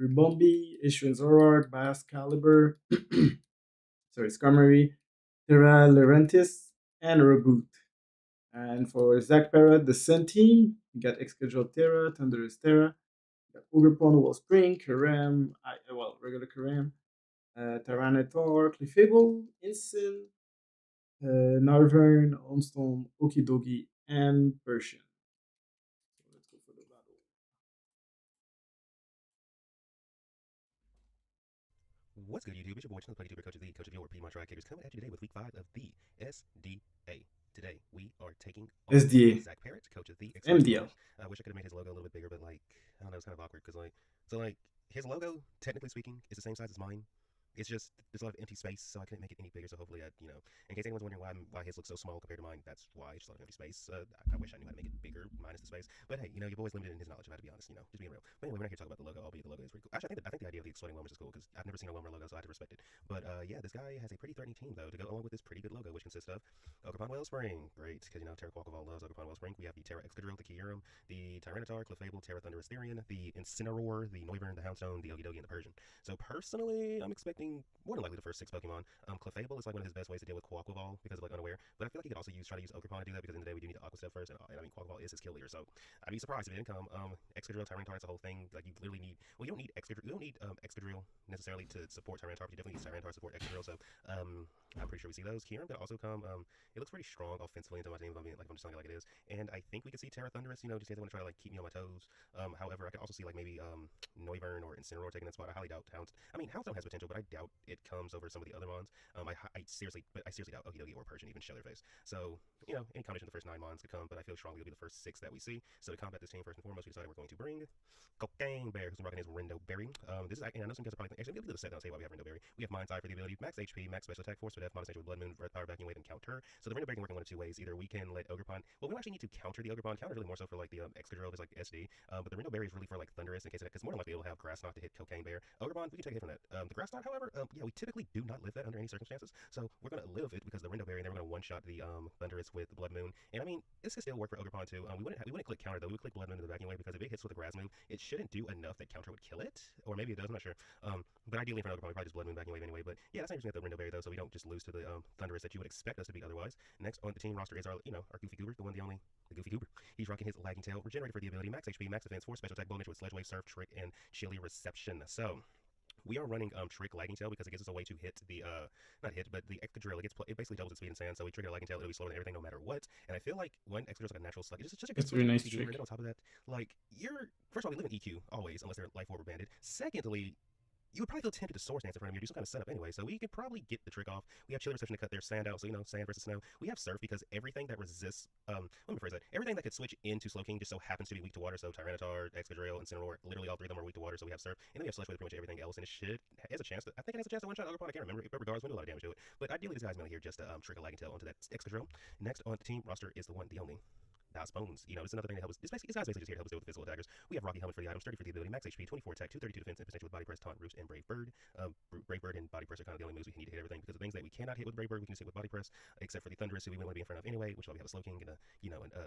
Ribombi, Issuance Zoroark, Bass Caliber. Sorry, Skarmory, Terra Laurentis, and Reboot. And for Zach Parrot, the Sun team, you got Excadrill Terra, Thunderous Terra, you got Ogerpon, Wellspring, Karam, regular Karam, Tyranitar, Clefable, Incin, Narvern, Onstorm, Okidogi, and Persian. So let's go for the battle. What's good, YouTube? It's your boy, Channel Play YouTuber, Coach of the Coach of Your Pokemon Trycators, coming at you today with week 5 of the SDA. Today, we are taking on SDA. Zach Parrot, Coach of the MDL. I wish I could have made his logo a little bit bigger, but like, I don't know, it's kind of awkward because his logo, technically speaking, is the same size as mine. It's just there's a lot of empty space, so I couldn't make it any bigger. So hopefully, in case anyone's wondering why his looks so small compared to mine, that's why. It's just a lot of empty space. I wish I knew how to make it bigger, minus the space. But hey, your boy's limited in his knowledge. I have to be honest, just being real. But anyway, we're not here to talk about the logo. Albeit the logo is pretty cool. Actually, I think the idea of the exploding Wilmers is cool because I've never seen a Wilmer logo, so I have to respect it. But yeah, this guy has a pretty threatening team though to go along with this pretty good logo, which consists of Ogerpon Wellspring, great, because Terra Quaquaval loves Ogerpon Wellspring. We have the Terra Excadrill, the Kyurem, the Tyranitar, Clefable, Terra Thunderous Therian, the Incineroar, the Noivern, the Houndstone, the Okidogi, and the Persian. So personally, I'm expecting more than likely the first 6 Pokemon. Clefable is like one of his best ways to deal with Quaquaval because of like Unaware, but I feel like he could also try to use Ogerpon to do that because in the day we do need to Aqua Step first, and I mean Quaquaval is his kill leader, so I'd be surprised if it didn't come. Excadrill, Tyranitar, it's a whole thing. Like you literally need, you don't need Excadrill necessarily to support Tyranitar, but you definitely need Tyranitar to support Excadrill. So I'm pretty sure we see those. Kyurem could also come. It looks pretty strong offensively into my team. I'm just telling it like it is, and I think we could see Terra Thunderous. Just in case they want to try to like keep me on my toes. However, I could also see like maybe Noivern or Incineroar taking that spot. I highly doubt Houndstone. I mean, Houndstone has potential, but I doubt it comes over some of the other mons. I seriously doubt Okidogi or Persian even show their face. So, any combination of the first 9 mons could come, but I feel strongly it'll be the first 6 that we see. So to combat this team, first and foremost, we decided we're going to bring GokeyGamer, who's rocking his Rindo Berry. This is, and I know some guys are probably actually, we'll do the set, and I'll tell you why we have Rindo Berry. We have Mind's Eye for the ability, max HP, max special attack, force for death, modest nature with Blood Moon, red power, vacuum wave, and counter. So the Rindo Berry can work in one of 2 ways. Either we can let Ogerpon, well, we don't actually need to counter the Ogerpon. Counter is really more so for like the Excadrill, if it's like SD. But the Rindo Berry is really for like Thunderous in case of that, because more than likely it'll have Grass Knot to hit GokeyGamer. Ogerpon, we can take a hit from that. The Grass Knot, however, yeah, we typically do not live that under any circumstances. So we're gonna live it because of the Rindo Berry, and then we're gonna one-shot the Thunderous with the Blood Moon. And I mean, this can still work for Ogerpon too. We wouldn't click counter though. We would click Blood Moon to the vacuum wave because if it hits with a Grass move, it shouldn't do enough that counter would kill it, or maybe it does. I'm not sure. But ideally for Ogerpon, we probably just Blood Moon vacuum wave anyway. But yeah, that's interesting at the Rindo Berry though, so we don't just lose to the Thunderous that you would expect us to be otherwise. Next on the team roster is our our Goofy Goober, the one, the only, the Goofy Goober. He's rocking his Lagging Tail, regenerated for the ability, max HP, max defense, 4 special attack, Bone Nature with Sledge Wave, Surf, Trick, and Chilly Reception. So we are running Trick Lagging Tail because it gives us a way to hit the not hit, but the Excadrill. It basically doubles its speed in sand, so we trigger Lagging Tail. It'll be slower than everything, no matter what. And I feel like when Excadrill's like a natural slug, it's just such a good. It's a really nice trick. trick. And on top of that, like first of all, we live in EQ always, unless they're Life Orb or Banded. Secondly, you would probably feel tempted to Source Dance in front of you, do some kind of setup anyway, so we could probably get the trick off. We have Chilly Reception to cut their sand out, so sand versus snow. We have Surf because everything that resists, let me rephrase that, everything that could switch into Slowking just so happens to be weak to water, so Tyranitar, Excadrill, Incineroar, literally all 3 of them are weak to water, so we have Surf, and then we have Slush with pretty much everything else, and it has a chance to, I think it has a chance to one-shot Ogerpon, I can't remember, but regardless, we do a lot of damage to it. But ideally, this guy's mainly here just to trick a Lagging Tail onto that Excadrill. Next on the team roster is the one, the only, Das Bones. It's another thing that helps. This guy's basically just here to help us deal with physical attackers. We have Rocky Helmet for the item, 30 for the ability, max HP, 24 attack, 232 defense, and potential with Body Press, Taunt, Roost, and Brave Bird. Brave Bird and Body Press are kind of the only moves we need to hit everything, because the things that we cannot hit with Brave Bird, we can just hit with Body Press, except for the Thunderous, who we want to be in front of anyway, which is why we have a Slowking and an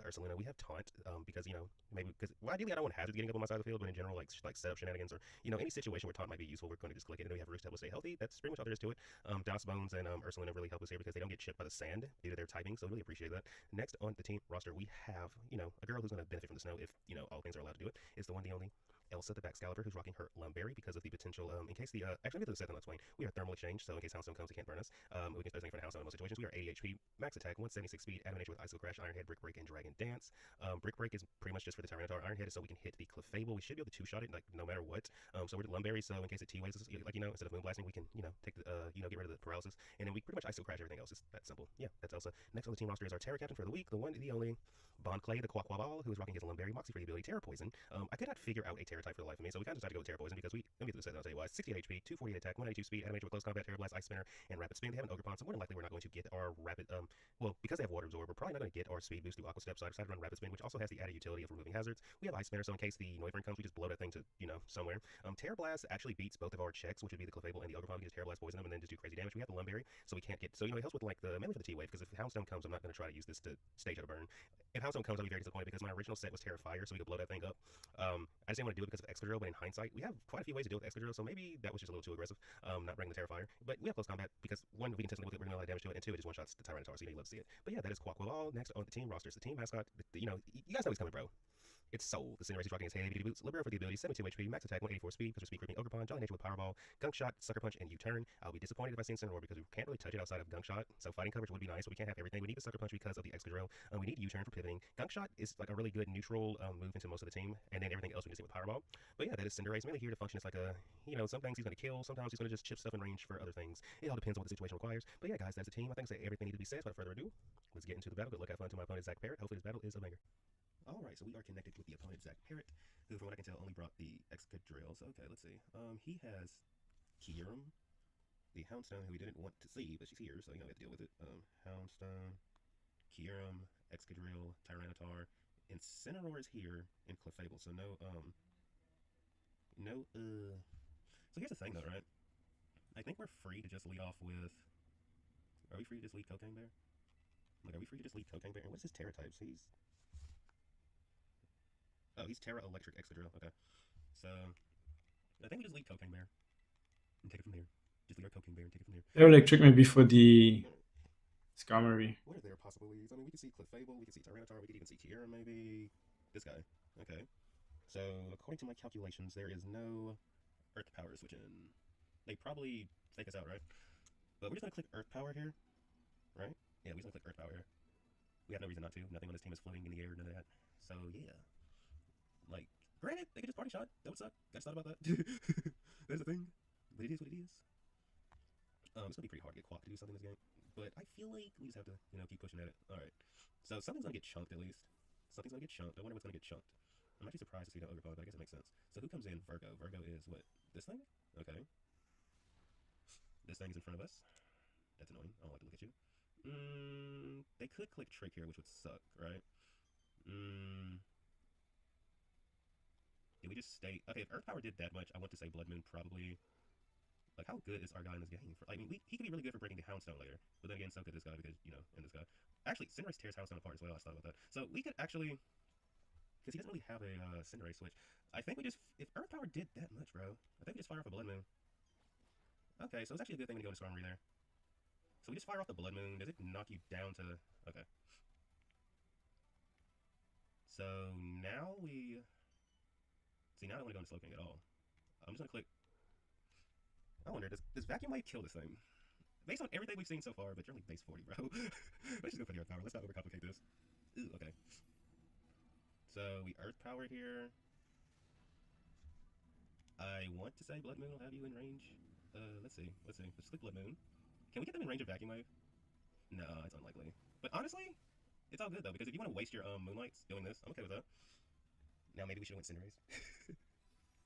Ursaluna. We have Taunt, because, ideally I don't want Hazard getting up on my side of the field, but in general, like setup shenanigans, or, any situation where Taunt might be useful, we're going to just click it, and then we have Roost to help us stay healthy. That's pretty much all there is to it. Das Bones and Ursaluna really help us here because they don't get chipped by the sand due to their typing, so I really appreciate that. Next on the team roster, we have, a girl who's going to benefit from the snow if, all things are allowed to do it, is the one, the only, Elsa, the back Scalper, who's rocking her Lumberry because of the potential, in case the, actually, we have to set them, let's explain. We are Thermal Exchange, so in case Houndstone comes, it can't burn us. We can start thinking for Houndstone in most situations. We are 80 HP, max attack, 176 speed, Adamant Nature with Ice Crash, Iron Head, Brick Break, and Dragon Dance. Brick Break is pretty much just for the Tyranitar. Iron Head is so we can hit the Clefable. We should be able to two-shot it, like, no matter what. So we're the Lumberry, so in case it T-waves us, like, instead of Moonblasting, we can, take the, get rid of the paralysis, and then we pretty much Ice Crash everything else. It's that simple. Yeah, that's Elsa. Next on the team roster is our Terra Captain for the week, the one, the only, Bon Clay, the Quaquaval, who is rocking his Lumberry, Moxie for the ability, Terra Poison. I could not figure out a Terra Terra type for the life of me, so we kind of decided to go with Terra Poison because we, let me get this, I'll tell you why. 68 HP, 248 attack, 182 speed, animated with close combat, Terra Blast, Ice Spinner, and Rapid Spin. They have an Ogre Pond, so more than likely we're not going to get our Rapid, well, because they have Water Absorb, we're probably not going to get our speed boost through Aqua Step, so I decided to run Rapid Spin, which also has the added utility of removing hazards. We have Ice Spinner, so in case the Noivern comes, we just blow that thing to, you know, somewhere. Terra Blast actually beats both of our checks, which would be the Clefable and the Ogre Pond. We can just Terra Blast poison them and then just do crazy damage. We have the Lumberry, so we can't get, so, you know, it helps with, like, the, mainly for the T-Wave, because if Houndstone comes, I'm not going to try to use this to stage out a burn. If Houndstone comes, I'll be very disappointed because my original set was Terra Fire, so we could blow that thing up. I just didn't want to do it because of Excadrill, but in hindsight, we have quite a few ways to deal with Excadrill, so maybe that was just a little too aggressive, not bringing the Terra Fire. But we have close combat because, one, we can test it with it, we're going to do a lot of damage to it, and two, it just one-shots the Tyranitar, so you know, you love to see it. But yeah, that is Quaquaval. Next on the team rosters, the team mascot, you know, you guys know he's coming, bro. It's Soul. The Cinderace is rocking his heavy duty boots. Libero for the ability, 72 HP, max attack, 184 speed, because we're speed creeping Ogre Pond, Jolly Nature with Powerball, Gunk Shot, Sucker Punch, and U-Turn. I'll be disappointed if I see Incineroar because we can't really touch it outside of Gunk Shot. So fighting coverage would be nice, but we can't have everything. We need the Sucker Punch because of the Excadrill. We need U-Turn for pivoting. Gunk Shot is like a really good neutral move into most of the team, and then everything else we can see with Powerball. But yeah, that is Cinderace, mainly here to function as like a, you know, some things he's going to kill, sometimes he's going to just chip stuff in range for other things. It all depends on what the situation requires. But yeah, guys, that's a team. I think that's everything needs to be said. So without further ado, let's get into the battle. Good luck, have fun to my opponent, Zach Parrot. Hopefully this battle is a banger. Alright, so we are connected with the opponent, Zach Parrot, who, from what I can tell, only brought the Excadrill. So, okay, let's see. He has Kyurem, the Houndstone, who we didn't want to see, but she's here, so, you know, we have to deal with it. Houndstone, Kyurem, Excadrill, Tyranitar, Incineroar is here, and Clefable. So, so here's the thing, though, right? I think we're free to just lead off with... Are we free to just lead Cocaine Bear? Like, are we free to just lead Cocaine Bear? And what's his Terra types? Oh, he's Terra Electric Excadrill. Okay. So, I think we just lead Cocaine Bear and take it from there. Just lead our Cocaine Bear and take it from there. They're electric maybe for the Skarmory. What are their possibilities? I mean, we can see Clefable, we can see Tyranitar, we could even see Kyurem, maybe. This guy. Okay. So, according to my calculations, there is no Earth Power switch in. They probably fake us out, right? But we're just going to click Earth Power here. Right? Yeah, we're just going to click Earth Power here. We have no reason not to. Nothing on this team is floating in the air, none of that. So, yeah. Like, granted, they could just party shot. That would suck. Guys thought about that. There's a thing. But it is what it is. It's gonna be pretty hard to get Quack to do something in this game. But I feel like we just have to, you know, keep pushing at it. Alright. So something's gonna get chunked at least. Something's gonna get chunked. I wonder what's gonna get chunked. I'm actually surprised to see the Ogre Pond, but I guess it makes sense. So who comes in? Virgo. Virgo is what? This thing? Okay. This thing's in front of us. That's annoying. I don't like to look at you. They could click Trick here, which would suck, right? Did we just stay? Okay, if Earth Power did that much, I want to say Blood Moon probably. Like, how good is our guy in this game? I mean, he could be really good for breaking the Houndstone later, but then again, so could this guy because, you know, and this guy. Actually, Cinderace tears Houndstone apart as well. I thought about that. So we could actually, because he doesn't really have a Cinderace switch. I think we just, if Earth Power did that much, bro, I think we just fire off a Blood Moon. Okay, so it's actually a good thing when you go to Skarmory there. So we just fire off the Blood Moon. Does it knock you down to? Okay. So now we. See, now I don't want to go into Slowking at all. I'm just going to click... I wonder, does Vacuum Wave kill this thing? Based on everything we've seen so far, but you're only base 40, bro. Let's just go for the Earth Power. Let's not overcomplicate this. Ooh, okay. So, we Earth Power here. I want to say Blood Moon will have you in range. Let's see. Let's click Blood Moon. Can we get them in range of Vacuum Wave? No, it's unlikely. But honestly, it's all good, though, because if you want to waste your Moonlights doing this, I'm okay with that. Now maybe we should have went Cinderace.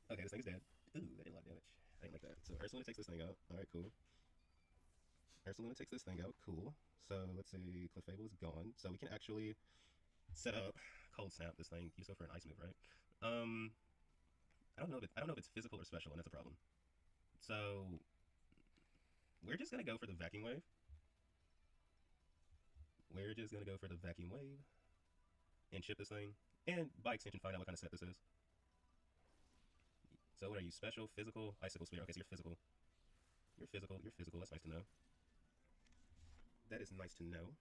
Okay, this thing is dead. Ooh, that did a lot of damage. I didn't like that. So Ursaluna takes this thing out. Alright, cool. Ursaluna takes this thing out. Cool. So let's see, Clefable is gone. So we can actually set up Cold Snap this thing. Use it for an ice move, right? I don't know if it's physical or special, and that's a problem. So we're just gonna go for the Vacuum Wave. We're just gonna go for the Vacuum Wave and chip this thing. And, by extension, find out what kind of set this is. So, what are you? Special, physical, Icicle Spear. Okay, so you're physical. You're physical. That's nice to know. That is nice to know.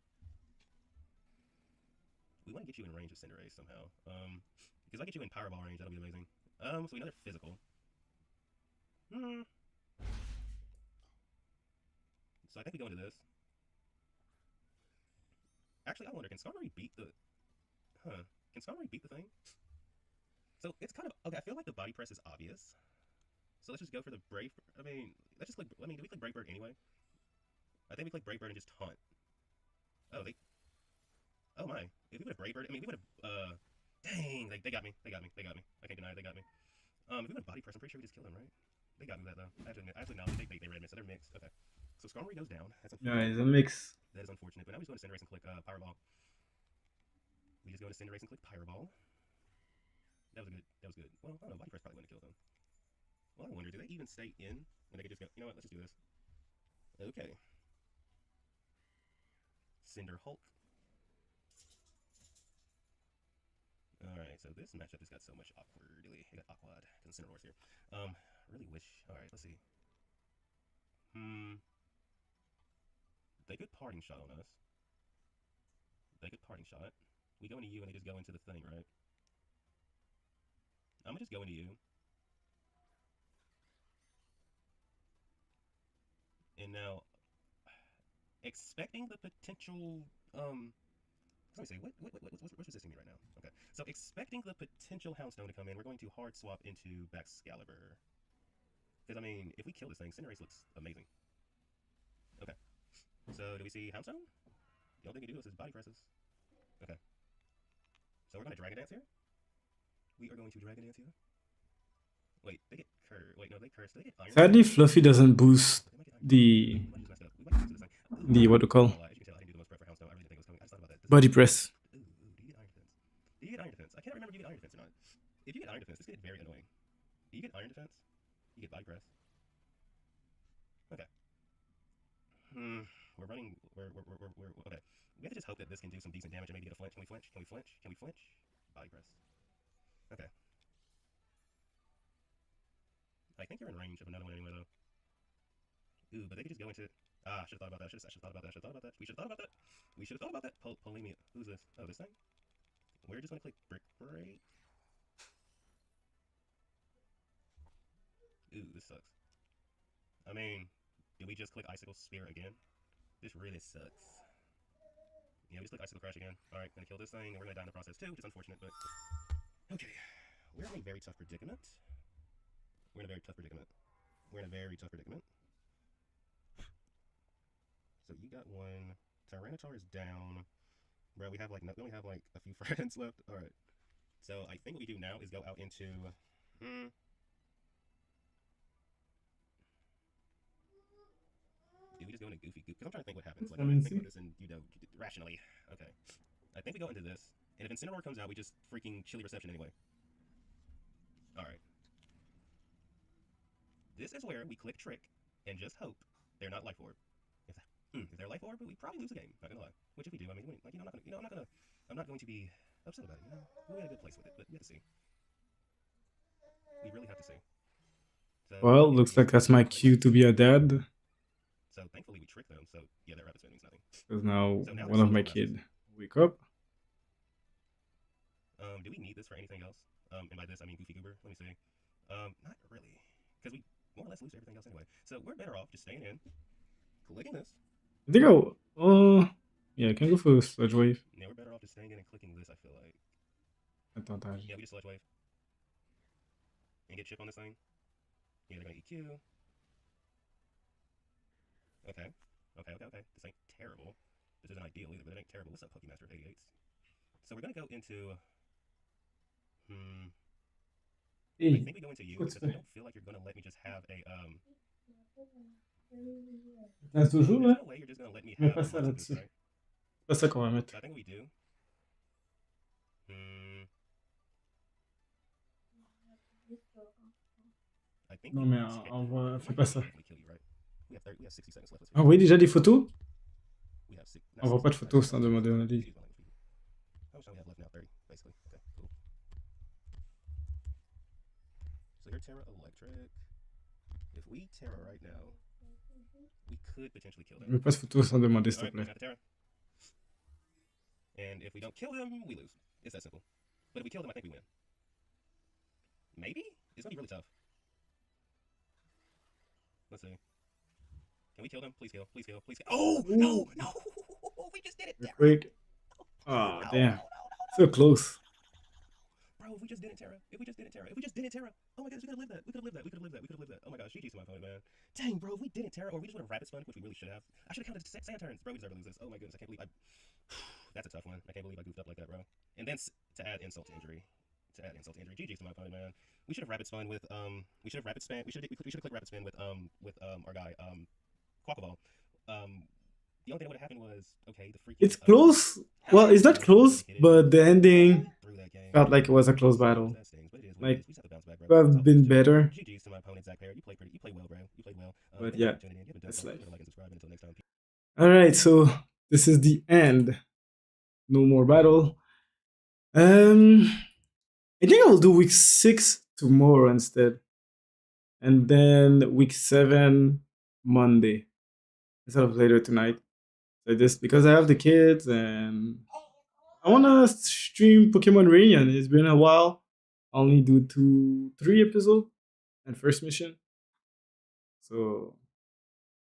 We want to get you in range of Cinderace somehow. Because if I get you in Powerball range, that'll be amazing. So we know they're physical. So I think we go into this. Actually, I wonder, can Skarmory beat the... Can Skarmory beat the thing? So it's kind of... Okay, I feel like the body press is obvious. So let's just go for the Brave... I mean, let's just click... I mean, do we click Brave Bird anyway? I think we click Brave Bird and just taunt. Oh, they... Oh my. If we would have Brave Bird... I mean, we would have... Dang! They got me. I can't deny it, they got me. If we went body press, I'm pretty sure we just killed him, right? They got me that though. Actually, no, they red mix, so they're mixed. Okay. So Skarmory goes down. That's Yeah, unfortunate. it's a mix. That is unfortunate. But now we just go to Cinderace and click Pyro Ball. We just go to Cinderace and click Pyro Ball. That was good. That was good. Well, I don't know. Body press probably wouldn't have killed them. Well, I wonder, do they even stay in? And they could just go, you know what? Let's just do this. Okay. Cinder Hulk. Alright, so this matchup just got so much awkwardly. It got awkward. Because Cinder Horse here. Really wish. Alright, let's see. They could parting shot on us. They could parting shot. We go into you and they just go into the thing, right? I'm gonna just go into you. And now, expecting the potential, let me see, what's resisting me right now? Okay, so expecting the potential Houndstone to come in, we're going to hard swap into Excalibur. Because, I mean, if we kill this thing, Cinderace looks amazing. Okay, so do we see Houndstone? The only thing he do is his body presses. Okay, so we're going to Dragon Dance here? We are going to Dragon Dance here? Wait, they get cursed. Wait, no, they curse. They get Iron. Sadly, Fluffy doesn't boost the what do you call body press. Do you get Iron Defense? Do you get Iron Defense? I can't remember if you get Iron Defense or not. If you get Iron Defense, this gets very annoying. Do you get Iron Defense? You get body press. Okay. We're running. We're okay. We have to just hope that this can do some decent damage and maybe get a flinch. Can we flinch? Can we flinch? Can we flinch? Body press. Okay. I think you're in range of another one anyway, though. Ooh, but they could just go into... Ah, I should have thought about that. I should have thought about that. We should have thought about that. We should have thought about that. Polemia. Who's this? Oh, this thing? We're just going to click Brick Break. Ooh, this sucks. I mean, did we just click Icicle Spear again? This really sucks. Yeah, we just click Icicle Crash again. Alright, gonna kill this thing, and we're gonna die in the process too, which is unfortunate, but... Okay. We're in a very tough predicament. We're in a very tough predicament. So you got one. Tyranitar is down. Bro, we only have like a few friends left. Alright. So I think what we do now is go out into... Do we just go into Goofy Goop? Because I'm trying to think what happens. Like, I'm trying to think about this and, rationally. Okay. I think we go into this, and if Incineroar comes out, we just freaking Chilly Reception anyway. Alright. This is where we click Trick and just hope they're not Life Orb. If they're Life Orb, we probably lose the game. Not gonna lie. Which if we do, I mean, like, I'm not going to be upset about it. We're in a good place with it, but we have to see. We really have to see. So, Well, looks like that's my cue to be a dad. So thankfully we tricked them. So yeah, that rapid spin means nothing. Because now one of my kids wake up. Do we need this for anything else? And by this I mean Goofy Goober. Let me see. Not really, because we more or less lose everything else anyway. So we're better off just staying in, clicking this. I think yeah, I can go for Sludge Wave. Yeah, we're better off just staying in and clicking this. I feel like. Yeah, we just Sludge Wave and get chip on this thing. Yeah, they're gonna EQ. Okay. This ain't terrible. This isn't ideal either, but it ain't terrible. What's up, Pokemaster 88s? So we're gonna go into... I think we go into you, because I don't feel like you're gonna let me just have a, T'as toujours, là? There's no way you're just gonna let me have Pas ça a là-dessus. right? Pas ça qu'on va mettre. So I think we do. I think Non, mais on va... Fais pas ça. We have 60 seconds left. Ah oui, déjà des photos? We have On voit pas de photos sans demander un avis. How much time we have left now? 30, basically. Okay, cool. So you're Terra Electric. If we Terra right now, we could potentially kill them. Mais pas de photos sans demander, s'il te plaît. Got the Terra. And if we don't kill them, we lose. It's that simple. But if we kill them, I think we win. Maybe? It's gonna be really tough. Let's see. Can we kill them? Please kill. Please kill. Please kill. Oh! No! No! We just did it! Terra. Quick. Oh, damn. So close. Bro, if we just didn't Terra. If we just didn't Terra. Oh my gosh, we could have lived that. We could have lived that. Oh my gosh, GG to my opponent, man. Dang, bro, if we didn't Terra, or we just would have rapid spun, which we really should have. I should have counted sand turns. Bro, we deserve to lose this. Oh my goodness, I can't believe I... That's a tough one. I can't believe I goofed up like that, bro. And then to add insult to injury. to add insult to injury. GG's to my opponent, man. We should have rapid spun with we should have rapid spin. We should have clicked rapid spin with our guy Quackable. The only thing that would have happened was okay. The freaking It's close. Well, it's not close, but the ending through that game felt like it was a close battle. That stings, but it is what Like, it is. We just have to bounce back, bro. could have It's all been good. better. GG's to my opponent, Zach Parrot. You play well, bro. You played well. But thank you yeah, for tuning in. You haven't done that's so. life. Go to like and subscribe. Until next time. All right, so this is the end. No more battle. I think I'll do week 6 tomorrow instead, and then week 7 Monday instead of later tonight. So just because I have the kids and I wanna stream Pokemon Reunion. It's been a while. I only do 3 episodes and first mission. So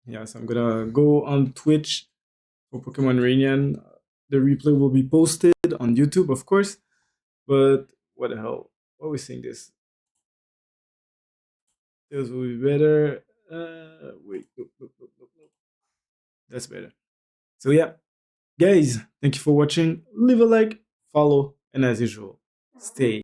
yes, I'm gonna go on Twitch for Pokemon Reunion. The replay will be posted on YouTube, of course. But what the hell? Why are we seeing this? This will be better. Wait, no. That's better. So yeah, guys, thank you for watching. Leave a like, follow, and as usual, stay